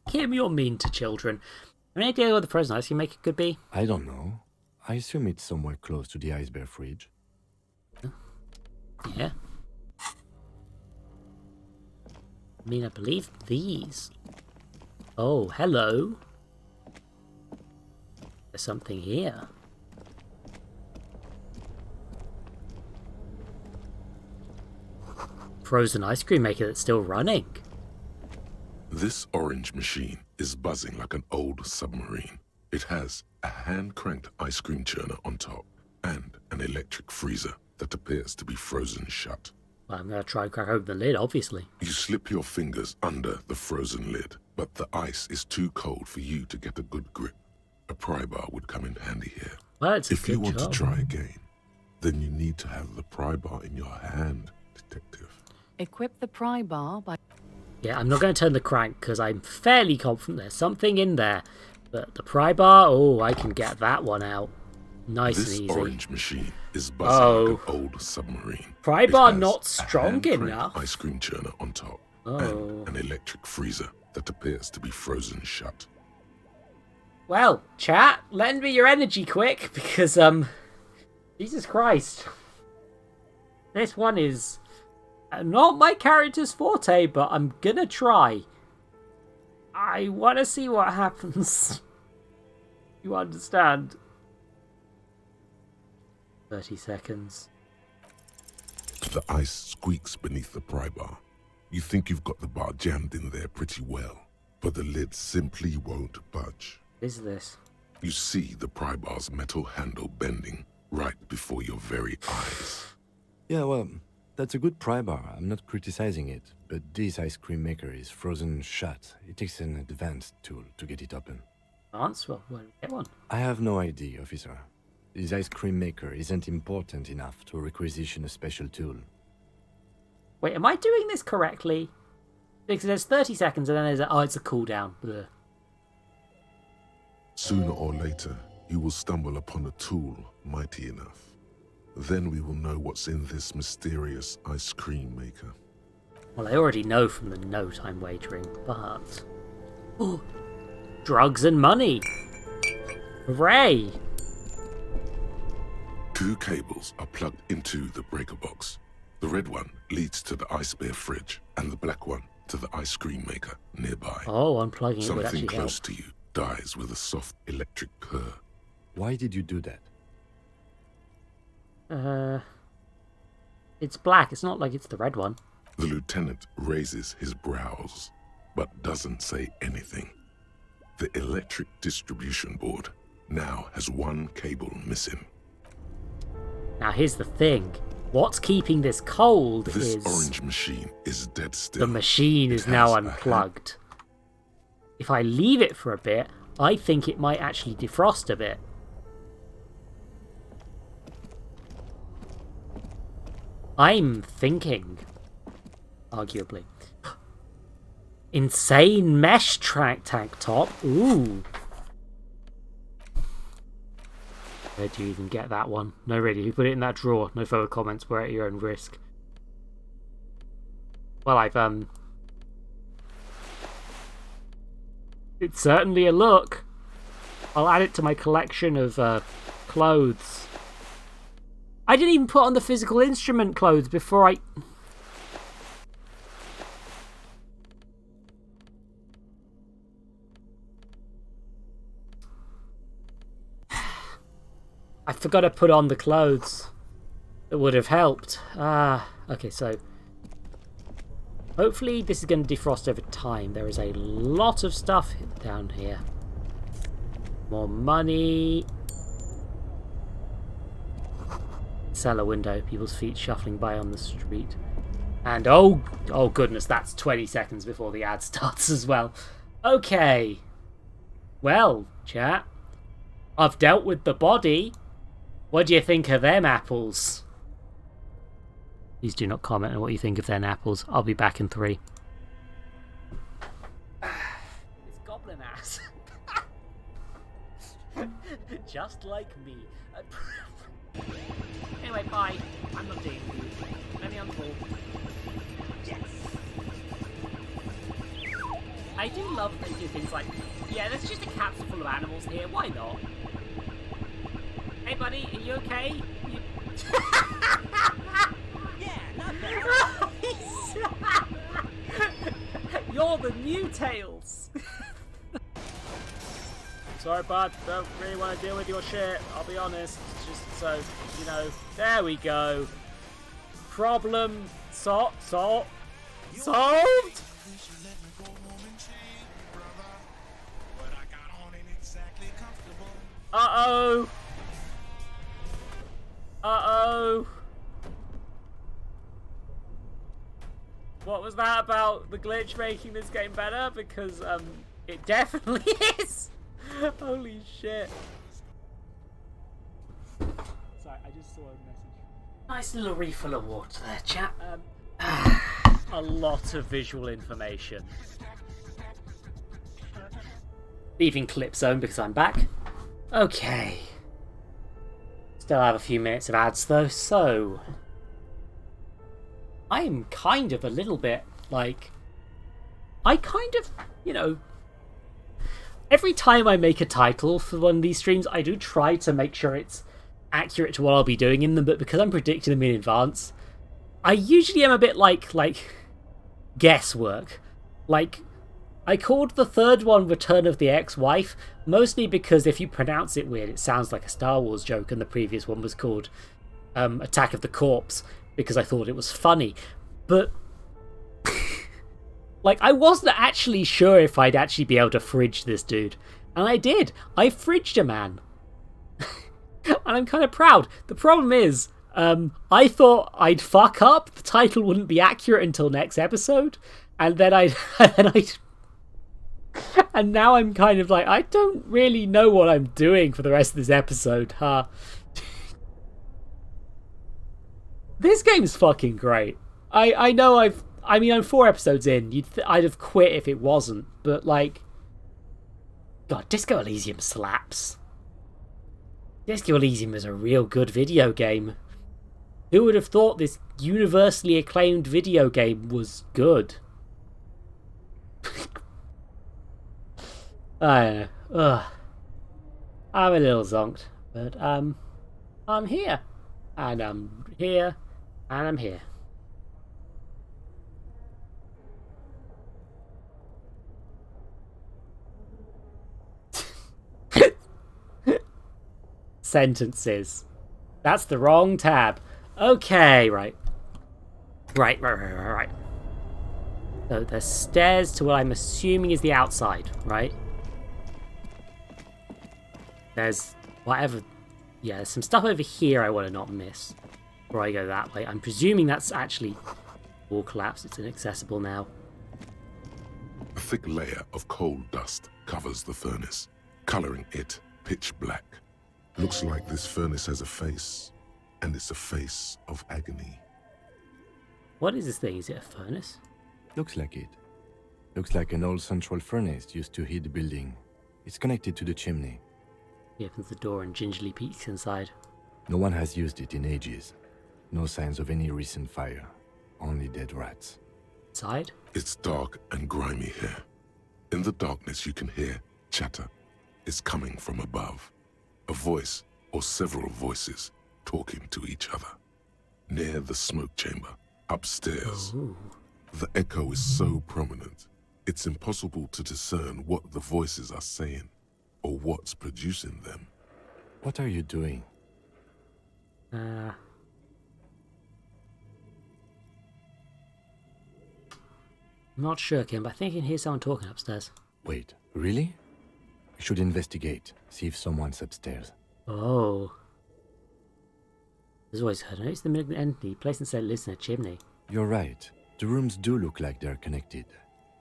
[SPEAKER 1] Kim, you're mean to children. Any idea what the frozen ice you make it could be?
[SPEAKER 7] I don't know. I assume it's somewhere close to the ice bear fridge.
[SPEAKER 1] Yeah. I mean, I believe these. Oh, hello. There's something here. Frozen ice cream maker that's still running.
[SPEAKER 5] This orange machine is buzzing like an old submarine. It has a hand-cranked ice cream churner on top and an electric freezer that appears to be frozen shut.
[SPEAKER 1] Well, I'm going to try and crack open the lid, obviously.
[SPEAKER 5] You slip your fingers under the frozen lid, but the ice is too cold for you to get a good grip. A pry bar would come in handy here.
[SPEAKER 1] Well, it's a
[SPEAKER 5] if you
[SPEAKER 1] good
[SPEAKER 5] want
[SPEAKER 1] job.
[SPEAKER 5] to try again, then you need to have the pry bar in your hand, detective.
[SPEAKER 13] Equip the pry bar by...
[SPEAKER 1] Yeah, I'm not going to turn the crank because I'm fairly confident there's something in there. But the pry bar, oh, I can get that one out. Nice
[SPEAKER 5] This
[SPEAKER 1] and easy.
[SPEAKER 5] orange machine is buzzing like an old submarine.
[SPEAKER 1] Pry
[SPEAKER 5] It
[SPEAKER 1] bar
[SPEAKER 5] has
[SPEAKER 1] not
[SPEAKER 5] a
[SPEAKER 1] strong
[SPEAKER 5] hand-cranked
[SPEAKER 1] enough.
[SPEAKER 5] ice cream churner on top
[SPEAKER 1] Oh.
[SPEAKER 5] and an electric freezer that appears to be frozen shut.
[SPEAKER 1] Well, chat, lend me your energy quick because, Jesus Christ. This one is not my character's forte, but I'm gonna try. I want to see what happens. You understand? 30 seconds.
[SPEAKER 5] The ice squeaks beneath the pry bar. You think you've got the bar jammed in there pretty well, but the lid simply won't budge.
[SPEAKER 1] What is this?
[SPEAKER 5] You see the pry bar's metal handle bending right before your very eyes.
[SPEAKER 7] Yeah, well, that's a good pry bar. I'm not criticizing it, but this ice cream maker is frozen shut. It takes an advanced tool to get it open.
[SPEAKER 1] Answer? Well, get one.
[SPEAKER 7] I have no idea, officer. This ice cream maker isn't important enough to requisition a special tool.
[SPEAKER 1] Wait, am I doing this correctly? Because there's 30 seconds and then there's it's a cooldown. Ugh.
[SPEAKER 5] Sooner or later, you will stumble upon a tool mighty enough. Then we will know what's in this mysterious ice cream maker.
[SPEAKER 1] Well, I already know from the note I'm wagering, but... Ooh, drugs and money! Hooray!
[SPEAKER 5] 2 cables are plugged into the breaker box. The red one leads to the ice bear fridge, and the black one to the ice cream maker nearby.
[SPEAKER 1] Oh, unplugging it would actually
[SPEAKER 5] Something close
[SPEAKER 1] help.
[SPEAKER 5] to you dies with a soft electric purr.
[SPEAKER 7] Why did you do that?
[SPEAKER 1] It's black. It's not like it's the red one.
[SPEAKER 5] The lieutenant raises his brows, but doesn't say anything. The electric distribution board now has 1 cable missing.
[SPEAKER 1] Now here's the thing. What's keeping this cold
[SPEAKER 5] This
[SPEAKER 1] is...
[SPEAKER 5] orange machine is dead still.
[SPEAKER 1] The machine is
[SPEAKER 5] It
[SPEAKER 1] now
[SPEAKER 5] has a
[SPEAKER 1] unplugged. If I leave it for a bit, I think it might actually defrost a bit. I'm thinking, arguably. Insane mesh tank top. Ooh. Where'd you even get that one? No, really. Who put it in that drawer? No further comments. We're at your own risk. Well, it's certainly a look. I'll add it to my collection of clothes. I didn't even put on the physical instrument clothes before I... I forgot to put on the clothes. That would have helped. Okay, so... Hopefully this is going to defrost over time. There is a lot of stuff down here. More money. Cellar window. People's feet shuffling by on the street. And oh goodness, that's 20 seconds before the ad starts as well. Okay. Well, chat. I've dealt with the body. What do you think of them apples? Please do not comment on what you think of them apples. I'll be back in 3. It's goblin ass. Just like me. Anyway, bye. I'm not doing it. Let me on the ball. Yes. I do love that they do things like, yeah, there's just a capsule full of animals here. Why not? Hey, buddy, are you okay? Yeah, not bad. You're the new Tails. Sorry, bud. Don't really want to deal with your shit. I'll be honest. Just so you know. There we go. Problem solved. Uh-oh. Uh-oh. What was that about the glitch making this game better? Because, it definitely is. Holy shit. Sorry, I just saw a message. Nice little refill of water there, chap. A lot of visual information. Leaving clip zone because I'm back. Okay. Still have a few minutes of ads though, so... I am kind of a little bit, like... I kind of, you know... Every time I make a title for one of these streams, I do try to make sure it's accurate to what I'll be doing in them, but because I'm predicting them in advance, I usually am a bit like guesswork. Like, I called the third one Return of the Ex-Wife, mostly because if you pronounce it weird, it sounds like a Star Wars joke, and the previous one was called Attack of the Corpse, because I thought it was funny. But, like, I wasn't actually sure if I'd actually be able to fridge this dude. And I did. I fridged a man. And I'm kind of proud. The problem is, I thought I'd fuck up, the title wouldn't be accurate until next episode, and then and now I'm kind of like, I don't really know what I'm doing for the rest of this episode, huh? This game's fucking great. I know I'm 4 episodes in. I'd have quit if it wasn't. But, like... God, Disco Elysium slaps. Disco Elysium is a real good video game. Who would have thought this universally acclaimed video game was good? I don't know. Ugh. I'm a little zonked. But, I'm here. And I'm here. And I'm here. Sentences. That's the wrong tab. Okay, right. Right. So there's stairs to what I'm assuming is the outside, right? There's whatever. Yeah, there's some stuff over here I want to not miss before I go that way. I'm presuming that's actually all collapsed. It's inaccessible now.
[SPEAKER 5] A thick layer of coal dust covers the furnace, coloring it pitch black. Looks like this furnace has a face, and it's a face of agony.
[SPEAKER 1] What is this thing? Is it a furnace?
[SPEAKER 7] Looks like it. Looks like an old central furnace used to heat the building. It's connected to the chimney.
[SPEAKER 1] He opens the door and gingerly peeks inside.
[SPEAKER 7] No one has used it in ages. No signs of any recent fire. Only dead rats.
[SPEAKER 1] Inside?
[SPEAKER 5] It's dark and grimy here. In the darkness you can hear chatter. It's coming from above. A voice, or several voices, talking to each other. Near the smoke chamber, upstairs.
[SPEAKER 1] Ooh.
[SPEAKER 5] The echo is so prominent, it's impossible to discern what the voices are saying, or what's producing them.
[SPEAKER 7] What are you doing?
[SPEAKER 1] I'm not sure, Kim, but I think I can hear someone talking upstairs.
[SPEAKER 7] Wait, really? We should investigate, see if someone's upstairs.
[SPEAKER 1] Oh. There's always heard. I noticed the malignant entity placed inside listener chimney.
[SPEAKER 7] You're right. The rooms do look like they're connected.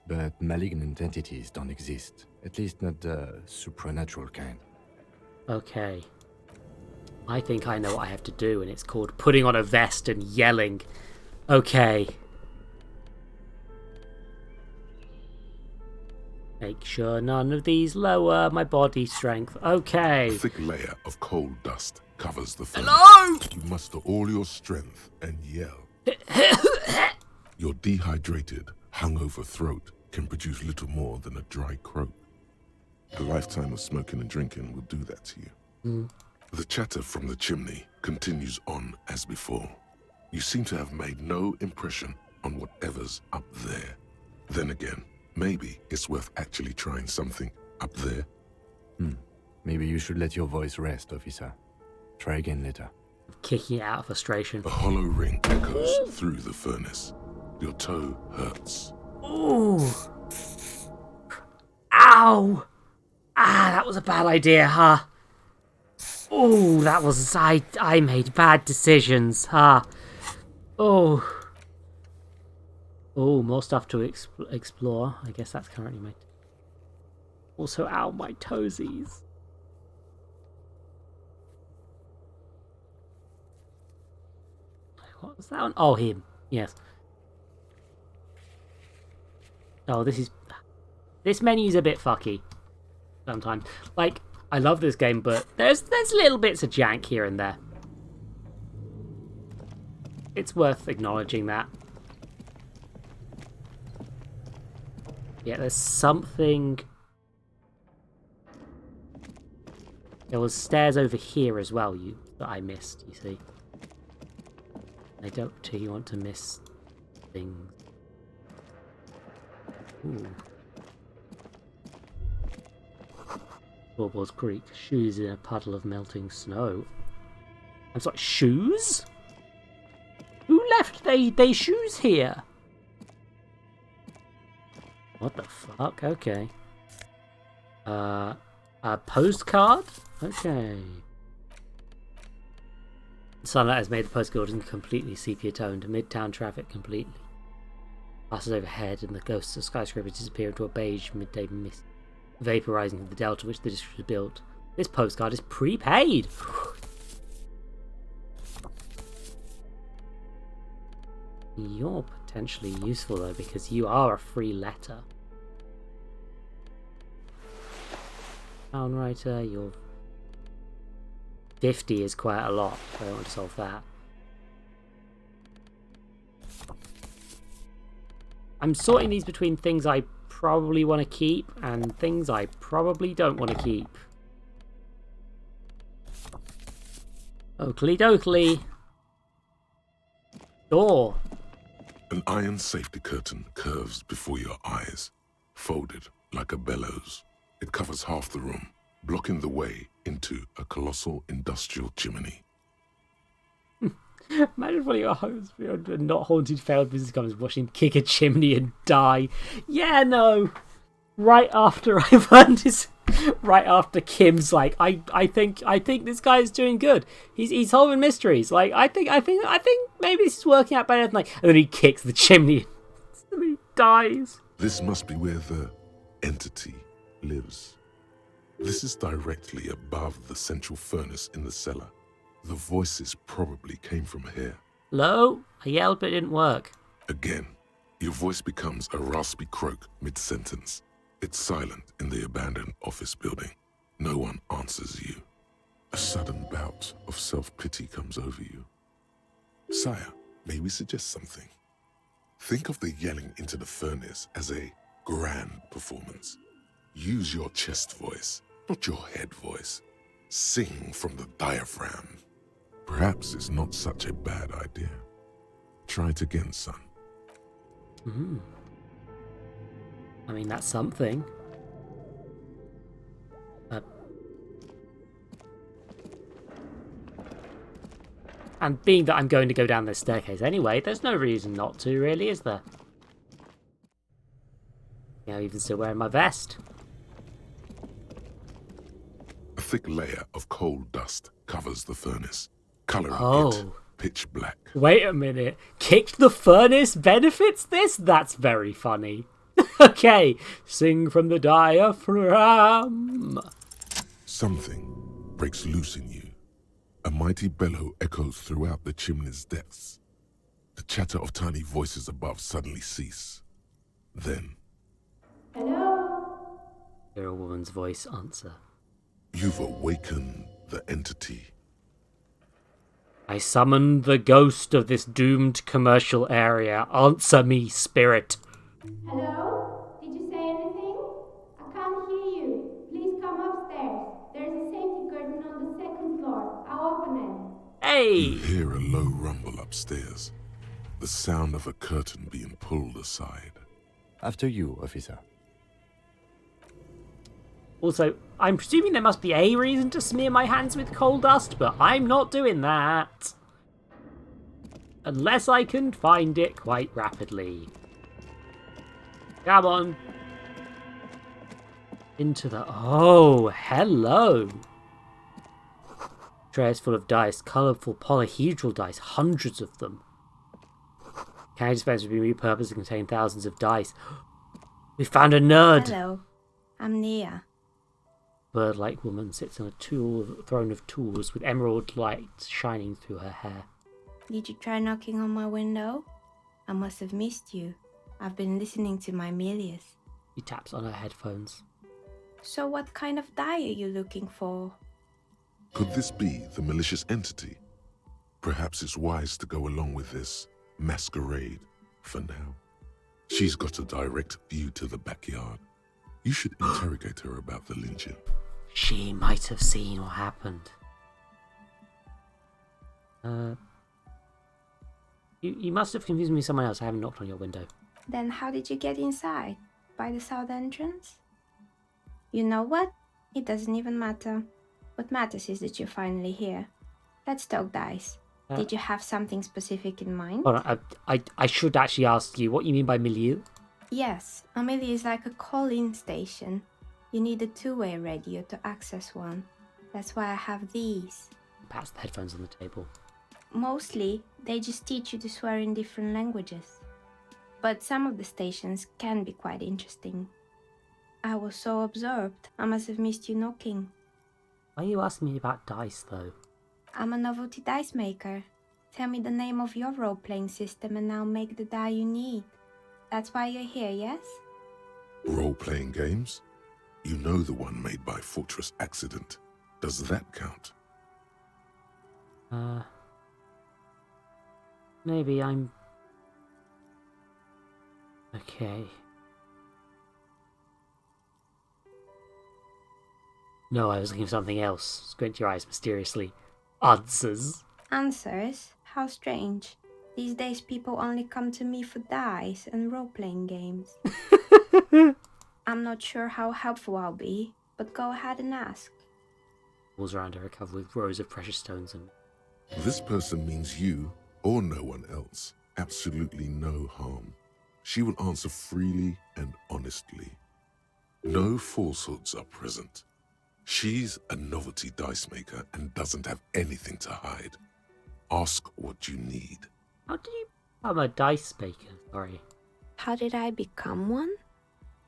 [SPEAKER 7] But malignant entities don't exist. At least not the supernatural kind.
[SPEAKER 1] Okay. I think I know what I have to do, and it's called putting on a vest and yelling. Okay. Make sure none of these lower my body strength. Okay.
[SPEAKER 5] A thick layer of coal dust covers the furnace.
[SPEAKER 1] Hello?
[SPEAKER 5] You muster all your strength and yell. Your dehydrated, hungover throat can produce little more than a dry croak. A lifetime of smoking and drinking will do that to you. The chatter from the chimney continues on as before. You seem to have made no impression on whatever's up there. Then again, maybe it's worth actually trying something up there.
[SPEAKER 7] Maybe you should let your voice rest, officer. Try again later.
[SPEAKER 1] Kicking it out of frustration.
[SPEAKER 5] A hollow ring echoes through the furnace. Your toe hurts.
[SPEAKER 1] Ooh. Ow! Ah, that was a bad idea, huh? Ooh, that was... I made bad decisions, huh? Oh. Oh, more stuff to explore. I guess that's currently my... Also, ow, my toesies. What was that one? Oh, him. Yes. Oh, this menu's a bit fucky sometimes. Like, I love this game, but there's little bits of jank here and there. It's worth acknowledging that. Yeah, there's something... There was stairs over here as well, that I missed, you see. I don't particularly want to miss things. Ooh. Floorboards creak. Shoes in a puddle of melting snow. I'm sorry, shoes? Who left they shoes here? What the fuck? Okay. A postcard? Okay. Sunlight has made the postcard completely sepia-toned. Midtown traffic completely passes overhead, and the ghosts of skyscrapers disappear into a beige midday mist, vaporizing the delta which the district was built. This postcard is prepaid. You're potentially useful though, because you are a free letter. Townwriter, you're 50 is quite a lot. I don't want to solve that. I'm sorting these between things I probably want to keep and things I probably don't want to keep. Oakley dokley. Door.
[SPEAKER 5] An iron safety curtain curves before your eyes, folded like a bellows. It covers half the room, blocking the way into a colossal industrial chimney.
[SPEAKER 1] Imagine one of your homes, not haunted failed business comes, watch him kick a chimney and die. Yeah, no. Right after I learned his, right after Kim's like, I think this guy is doing good. He's solving mysteries. Like I think maybe this is working out better than like. And then he kicks the chimney and he dies.
[SPEAKER 5] This must be where the entity lives. This is directly above the central furnace in the cellar. The voices probably came from here.
[SPEAKER 1] Hello? I yelled, but it didn't work.
[SPEAKER 5] Again, your voice becomes a raspy croak mid-sentence. It's silent in the abandoned office building. No one answers you. A sudden bout of self-pity comes over you. Sire, may we suggest something? Think of the yelling into the furnace as a grand performance. Use your chest voice, not your head voice. Sing from the diaphragm. Perhaps it's not such a bad idea. Try it again, son.
[SPEAKER 1] I mean, that's something. And being that I'm going to go down this staircase anyway, there's no reason not to, really, is there? You know, even still wearing my vest.
[SPEAKER 5] A thick layer of coal dust covers the furnace, coloring it pitch black.
[SPEAKER 1] Wait a minute. Kicked the furnace benefits this? That's very funny. Okay, sing from the diaphragm.
[SPEAKER 5] Something breaks loose in you. A mighty bellow echoes throughout the chimney's depths. The chatter of tiny voices above suddenly cease. Then,
[SPEAKER 10] Hello?
[SPEAKER 1] Hear a woman's voice answer.
[SPEAKER 5] You've awakened the entity.
[SPEAKER 1] I summoned the ghost of this doomed commercial area. Answer me, spirit.
[SPEAKER 10] Hello? Did you say anything? I can't hear you. Please come upstairs. There's a safety curtain on the second floor. I'll open it.
[SPEAKER 1] Hey!
[SPEAKER 5] You hear a low rumble upstairs. The sound of a curtain being pulled aside.
[SPEAKER 7] After you, officer.
[SPEAKER 1] Also, I'm presuming there must be a reason to smear my hands with coal dust, but I'm not doing that. Unless I can find it quite rapidly. Come on. Into the... Oh, hello. Trays full of dice, colourful polyhedral dice, hundreds of them. Candy dispensers have been repurposed to contain thousands of dice. We found a nerd.
[SPEAKER 10] Hello. I'm Nia.
[SPEAKER 1] Bird-like woman sits on a throne of tools with emerald light shining through her hair.
[SPEAKER 10] Did you try knocking on my window? I must have missed you. I've been listening to my Melius.
[SPEAKER 1] She taps on her headphones.
[SPEAKER 10] So what kind of die are you looking for?
[SPEAKER 5] Could this be the malicious entity? Perhaps it's wise to go along with this masquerade for now. She's got a direct view to the backyard. You should interrogate her about the lynching.
[SPEAKER 1] She might have seen what happened. You must have confused me with someone else. I haven't knocked on your window.
[SPEAKER 10] Then how did you get inside? By the south entrance? You know what? It doesn't even matter. What matters is that you're finally here. Let's talk dice. Did you have something specific in mind?
[SPEAKER 1] Hold on, I should actually ask you what you mean by milieu.
[SPEAKER 10] Yes, a milieu is like a call-in station. You need a two-way radio to access one. That's why I have these.
[SPEAKER 1] Pats the headphones on the table.
[SPEAKER 10] Mostly, they just teach you to swear in different languages. But some of the stations can be quite interesting. I was so absorbed, I must have missed you knocking.
[SPEAKER 1] Why are you asking me about dice, though?
[SPEAKER 10] I'm a novelty dice maker. Tell me the name of your role-playing system and I'll make the die you need. That's why you're here, yes?
[SPEAKER 5] Role-playing games? You know the one made by Fortress Accident. Does that count?
[SPEAKER 1] Maybe I'm... Okay. No, I was looking for something else. Squint your eyes mysteriously. Answers.
[SPEAKER 10] Answers? How strange. These days people only come to me for dice and role-playing games. I'm not sure how helpful I'll be, but go ahead and ask.
[SPEAKER 1] Walls around her are covered with rows of precious stones and...
[SPEAKER 5] This person means you, or no one else, absolutely no harm. She will answer freely and honestly. No falsehoods are present. She's a novelty dice maker and doesn't have anything to hide. Ask what you need.
[SPEAKER 1] How did you become a dice maker? Sorry.
[SPEAKER 10] How did I become one?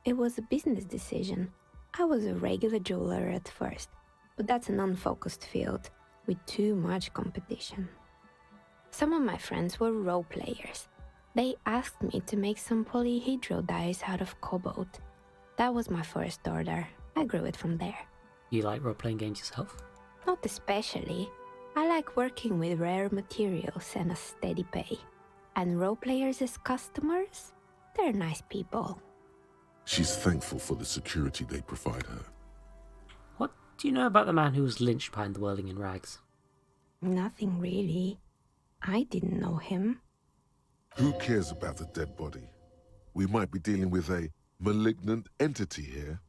[SPEAKER 10] It was a business decision. I was a regular jeweler at first, but that's an unfocused field with too much competition. Some of my friends were role players. They asked me to make some polyhedral dice out of cobalt. That was my first order. I grew it from there.
[SPEAKER 1] You like role-playing games yourself?
[SPEAKER 10] Not especially. I like working with rare materials and a steady pay. And role players as customers? They're nice people.
[SPEAKER 5] She's thankful for the security they provide her.
[SPEAKER 1] What do you know about the man who was lynched behind the whirling in rags?
[SPEAKER 10] Nothing really. I didn't know him.
[SPEAKER 5] Who cares about the dead body? We might be dealing with a malignant entity here.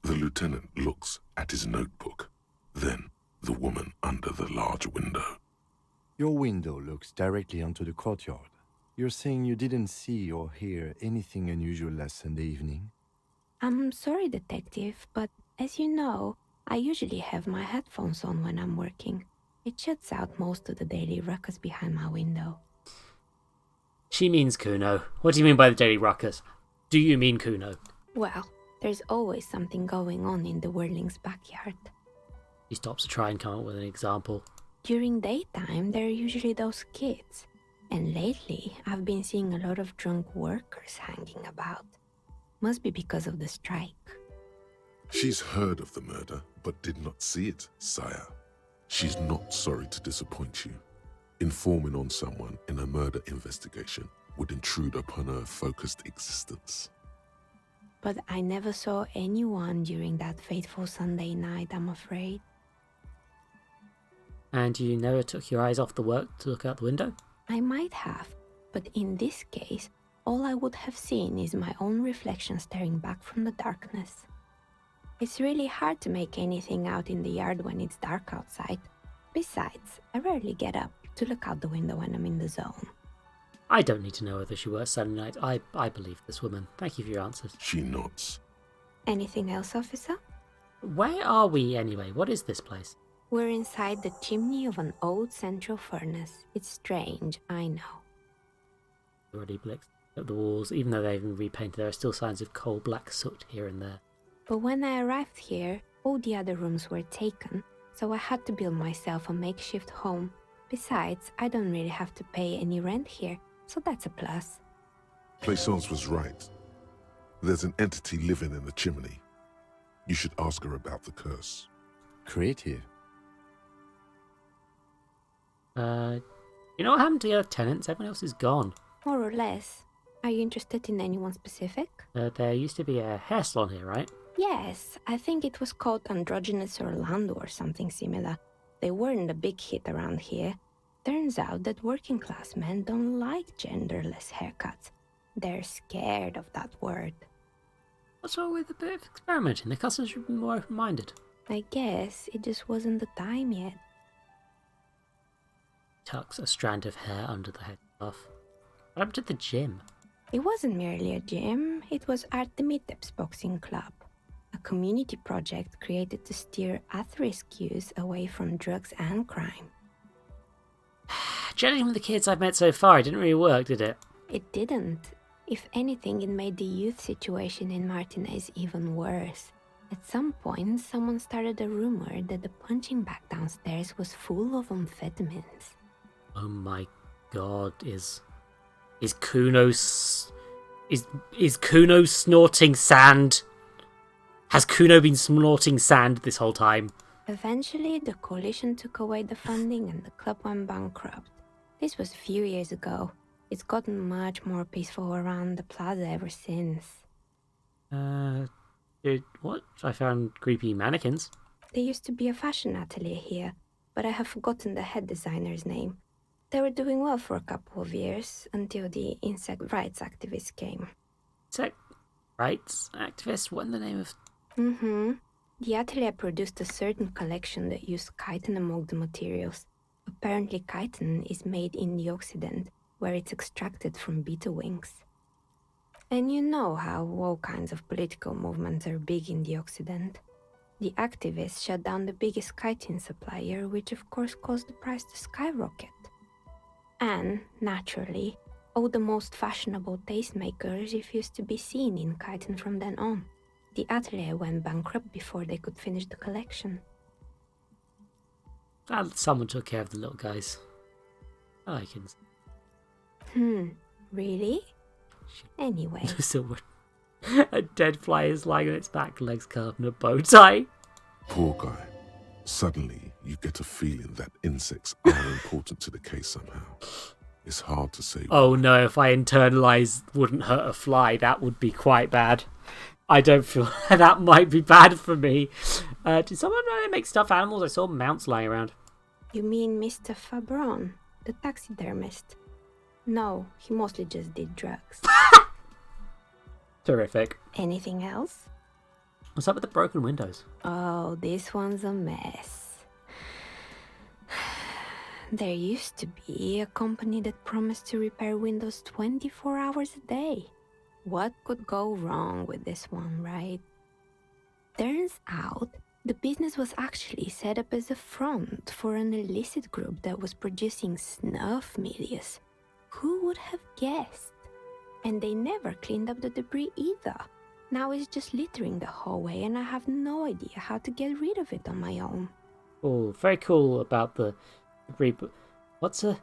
[SPEAKER 5] The lieutenant looks at his notebook, then the woman under the large window.
[SPEAKER 7] Your window looks directly onto the courtyard. You're saying you didn't see or hear anything unusual last Sunday evening?
[SPEAKER 10] I'm sorry, detective, but as you know, I usually have my headphones on when I'm working. It shuts out most of the daily ruckus behind my window.
[SPEAKER 1] She means Kuno. What do you mean by the daily ruckus? Do you mean Kuno?
[SPEAKER 10] Well, there's always something going on in the whirling's backyard.
[SPEAKER 1] He stops to try and come up with an example.
[SPEAKER 10] During daytime, there are usually those kids. And lately, I've been seeing a lot of drunk workers hanging about. Must be because of the strike.
[SPEAKER 5] She's heard of the murder, but did not see it, sire. She's not sorry to disappoint you. Informing on someone in a murder investigation would intrude upon her focused existence.
[SPEAKER 10] But I never saw anyone during that fateful Sunday night, I'm afraid.
[SPEAKER 1] And you never took your eyes off the work to look out the window?
[SPEAKER 10] I might have, but in this case, all I would have seen is my own reflection staring back from the darkness. It's really hard to make anything out in the yard when it's dark outside. Besides, I rarely get up to look out the window when I'm in the zone.
[SPEAKER 1] I don't need to know whether she works Sunday night. I believe this woman. Thank you for your answers.
[SPEAKER 5] She nods.
[SPEAKER 10] Anything else, officer?
[SPEAKER 1] Where are we anyway? What is this place?
[SPEAKER 10] We're inside the chimney of an old central furnace. It's strange, I know.
[SPEAKER 1] Already blicks at the walls. Even though they've been repainted, there are still signs of coal black soot here and there.
[SPEAKER 10] But when I arrived here, all the other rooms were taken, so I had to build myself a makeshift home. Besides, I don't really have to pay any rent here, so that's a plus.
[SPEAKER 5] Plaisance was right. There's an entity living in the chimney. You should ask her about the curse.
[SPEAKER 7] Creative.
[SPEAKER 1] You know what happened to the other tenants? Everyone else is gone.
[SPEAKER 10] More or less. Are you interested in anyone specific?
[SPEAKER 1] There used to be a hair salon here, right?
[SPEAKER 10] Yes, I think it was called Androgynous Orlando or something similar. They weren't a big hit around here. Turns out that working class men don't like genderless haircuts. They're scared of that word.
[SPEAKER 1] What's wrong with a bit of experimenting? The customers should be more open-minded.
[SPEAKER 10] I guess it just wasn't the time yet.
[SPEAKER 1] Tucks a strand of hair under the headscarf. What happened to the gym?
[SPEAKER 10] It wasn't merely a gym, it was Artemitep's boxing club. A community project created to steer at-risk youth away from drugs and crime.
[SPEAKER 1] Judging from the kids I've met so far, it didn't really work, did it?
[SPEAKER 10] It didn't. If anything, it made the youth situation in Martinez even worse. At some point, someone started a rumor that the punching bag downstairs was full of amphetamines.
[SPEAKER 1] Oh my God, is Kuno is Kuno snorting sand? Has Kuno been snorting sand this whole time?
[SPEAKER 10] Eventually, the coalition took away the funding and the club went bankrupt. This was a few years ago. It's gotten much more peaceful around the plaza ever since.
[SPEAKER 1] Dude, what? I found creepy mannequins.
[SPEAKER 10] There used to be a fashion atelier here, but I have forgotten the head designer's name. They were doing well for a couple of years, until the insect rights activists came.
[SPEAKER 1] Insect rights activists? What in the name of...
[SPEAKER 10] The atelier produced a certain collection that used chitin among the materials. Apparently chitin is made in the Occident, where it's extracted from beetle wings. And you know how all kinds of political movements are big in the Occident. The activists shut down the biggest chitin supplier, which of course caused the price to skyrocket. And, naturally, all the most fashionable tastemakers refused to be seen in chitin from then on. The atelier went bankrupt before they could finish the collection.
[SPEAKER 1] Glad someone took care of the little guys. I like it.
[SPEAKER 10] Really? Anyway.
[SPEAKER 1] A dead fly is lying on its back, legs curved, and a bow tie.
[SPEAKER 5] Poor guy. Suddenly, you get a feeling that insects are important to the case somehow. It's hard to say.
[SPEAKER 1] Oh no, if I internalize wouldn't hurt a fly, that would be quite bad. I don't feel that might be bad for me. Did someone make stuffed animals? I saw mounts lying around.
[SPEAKER 10] You mean Mr. Fabron, the taxidermist? No, he mostly just did drugs.
[SPEAKER 1] Terrific.
[SPEAKER 10] Anything else?
[SPEAKER 1] What's up with the broken windows?
[SPEAKER 10] Oh, this one's a mess. There used to be a company that promised to repair windows 24 hours a day. What could go wrong with this one, right? Turns out, the business was actually set up as a front for an illicit group that was producing snuff medias. Who would have guessed? And they never cleaned up the debris either. Now it's just littering the hallway and I have no idea how to get rid of it on my own.
[SPEAKER 1] Oh, very cool about the debris, but what's a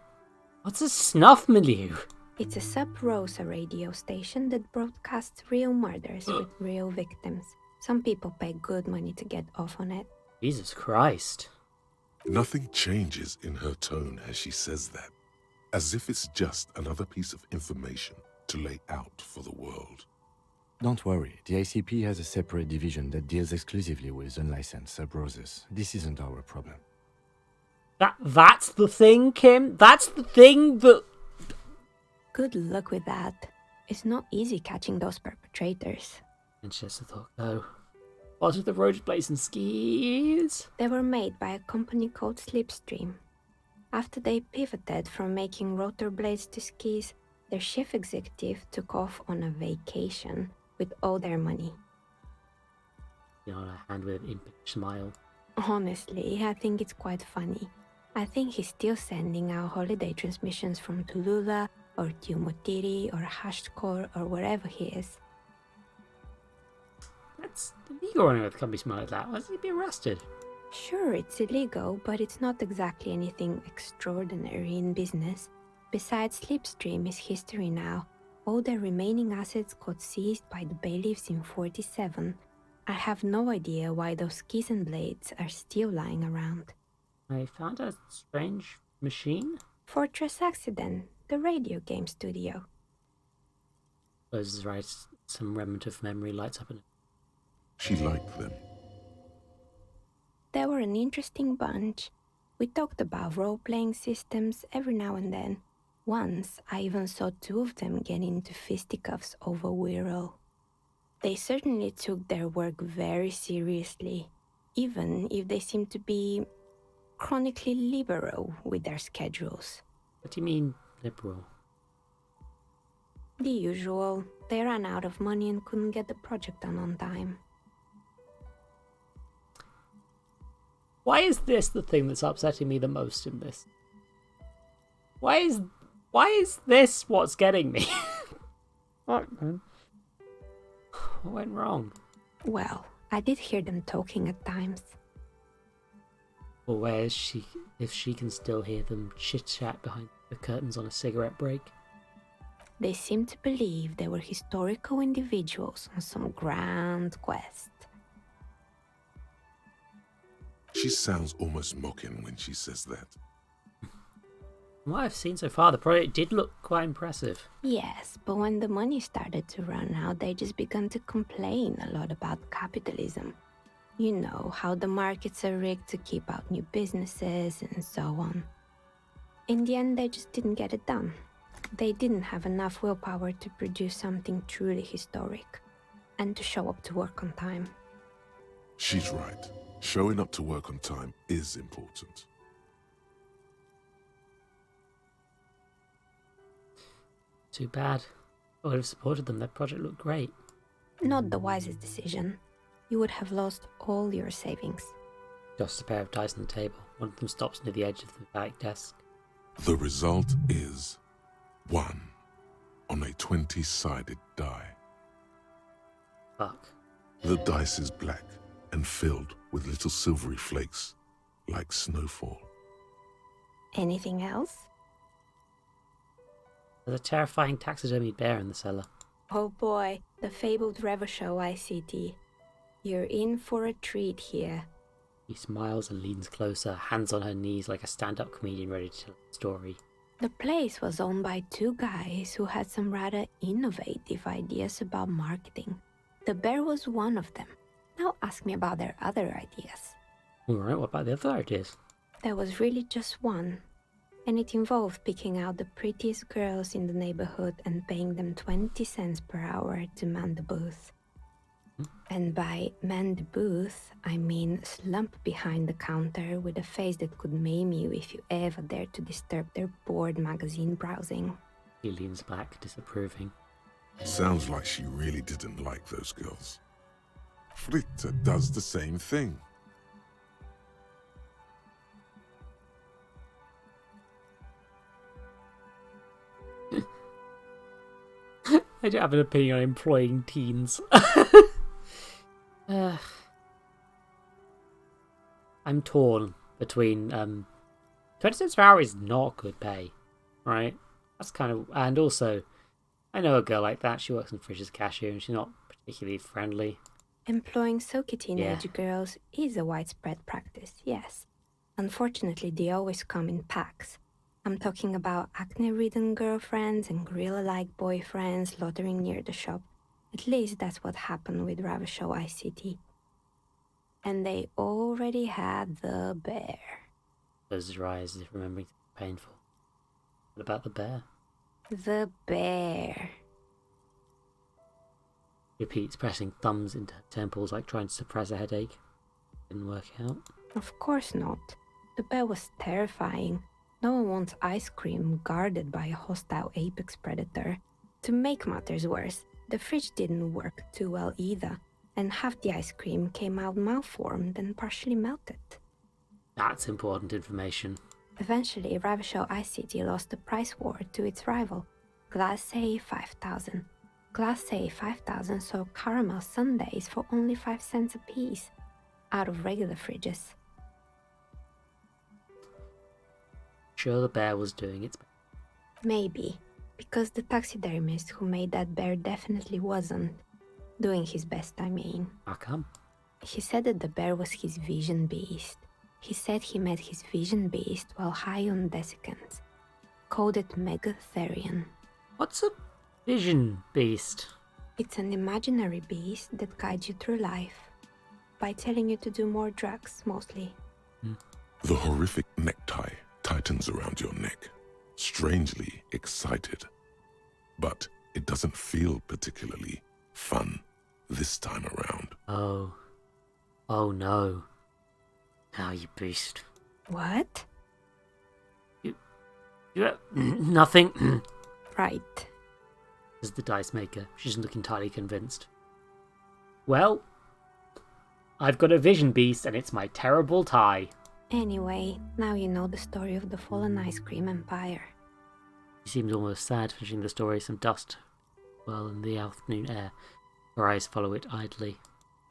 [SPEAKER 1] snuff milieu?
[SPEAKER 10] It's a sub-rosa radio station that broadcasts real murders with real victims. Some people pay good money to get off on it.
[SPEAKER 1] Jesus Christ.
[SPEAKER 5] Nothing changes in her tone as she says that, as if it's just another piece of information to lay out for the world.
[SPEAKER 7] Don't worry, the ACP has a separate division that deals exclusively with unlicensed sub-roses. This isn't our problem.
[SPEAKER 1] That's the thing, Kim? That's the thing that...
[SPEAKER 10] Good luck with that. It's not easy catching those perpetrators.
[SPEAKER 1] Manchester thought, no. What are the rollerblades and skis?
[SPEAKER 10] They were made by a company called Slipstream. After they pivoted from making rotor blades to skis, their chief executive took off on a vacation with all their money.
[SPEAKER 1] You know, a hand with an impish smile.
[SPEAKER 10] Honestly, I think it's quite funny. I think he's still sending out holiday transmissions from Tulula or Tiumotiri or Hashtkor or wherever he is.
[SPEAKER 1] That's illegal running with a company smile like that. Why does he be arrested?
[SPEAKER 10] Sure, it's illegal, but it's not exactly anything extraordinary in business. Besides, Slipstream is history now. All their remaining assets got seized by the bailiffs in 47. I have no idea why those skis and blades are still lying around.
[SPEAKER 1] I found a strange machine.
[SPEAKER 10] Fortress Accident, the radio game studio.
[SPEAKER 1] Those is right. Some remnant of memory lights up in it.
[SPEAKER 5] She liked them.
[SPEAKER 10] They were an interesting bunch. We talked about role-playing systems every now and then. Once, I even saw two of them get into fisticuffs over Wirral. They certainly took their work very seriously, even if they seemed to be chronically liberal with their schedules.
[SPEAKER 1] What do you mean, liberal?
[SPEAKER 10] The usual. They ran out of money and couldn't get the project done on time.
[SPEAKER 1] Why is this the thing that's upsetting me the most in this? Why is this what's getting me? What, man? What went wrong?
[SPEAKER 10] Well, I did hear them talking at times.
[SPEAKER 1] Or where is she, if she can still hear them chit-chat behind the The curtains on a cigarette break.
[SPEAKER 10] They seem to believe they were historical individuals on some grand quest.
[SPEAKER 5] She sounds almost mocking when she says that.
[SPEAKER 1] From what I've seen so far, the project did look quite impressive.
[SPEAKER 10] Yes, but when the money started to run out, they just began to complain a lot about capitalism. You know, how the markets are rigged to keep out new businesses and so on. In the end, they just didn't get it done. They didn't have enough willpower to produce something truly historic, and to show up to work on time.
[SPEAKER 5] She's right. Showing up to work on time is important.
[SPEAKER 1] Too bad. I would have supported them. Their project looked great.
[SPEAKER 10] Not the wisest decision. You would have lost all your savings.
[SPEAKER 1] Just a pair of dice on the table. One of them stops near the edge of the back desk.
[SPEAKER 5] The result is 1 on a 20-sided die.
[SPEAKER 1] Fuck.
[SPEAKER 5] The dice is black and filled with little silvery flakes, like snowfall.
[SPEAKER 10] Anything else?
[SPEAKER 1] There's a terrifying taxidermied bear in the cellar.
[SPEAKER 10] Oh boy, the fabled Revachol ICT. You're in for a treat here.
[SPEAKER 1] He smiles and leans closer, hands on her knees like a stand-up comedian ready to tell a story.
[SPEAKER 10] The place was owned by two guys who had some rather innovative ideas about marketing. The bear was one of them. Now ask me about their other ideas.
[SPEAKER 1] Alright, what about the other ideas?
[SPEAKER 10] There was really just one. And it involved picking out the prettiest girls in the neighborhood and paying them 20 cents per hour to man the booth. And by man the booth, I mean slump behind the counter with a face that could maim you if you ever dared to disturb their bored magazine browsing.
[SPEAKER 1] He leans back, disapproving.
[SPEAKER 5] Sounds like she really didn't like those girls. Fritta does the same thing.
[SPEAKER 1] I don't have an opinion on employing teens. I'm torn between 20 cents per hour is not good pay, right? That's kind of, and also I know a girl like that. She works in Fridge as cashier and she's not particularly friendly.
[SPEAKER 10] Employing silky teenage girls is a widespread practice, yes. Unfortunately, they always come in packs. I'm talking about acne-ridden girlfriends and gorilla-like boyfriends loitering near the shop. At least that's what happened with Revachol ICT. And they already had the bear.
[SPEAKER 1] Closes her eyes as if remembering something painful. What about the bear?
[SPEAKER 10] The bear.
[SPEAKER 1] Repeats, pressing thumbs into her temples like trying to suppress a headache. Didn't work out.
[SPEAKER 10] Of course not. The bear was terrifying. No one wants ice cream guarded by a hostile apex predator. To make matters worse, the fridge didn't work too well either, and half the ice cream came out malformed and partially melted.
[SPEAKER 1] That's important information.
[SPEAKER 10] Eventually, Revachol ICT lost the price war to its rival, Glacé 5000. Glacé 5000 sold caramel sundaes for only 5 cents a piece, out of regular fridges.
[SPEAKER 1] Sure, the bear was doing its best.
[SPEAKER 10] Maybe, because the taxidermist who made that bear definitely wasn't. Doing his best, I mean.
[SPEAKER 1] How come?
[SPEAKER 10] He said that the bear was his vision beast. He said he met his vision beast while high on desiccants. Called it Megatherion.
[SPEAKER 1] What's a vision beast?
[SPEAKER 10] It's an imaginary beast that guides you through life. By telling you to do more drugs, mostly.
[SPEAKER 5] The horrific necktie tightens around your neck, strangely excited. But it doesn't feel particularly fun this time around.
[SPEAKER 1] Oh. Oh no. Now you beast.
[SPEAKER 10] What?
[SPEAKER 1] You nothing.
[SPEAKER 10] Right.
[SPEAKER 1] Says the dice maker. She doesn't look entirely convinced. Well, I've got a vision beast and it's my terrible tie.
[SPEAKER 10] Anyway, now you know the story of the fallen ice cream empire.
[SPEAKER 1] She seems almost sad, finishing the story. Some dust whirl in the afternoon air. Her eyes follow it idly.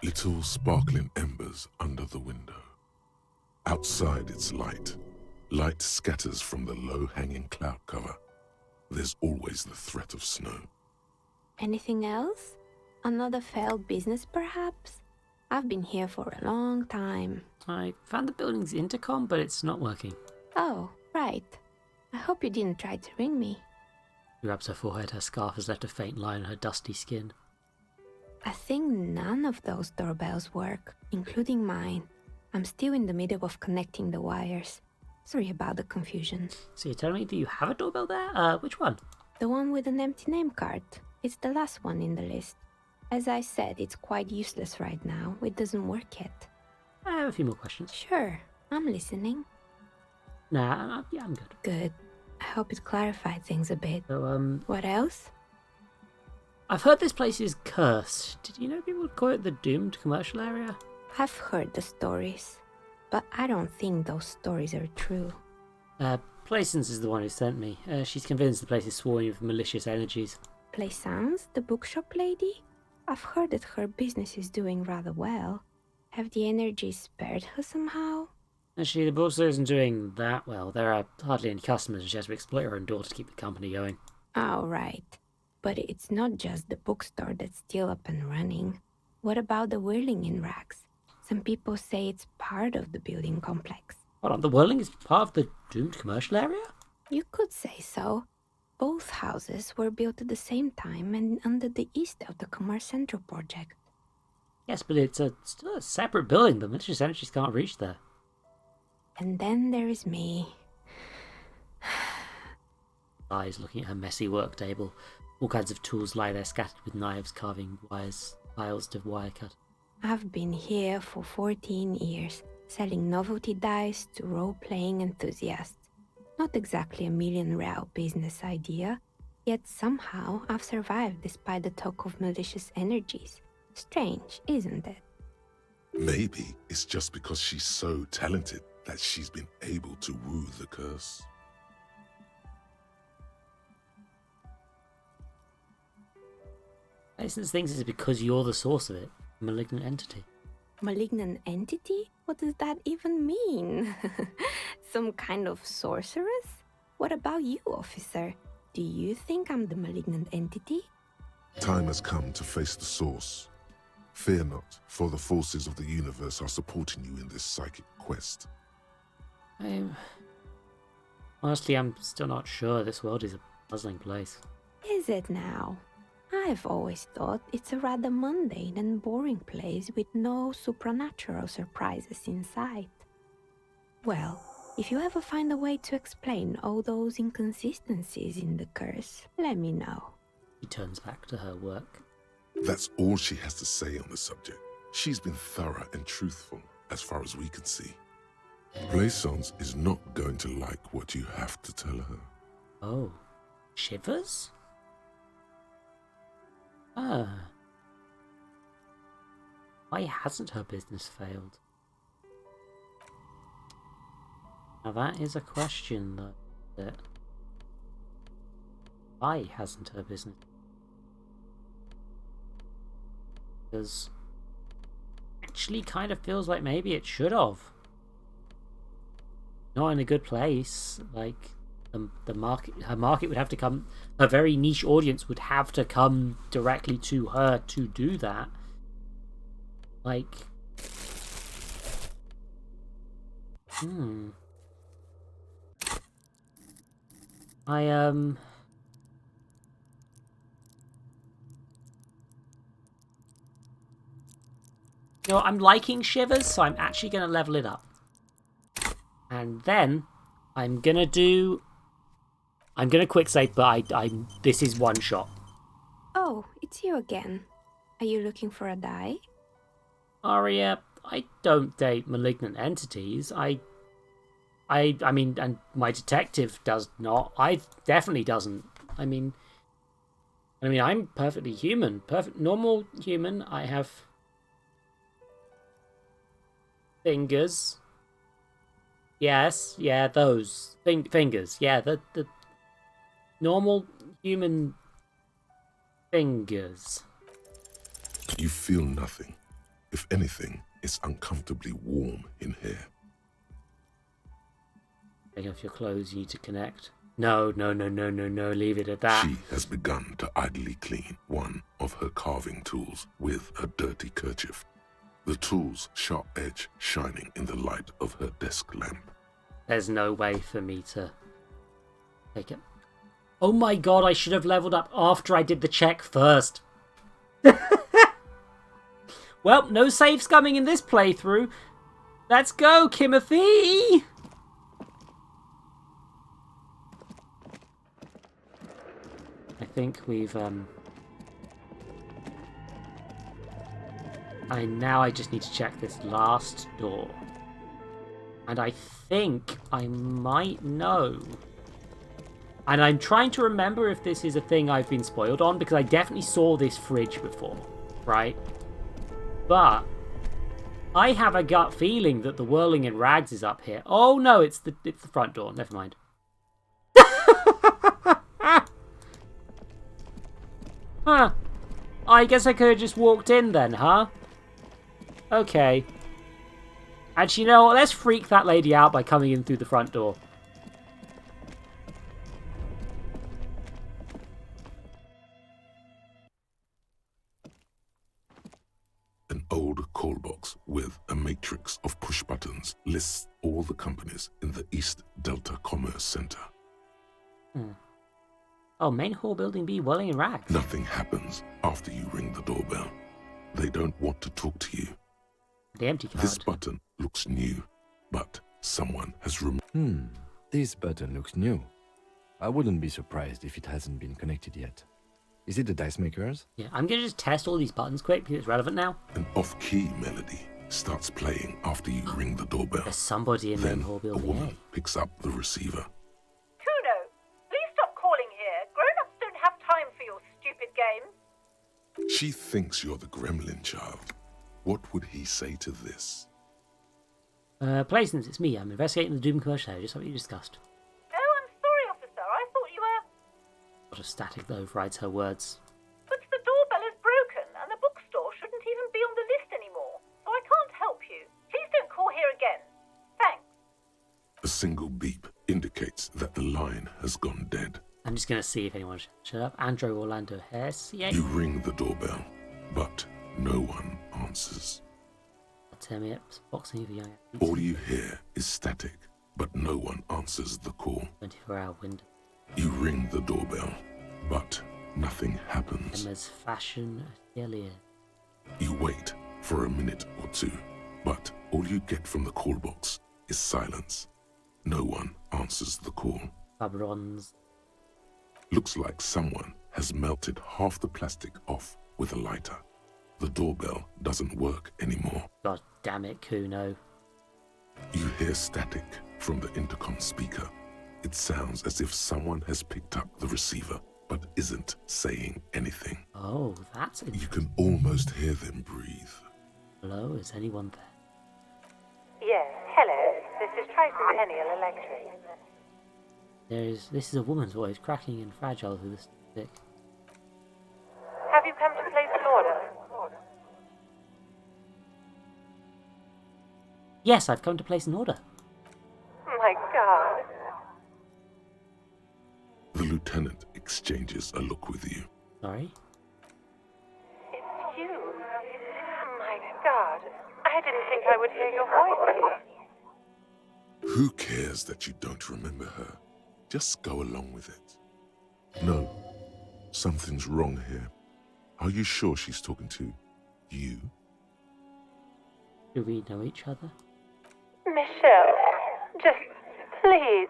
[SPEAKER 5] Little sparkling embers under the window. Outside it's light, Light scatters from the low-hanging cloud cover. There's always the threat of snow.
[SPEAKER 10] Anything else? Another failed business, perhaps? I've been here for a long time.
[SPEAKER 1] I found the building's intercom, but it's not working.
[SPEAKER 10] Oh, right. I hope you didn't try to ring me.
[SPEAKER 1] She rubs her forehead. Her scarf has left a faint line on her dusty skin.
[SPEAKER 10] I think none of those doorbells work, including mine. I'm still in the middle of connecting the wires. Sorry about the confusion.
[SPEAKER 1] So you're telling me, do you have a doorbell there? Which one?
[SPEAKER 10] The one with an empty name card. It's the last one in the list. As I said, it's quite useless right now. It doesn't work yet.
[SPEAKER 1] I have a few more questions.
[SPEAKER 10] Sure, I'm listening.
[SPEAKER 1] Nah, yeah, I'm good.
[SPEAKER 10] Good. I hope it clarified things a bit.
[SPEAKER 1] So,
[SPEAKER 10] What else?
[SPEAKER 1] I've heard this place is cursed. Did you know people would call it the doomed commercial area?
[SPEAKER 10] I've heard the stories, but I don't think those stories are true.
[SPEAKER 1] Plaisance is the one who sent me. She's convinced the place is swarming with malicious energies.
[SPEAKER 10] Plaisance, the bookshop lady? I've heard that her business is doing rather well. Have the energies spared her somehow?
[SPEAKER 1] Actually, the bookstore isn't doing that well. There are hardly any customers, and she has to exploit her own daughter to keep the company going.
[SPEAKER 10] Oh, right. But it's not just the bookstore that's still up and running. What about the whirling in rags? Some people say it's part of the building complex.
[SPEAKER 1] Hold on, the whirling is part of the doomed commercial area?
[SPEAKER 10] You could say so. Both houses were built at the same time and under the east of the Commerce Central project.
[SPEAKER 1] Yes, but it's still a separate building. The malicious energies can't reach there.
[SPEAKER 10] And then there is me.
[SPEAKER 1] Eyes looking at her messy work table. All kinds of tools lie there scattered with knives, carving wires, files to wire cut.
[SPEAKER 10] I've been here for 14 years, selling novelty dice to role-playing enthusiasts. Not exactly a million-real business idea, yet somehow I've survived despite the talk of malicious energies. Strange, isn't it?
[SPEAKER 5] Maybe it's just because she's so talented that she's been able to woo the curse.
[SPEAKER 1] Essence thinks it's because you're the source of it. A malignant entity.
[SPEAKER 10] Malignant entity? What does that even mean? Some kind of sorceress? What about you, officer? Do you think I'm the malignant entity?
[SPEAKER 5] Time has come to face the source. Fear not, for the forces of the universe are supporting you in this psychic quest.
[SPEAKER 1] Honestly, I'm still not sure. This world is a puzzling place.
[SPEAKER 10] Is it now? I've always thought it's a rather mundane and boring place with no supernatural surprises in sight. Well, if you ever find a way to explain all those inconsistencies in the curse, let me know.
[SPEAKER 1] She turns back to her work.
[SPEAKER 5] That's all she has to say on the subject. She's been thorough and truthful, as far as we can see. Plaisance is not going to like what you have to tell her.
[SPEAKER 1] Oh. Shivers? Ah. Why hasn't her business failed? Now that is a question, though. Why hasn't her business? Because actually kind of feels like maybe it should have. Not in a good place. Like the market, her market would have to come. Her very niche audience would have to come directly to her to do that. Like, You know, I'm liking Shivers, so I'm actually going to level it up. And then I'm going to quick save, but this is one shot.
[SPEAKER 10] Oh, it's you again. Are you looking for a die?
[SPEAKER 1] Aria, I don't date malignant entities. I mean, and my detective does not. I definitely doesn't. I mean, I'm perfectly human. Perfect, normal human. I have fingers. Yes, yeah, those fingers. Yeah, the normal human fingers.
[SPEAKER 5] You feel nothing. If anything, it's uncomfortably warm in here.
[SPEAKER 1] Take off your clothes, you need to connect. No, leave it at that.
[SPEAKER 5] She has begun to idly clean one of her carving tools with a dirty kerchief. The tool's sharp edge shining in the light of her desk lamp.
[SPEAKER 1] There's no way for me to take it. Oh my god, I should have leveled up after I did the check first. Well, no saves coming in this playthrough. Let's go, Kimothy! I think we've, I just need to check this last door. And I think I might know. And I'm trying to remember if this is a thing I've been spoiled on, because I definitely saw this fridge before, right? But I have a gut feeling that the whirling in rags is up here. Oh no, it's the front door. Never mind. Huh. I guess I could have just walked in then, huh? Okay. Actually, you know what? Let's freak that lady out by coming in through the front door.
[SPEAKER 5] An old call box with a matrix of push buttons lists all the companies in the East Delta Commerce Center.
[SPEAKER 1] Oh, main hall building B, whirling in rags.
[SPEAKER 5] Nothing happens after you ring the doorbell. They don't want to talk to you.
[SPEAKER 1] The empty card.
[SPEAKER 5] This button looks new, but someone has removed.
[SPEAKER 7] This button looks new. I wouldn't be surprised if it hasn't been connected yet. Is it the dice makers?
[SPEAKER 1] Yeah, I'm gonna just test all these buttons quick because it's relevant now.
[SPEAKER 5] An off-key melody starts playing after you ring the doorbell.
[SPEAKER 1] There's somebody in main
[SPEAKER 5] Then
[SPEAKER 1] hall
[SPEAKER 5] a
[SPEAKER 1] building
[SPEAKER 5] woman
[SPEAKER 1] A.
[SPEAKER 5] picks up the receiver.
[SPEAKER 11] Kuno, please stop calling here. Grown-ups don't have time for your stupid games.
[SPEAKER 5] She thinks you're the gremlin child. What would he say to this?
[SPEAKER 1] Plaisance, it's me. I'm investigating the Doom commercial just like we discussed.
[SPEAKER 11] Oh, I'm sorry, officer. I thought you were...
[SPEAKER 1] A lot of static that overrides her words.
[SPEAKER 11] But the doorbell is broken, and the bookstore shouldn't even be on the list anymore. So I can't help you. Please don't call here again. Thanks.
[SPEAKER 5] A single beep indicates that the line has gone dead.
[SPEAKER 1] I'm just gonna see if anyone shut up. Andrew Orlando Hess. Yeah.
[SPEAKER 5] You ring the doorbell, but no one answers.
[SPEAKER 1] 10 minutes boxing for young athletes.
[SPEAKER 5] All you hear is static, but no one answers the call.
[SPEAKER 1] 24-hour window.
[SPEAKER 5] You ring the doorbell, but nothing
[SPEAKER 1] And
[SPEAKER 5] happens.
[SPEAKER 1] there's fashion atelier.
[SPEAKER 5] You wait for a minute or two, but all you get from the call box is silence. No one answers the call.
[SPEAKER 1] Fabrons.
[SPEAKER 5] Looks like someone has melted half the plastic off with a lighter. The doorbell doesn't work anymore.
[SPEAKER 1] God damn it, Kuno.
[SPEAKER 5] You hear static from the intercom speaker. It sounds as if someone has picked up the receiver, but isn't saying anything.
[SPEAKER 1] Oh, that's
[SPEAKER 5] You
[SPEAKER 1] interesting.
[SPEAKER 5] can almost hear them breathe.
[SPEAKER 1] Hello, is anyone there?
[SPEAKER 11] Yes, hello. This is Tricentennial Electric.
[SPEAKER 1] This is a woman's voice, cracking and fragile through the stick.
[SPEAKER 11] Have you come to place an order?
[SPEAKER 1] Yes, I've come to place an order.
[SPEAKER 11] My God.
[SPEAKER 5] The lieutenant exchanges a look with you.
[SPEAKER 1] Sorry?
[SPEAKER 11] It's you. My God. I didn't think I would hear your voice.
[SPEAKER 5] Who cares that you don't remember her? Just go along with it. No, something's wrong here. Are you sure she's talking to you?
[SPEAKER 1] Do we know each other?
[SPEAKER 11] Michelle, just please.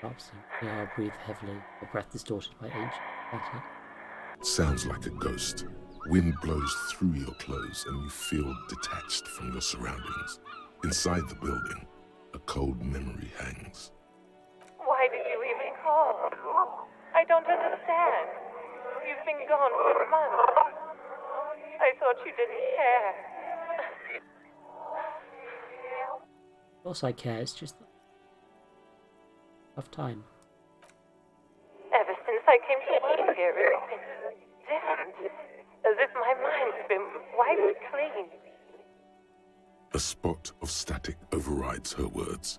[SPEAKER 1] Perhaps. Yeah, I breathe heavily, her breath distorted by age. Static.
[SPEAKER 5] Sounds like a ghost. Wind blows through your clothes and you feel detached from your surroundings. Inside the building, a cold memory hangs.
[SPEAKER 11] Why did you even call? I don't understand. You've been gone for months. I thought you didn't care.
[SPEAKER 1] Of course I care, it's just a tough time.
[SPEAKER 11] Ever since I came to work here, it's been different. As if my mind's been wiped clean.
[SPEAKER 5] A spot of static overrides her words.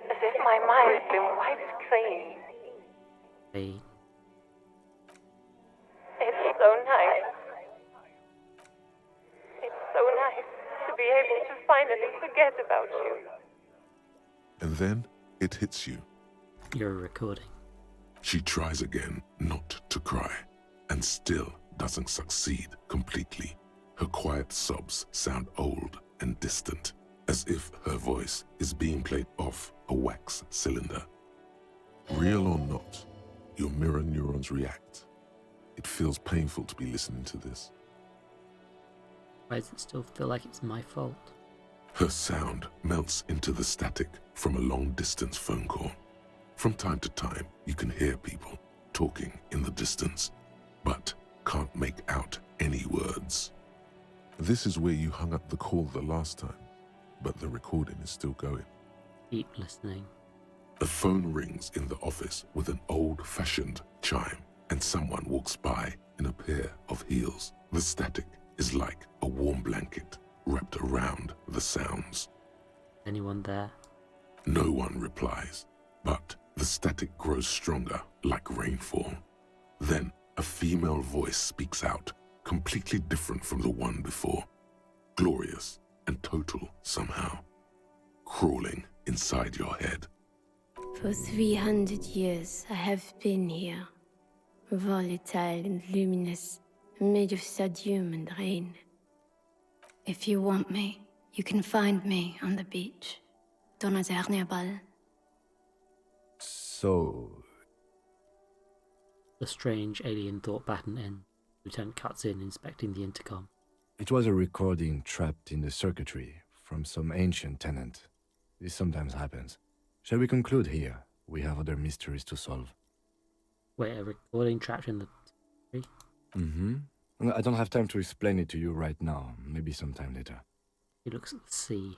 [SPEAKER 15] if my mind's been wiped clean.
[SPEAKER 1] Hey.
[SPEAKER 15] It's so nice. It's so nice to be able to finally forget about you.
[SPEAKER 5] And then it hits you.
[SPEAKER 1] You're recording.
[SPEAKER 5] She tries again not to cry, and still doesn't succeed completely. Her quiet sobs sound old and distant, as if her voice is being played off a wax cylinder. Real or not, your mirror neurons react. It feels painful to be listening to this.
[SPEAKER 1] Why does it still feel like it's my fault?
[SPEAKER 5] Her sound melts into the static from a long-distance phone call. From time to time, you can hear people talking in the distance, but can't make out any words. This is where you hung up the call the last time, but the recording is still going.
[SPEAKER 1] Keep listening.
[SPEAKER 5] A phone rings in the office with an old-fashioned chime, and someone walks by in a pair of heels. The static is like a warm blanket wrapped around the sounds.
[SPEAKER 1] Anyone there?
[SPEAKER 5] No one replies, but the static grows stronger like rainfall. Then a female voice speaks out, completely different from the one before. Glorious and total somehow, crawling inside your head.
[SPEAKER 16] For 300 years I have been here, volatile and luminous, made of sodium and rain. If you want me, you can find me on the beach. Dans la dernière balle.
[SPEAKER 7] So...
[SPEAKER 1] The strange alien thought pattern ends. Lieutenant cuts in, inspecting the intercom.
[SPEAKER 7] It was a recording trapped in the circuitry from some ancient tenant. This sometimes happens. Shall we conclude here? We have other mysteries to solve.
[SPEAKER 1] Wait, a recording trapped in the...
[SPEAKER 7] Mm-hmm. I don't have time to explain it to you right now. Maybe sometime later.
[SPEAKER 1] He looks at the sea.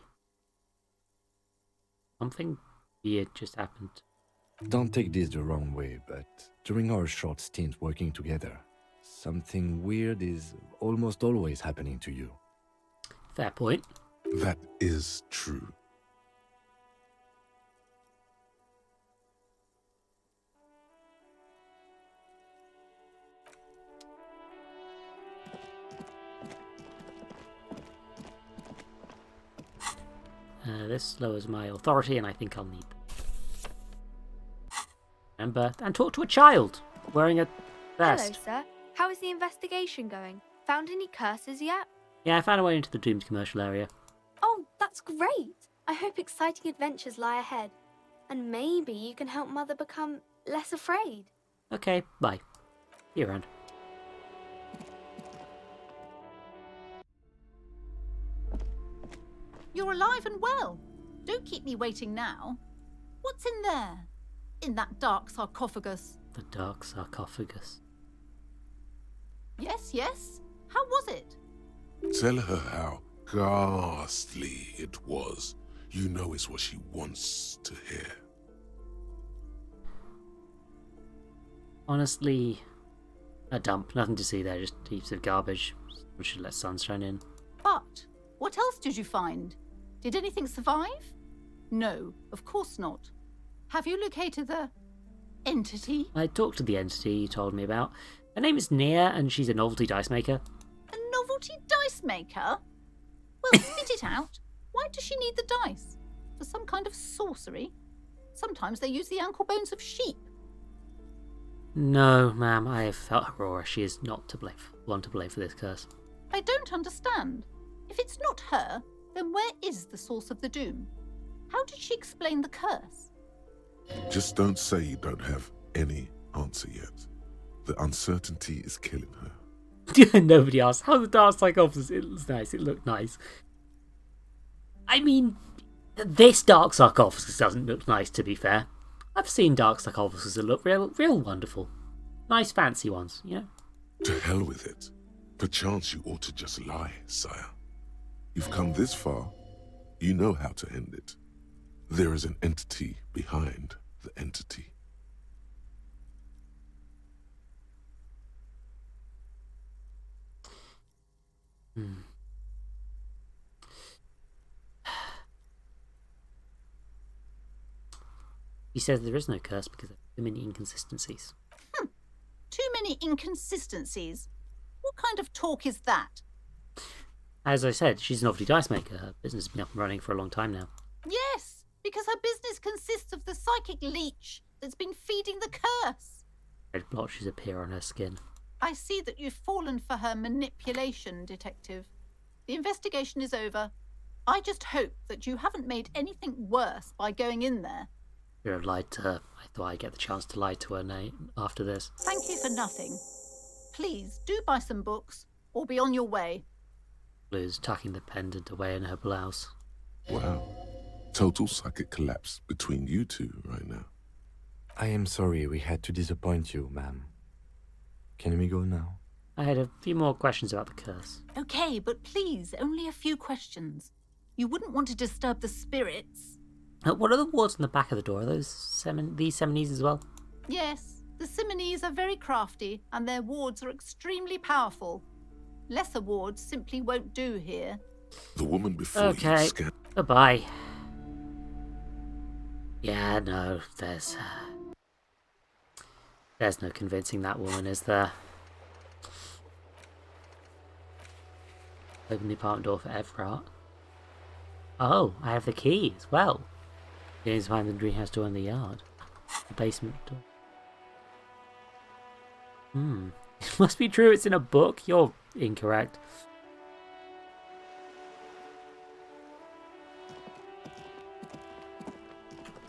[SPEAKER 1] Something weird just happened.
[SPEAKER 7] Don't take this the wrong way, but during our short stint working together, something weird is almost always happening to you.
[SPEAKER 1] Fair point.
[SPEAKER 5] That is true.
[SPEAKER 1] This lowers my authority, and I think I'll need them. Remember, and talk to a child wearing a vest.
[SPEAKER 17] Hello, sir. How is the investigation going? Found any curses yet?
[SPEAKER 1] Yeah, I found a way into the doomed commercial area.
[SPEAKER 17] Oh, that's great. I hope exciting adventures lie ahead. And maybe you can help Mother become less afraid.
[SPEAKER 1] Okay, bye. See you around.
[SPEAKER 11] You're alive and well. Don't keep me waiting now. What's in there? In that dark sarcophagus?
[SPEAKER 1] The dark sarcophagus.
[SPEAKER 11] Yes, yes. How was it?
[SPEAKER 5] Tell her how ghastly it was. You know it's what she wants to hear.
[SPEAKER 1] Honestly, a dump. Nothing to see there, just heaps of garbage. We should let sunshine in.
[SPEAKER 11] But what else did you find? Did anything survive? No, of course not. Have you located the entity?
[SPEAKER 1] I talked to the entity you told me about. Her name is Nia, and she's a novelty dice maker.
[SPEAKER 11] A novelty dice maker? Well, spit it out. Why does she need the dice? For some kind of sorcery? Sometimes they use the ankle bones of sheep.
[SPEAKER 1] No, ma'am, I have felt Aurora. She is not to blame, one to blame for this curse.
[SPEAKER 11] I don't understand. If it's not her, then where is the source of the doom? How did she explain the curse?
[SPEAKER 5] Just don't say you don't have any answer yet. The uncertainty is killing her.
[SPEAKER 1] Nobody asked how the dark sarcophagus. It looks nice. It looked nice. I mean, this dark sarcophagus doesn't look nice, to be fair. I've seen dark sarcophaguses that look real wonderful. Nice fancy ones, you know?
[SPEAKER 5] To hell with it. Perchance you ought to just lie, sire. You've come this far. You know how to end it. There is an entity behind the entity.
[SPEAKER 1] He says there is no curse because of too many inconsistencies.
[SPEAKER 11] Too many inconsistencies? What kind of talk is that?
[SPEAKER 1] As I said, she's an Novelty Dice Maker. Her business has been up and running for a long time now.
[SPEAKER 11] Yes, because her business consists of the psychic leech that's been feeding the curse.
[SPEAKER 1] Red blotches appear on her skin.
[SPEAKER 11] I see that you've fallen for her manipulation, Detective. The investigation is over. I just hope that you haven't made anything worse by going in there.
[SPEAKER 1] You have lied to her. I thought I'd get the chance to lie to her after this.
[SPEAKER 11] Thank you for nothing. Please do buy some books, or be on your way.
[SPEAKER 1] Blue's tucking the pendant away in her blouse.
[SPEAKER 5] Wow. Total psychic collapse between you two right now.
[SPEAKER 7] I am sorry we had to disappoint you, ma'am. Can we go now?
[SPEAKER 1] I had a few more questions about the curse.
[SPEAKER 11] Okay, but please, only a few questions. You wouldn't want to disturb the spirits.
[SPEAKER 1] What are the wards on the back of the door? Are those these Seminese as well?
[SPEAKER 11] Yes, the Simonese are very crafty, and their wards are extremely powerful. Lesser wards simply won't do here.
[SPEAKER 5] The woman before
[SPEAKER 1] okay.
[SPEAKER 5] you scanned.
[SPEAKER 1] Goodbye. Yeah, no, there's no convincing that woman, is there? Open the apartment door for Everard. Oh, I have the key as well. Games behind the greenhouse door in the yard. The basement door. It must be true, it's in a book. You're incorrect.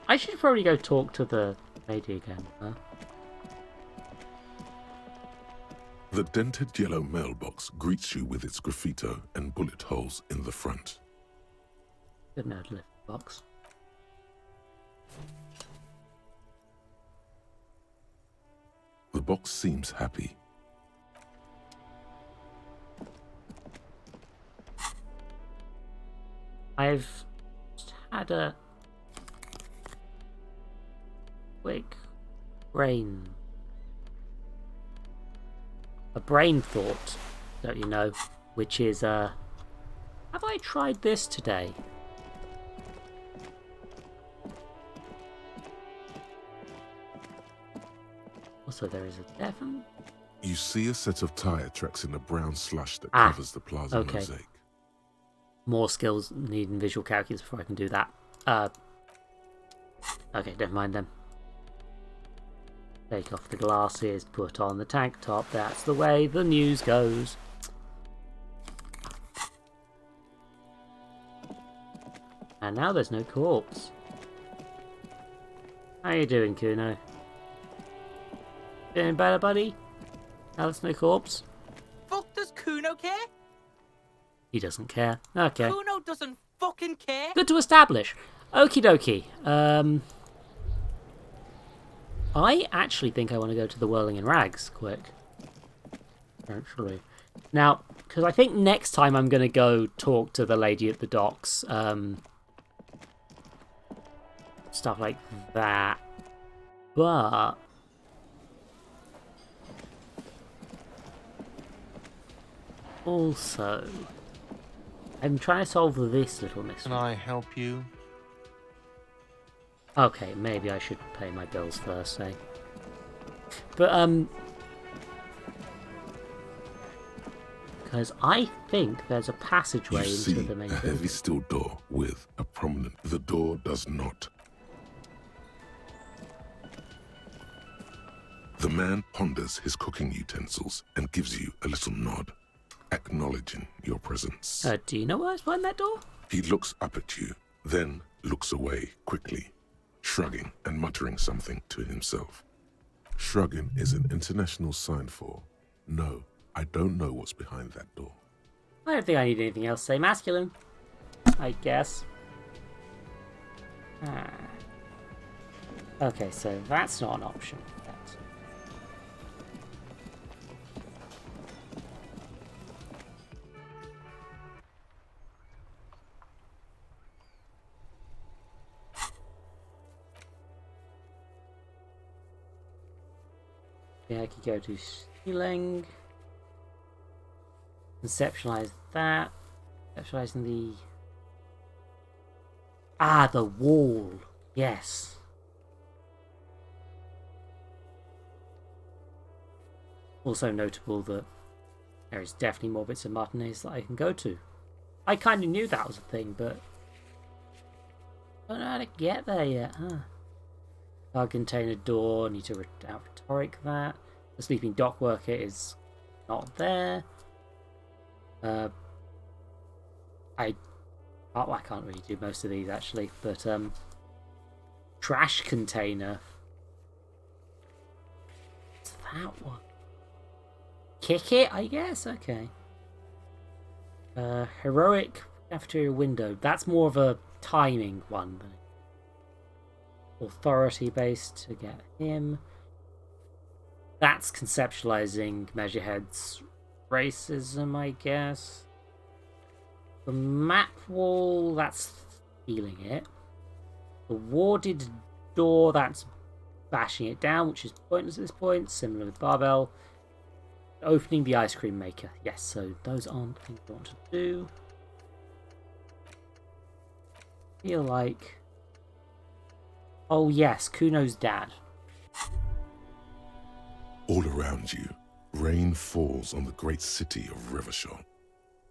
[SPEAKER 1] I should probably go talk to the lady again, huh?
[SPEAKER 5] The dented yellow mailbox greets you with its graffito and bullet holes in the front.
[SPEAKER 1] Good nerd lift box.
[SPEAKER 5] The box seems happy.
[SPEAKER 1] I've just had a quick brain thought, don't you know, which is, have I tried this today? Also, there is a Devon.
[SPEAKER 5] You see a set of tire tracks in the brown slush that covers the plaza
[SPEAKER 1] okay.
[SPEAKER 5] mosaic.
[SPEAKER 1] More skills needing visual calculus before I can do that. Okay, never mind then. Take off the glasses, put on the tank top. That's the way the news goes. And now there's no corpse. How you doing, Kuno? Feeling better, buddy? Now there's no corpse?
[SPEAKER 3] Fuck does Kuno care?
[SPEAKER 1] He doesn't care. Okay.
[SPEAKER 3] Kuno doesn't fucking care.
[SPEAKER 1] Good to establish. Okie dokie. I actually think I want to go to the Whirling in Rags quick. Actually. Now, because I think next time I'm going to go talk to the lady at the docks. Stuff like that. But also, I'm trying to solve this little mystery.
[SPEAKER 6] Can I help you?
[SPEAKER 1] Okay, maybe I should pay my bills first, eh? But, because I think there's a passageway
[SPEAKER 5] You
[SPEAKER 1] into
[SPEAKER 5] see
[SPEAKER 1] the main
[SPEAKER 5] a heavy
[SPEAKER 1] building.
[SPEAKER 5] steel door with a prominent... The door does not. The man ponders his cooking utensils and gives you a little nod, acknowledging your presence.
[SPEAKER 1] Do you know what's behind that door?
[SPEAKER 5] He looks up at you, then looks away quickly, shrugging and muttering something to himself. Shrugging is an international sign for, no, I don't know what's behind that door.
[SPEAKER 1] I don't think I need anything else to say masculine. I guess. Okay, so that's not an option. Yeah, I could go to stealing. Conceptualize that. Conceptualizing the... the wall. Yes. Also notable that there is definitely more bits of Martinez that I can go to. I kind of knew that was a thing, but I don't know how to get there yet, huh? Car container door, need to out-rhetoric that. The sleeping dock worker is not there. I can't really do most of these actually, but trash container. What's that one? Kick it, I guess. Okay. Heroic cafeteria window. That's more of a timing one than authority based to get him. That's conceptualizing Measurehead's racism, I guess. The map wall, that's healing it. The warded door, that's bashing it down, which is pointless at this point, similar with barbell. Opening the ice cream maker. Yes, so those aren't things I want to do. Feel like... Oh yes, Kuno's dad.
[SPEAKER 5] All around you, rain falls on the great city of Revachol.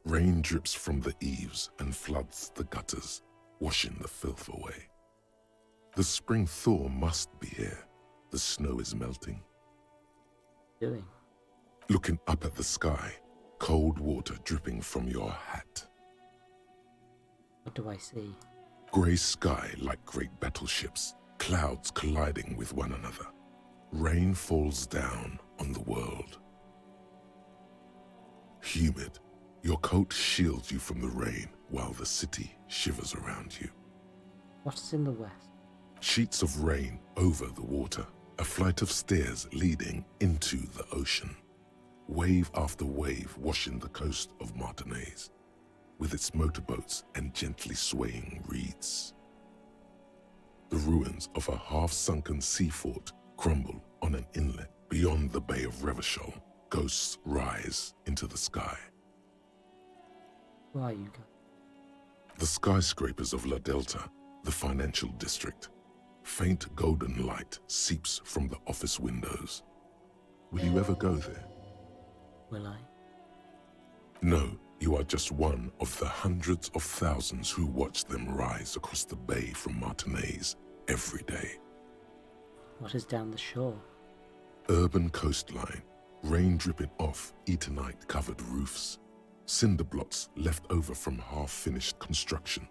[SPEAKER 5] Rain drips from the eaves and floods the gutters, washing the filth away. The spring thaw must be here. The snow is melting.
[SPEAKER 1] Doing?
[SPEAKER 5] Looking up at the sky, cold water dripping from your hat.
[SPEAKER 1] What do I see?
[SPEAKER 5] Grey sky like great battleships, clouds colliding with one another. Rain falls down on the world. Humid, your coat shields you from the rain while the city shivers around you.
[SPEAKER 1] What is in the west?
[SPEAKER 5] Sheets of rain over the water, a flight of stairs leading into the ocean. Wave after wave washing the coast of Martinez, with its motorboats and gently swaying reeds. The ruins of a half-sunken sea fort crumble on an inlet beyond the Bay of Revachol. Ghosts rise into the sky.
[SPEAKER 1] Who are you guys?
[SPEAKER 5] The skyscrapers of La Delta, the financial district. Faint golden light seeps from the office windows. Will you ever go there?
[SPEAKER 1] Will I?
[SPEAKER 5] No, you are just one of the hundreds of thousands who watch them rise across the bay from Martinez every day.
[SPEAKER 1] What is down the shore?
[SPEAKER 5] Urban coastline, rain dripping off Eternite-covered roofs, cinder blocks left over from half-finished construction,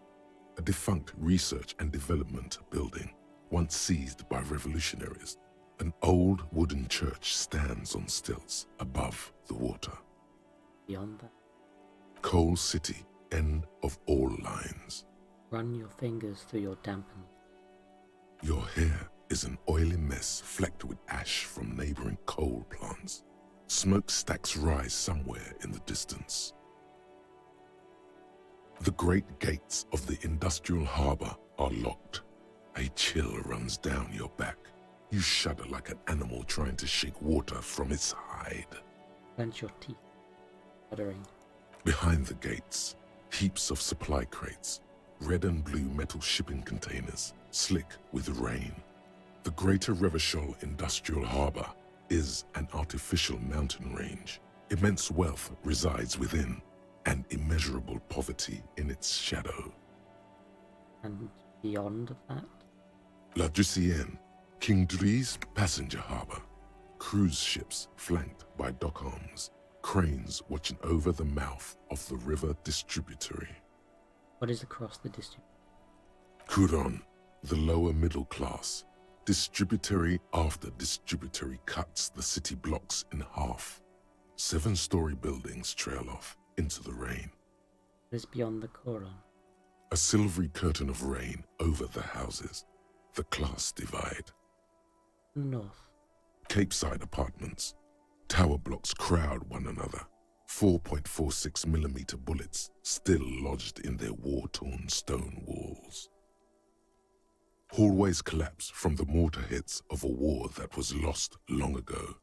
[SPEAKER 5] a defunct research and development building, once seized by revolutionaries. An old wooden church stands on stilts above the water.
[SPEAKER 1] Beyond that?
[SPEAKER 5] Coal City, end of all lines.
[SPEAKER 1] Run your fingers through your dampened.
[SPEAKER 5] Your hair is an oily mess flecked with ash from neighboring coal plants. Smokestacks rise somewhere in the distance. The great gates of the industrial harbor are locked. A chill runs down your back. You shudder like an animal trying to shake water from its hide.
[SPEAKER 1] Clench your teeth, shuddering.
[SPEAKER 5] Behind the gates, heaps of supply crates, red and blue metal shipping containers, slick with rain. The Greater Revachol Industrial Harbor is an artificial mountain range. Immense wealth resides within, and immeasurable poverty in its shadow.
[SPEAKER 1] And beyond that?
[SPEAKER 5] La Drusienne, King Dries passenger harbor. Cruise ships flanked by dock arms. Cranes watching over the mouth of the river distributary.
[SPEAKER 1] What is across the district?
[SPEAKER 5] Couronne, the lower middle class. Distributary after distributary cuts the city blocks in half. 7-story buildings trail off into the rain.
[SPEAKER 1] What is beyond the Couronne?
[SPEAKER 5] A silvery curtain of rain over the houses. The class divide.
[SPEAKER 1] North.
[SPEAKER 5] Capeside apartments. Tower blocks crowd one another. 4.46mm bullets still lodged in their war-torn stone walls. Hallways collapse from the mortar hits of a war that was lost long ago.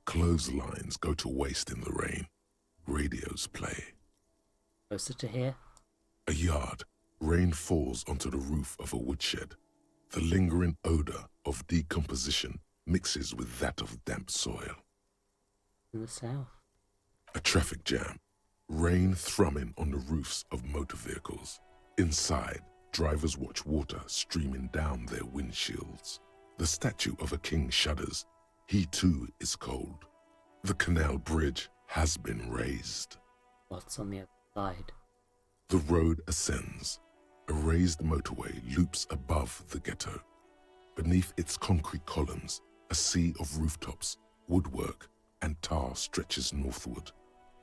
[SPEAKER 5] Clotheslines go to waste in the rain. Radios play.
[SPEAKER 1] Closer to here?
[SPEAKER 5] A yard. Rain falls onto the roof of a woodshed. The lingering odor of decomposition mixes with that of damp soil.
[SPEAKER 1] In the south.
[SPEAKER 5] A traffic jam. Rain thrumming on the roofs of motor vehicles. Inside, drivers watch water streaming down their windshields. The statue of a king shudders. He too is cold. The canal bridge has been raised.
[SPEAKER 1] What's on the other side?
[SPEAKER 5] The road ascends. A raised motorway loops above the ghetto. Beneath its concrete columns, a sea of rooftops, woodwork, and tar stretches northward.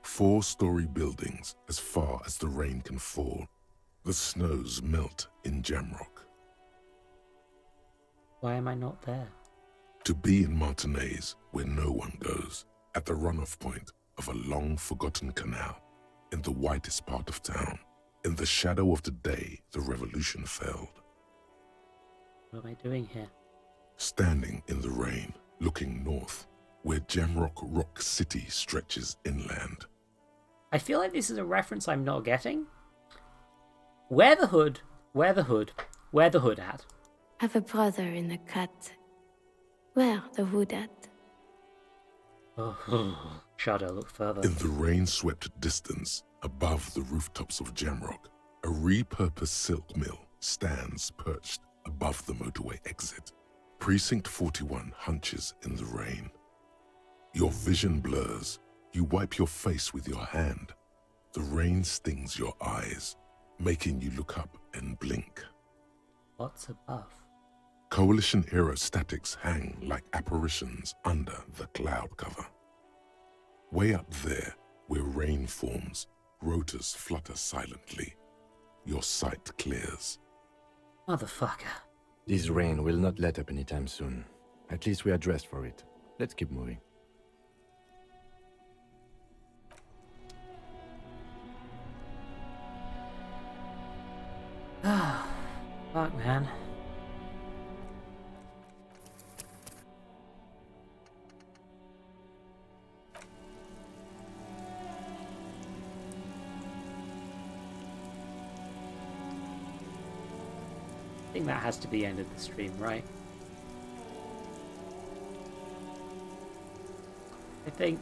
[SPEAKER 5] 4-story buildings as far as the rain can fall. The snows melt in Jamrock.
[SPEAKER 1] Why am I not there?
[SPEAKER 5] To be in Martinez, where no one goes, at the runoff point of a long-forgotten canal, in the whitest part of town, in the shadow of the day the revolution failed.
[SPEAKER 1] What am I doing here?
[SPEAKER 5] Standing in the rain, looking north, where Jamrock Rock City stretches inland.
[SPEAKER 1] I feel like this is a reference I'm not getting. Where the hood? Where the hood? Where the hood at?
[SPEAKER 16] Have a brother in the cut. Where the hood at?
[SPEAKER 1] Oh, Shadow, look further.
[SPEAKER 5] In the rain-swept distance, above the rooftops of Jamrock, a repurposed silk mill stands perched above the motorway exit. Precinct 41 hunches in the rain. Your vision blurs. You wipe your face with your hand. The rain stings your eyes, making you look up and blink.
[SPEAKER 1] What's above?
[SPEAKER 5] Coalition aerostatics hang like apparitions under the cloud cover. Way up there, where rain forms, rotors flutter silently. Your sight clears.
[SPEAKER 1] Motherfucker.
[SPEAKER 7] This rain will not let up anytime soon. At least we are dressed for it. Let's keep moving.
[SPEAKER 1] Ah, fuck, man. I think that has to be the end of the stream, right? I think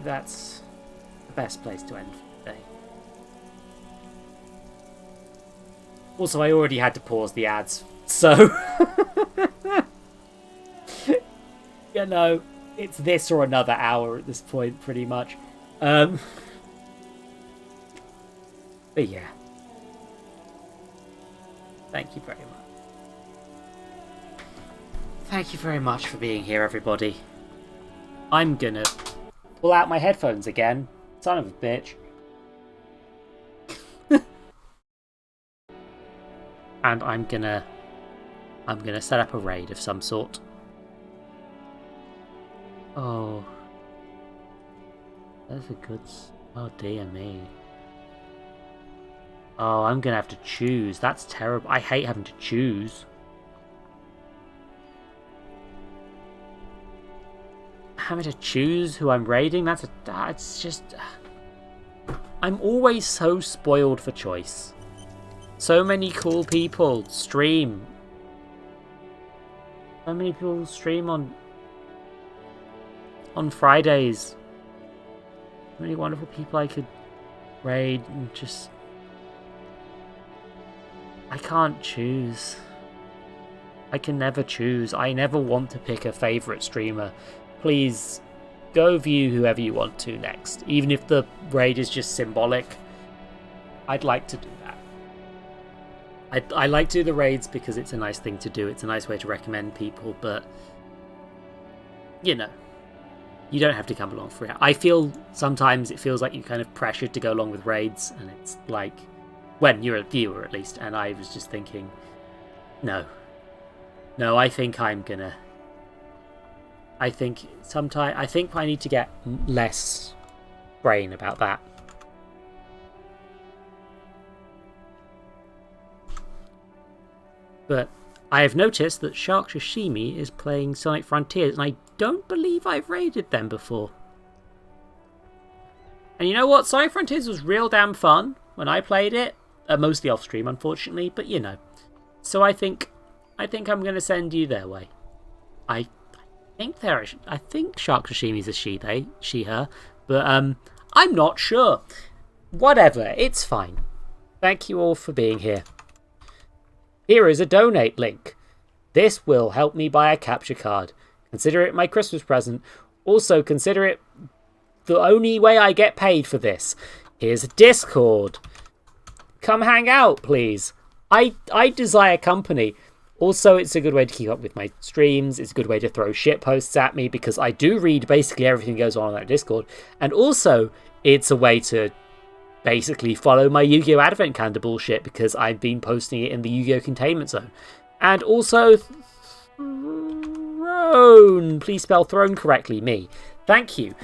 [SPEAKER 1] that's the best place to end for today. Also, I already had to pause the ads, so you know, it's this or another hour at this point, pretty much. But yeah. Thank you very much. Thank you very much for being here, everybody. I'm gonna pull out my headphones again. Son of a bitch. And I'm gonna set up a raid of some sort. Oh. That's a good... Oh, dear me. Oh, I'm gonna have to choose. That's terrible. I hate having to choose. Having to choose who I'm raiding, it's just... I'm always so spoiled for choice. So many cool people stream. So many people stream on Fridays. So many wonderful people I could raid and just... I can't choose. I can never choose. I never want to pick a favourite streamer. Please, go view whoever you want to next. Even if the raid is just symbolic, I'd like to do that. I like to do the raids because it's a nice thing to do. It's a nice way to recommend people, but, you know, you don't have to come along for it. I feel sometimes it feels like you're kind of pressured to go along with raids, and it's like... when you're a viewer, at least, and I was just thinking, no, I think I'm gonna. I think I need to get less brain about that. But I have noticed that Shark Sashimi is playing Sonic Frontiers, and I don't believe I've raided them before. And you know what? Sonic Frontiers was real damn fun when I played it. Mostly off stream, unfortunately, but you know. So I think I'm going to send you their way. I I think Shark Sashimi's a she, her, but I'm not sure. Whatever, it's fine. Thank you all for being here. Here is a donate link. This will help me buy a capture card. Consider it my Christmas present. Also, consider it the only way I get paid for this. Here's a Discord. Come hang out, please. I desire company. Also, it's a good way to keep up with my streams. It's a good way to throw shit posts at me because I do read basically everything that goes on that Discord. And also, it's a way to basically follow my Yu-Gi-Oh! Advent calendar bullshit because I've been posting it in the Yu-Gi-Oh! Containment Zone. And also, Throne. Please spell Throne correctly, me. Thank you.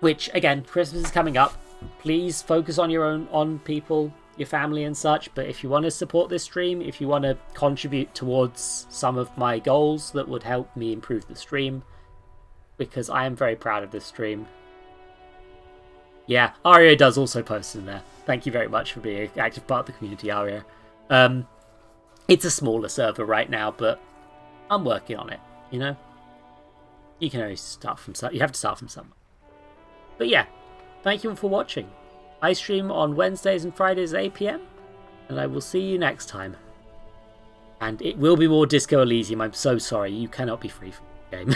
[SPEAKER 1] Which, again, Christmas is coming up. Please focus on on people, your family and such. But if you want to support this stream, if you want to contribute towards some of my goals that would help me improve the stream, because I am very proud of this stream. Yeah, Aria does also post in there. Thank you very much for being an active part of the community, Aria. It's a smaller server right now, but I'm working on it, you know? You can only start from you have to start from somewhere. But yeah, thank you all for watching. I stream on Wednesdays and Fridays at 8 PM, and I will see you next time. And it will be more Disco Elysium. I'm so sorry, you cannot be free from the game.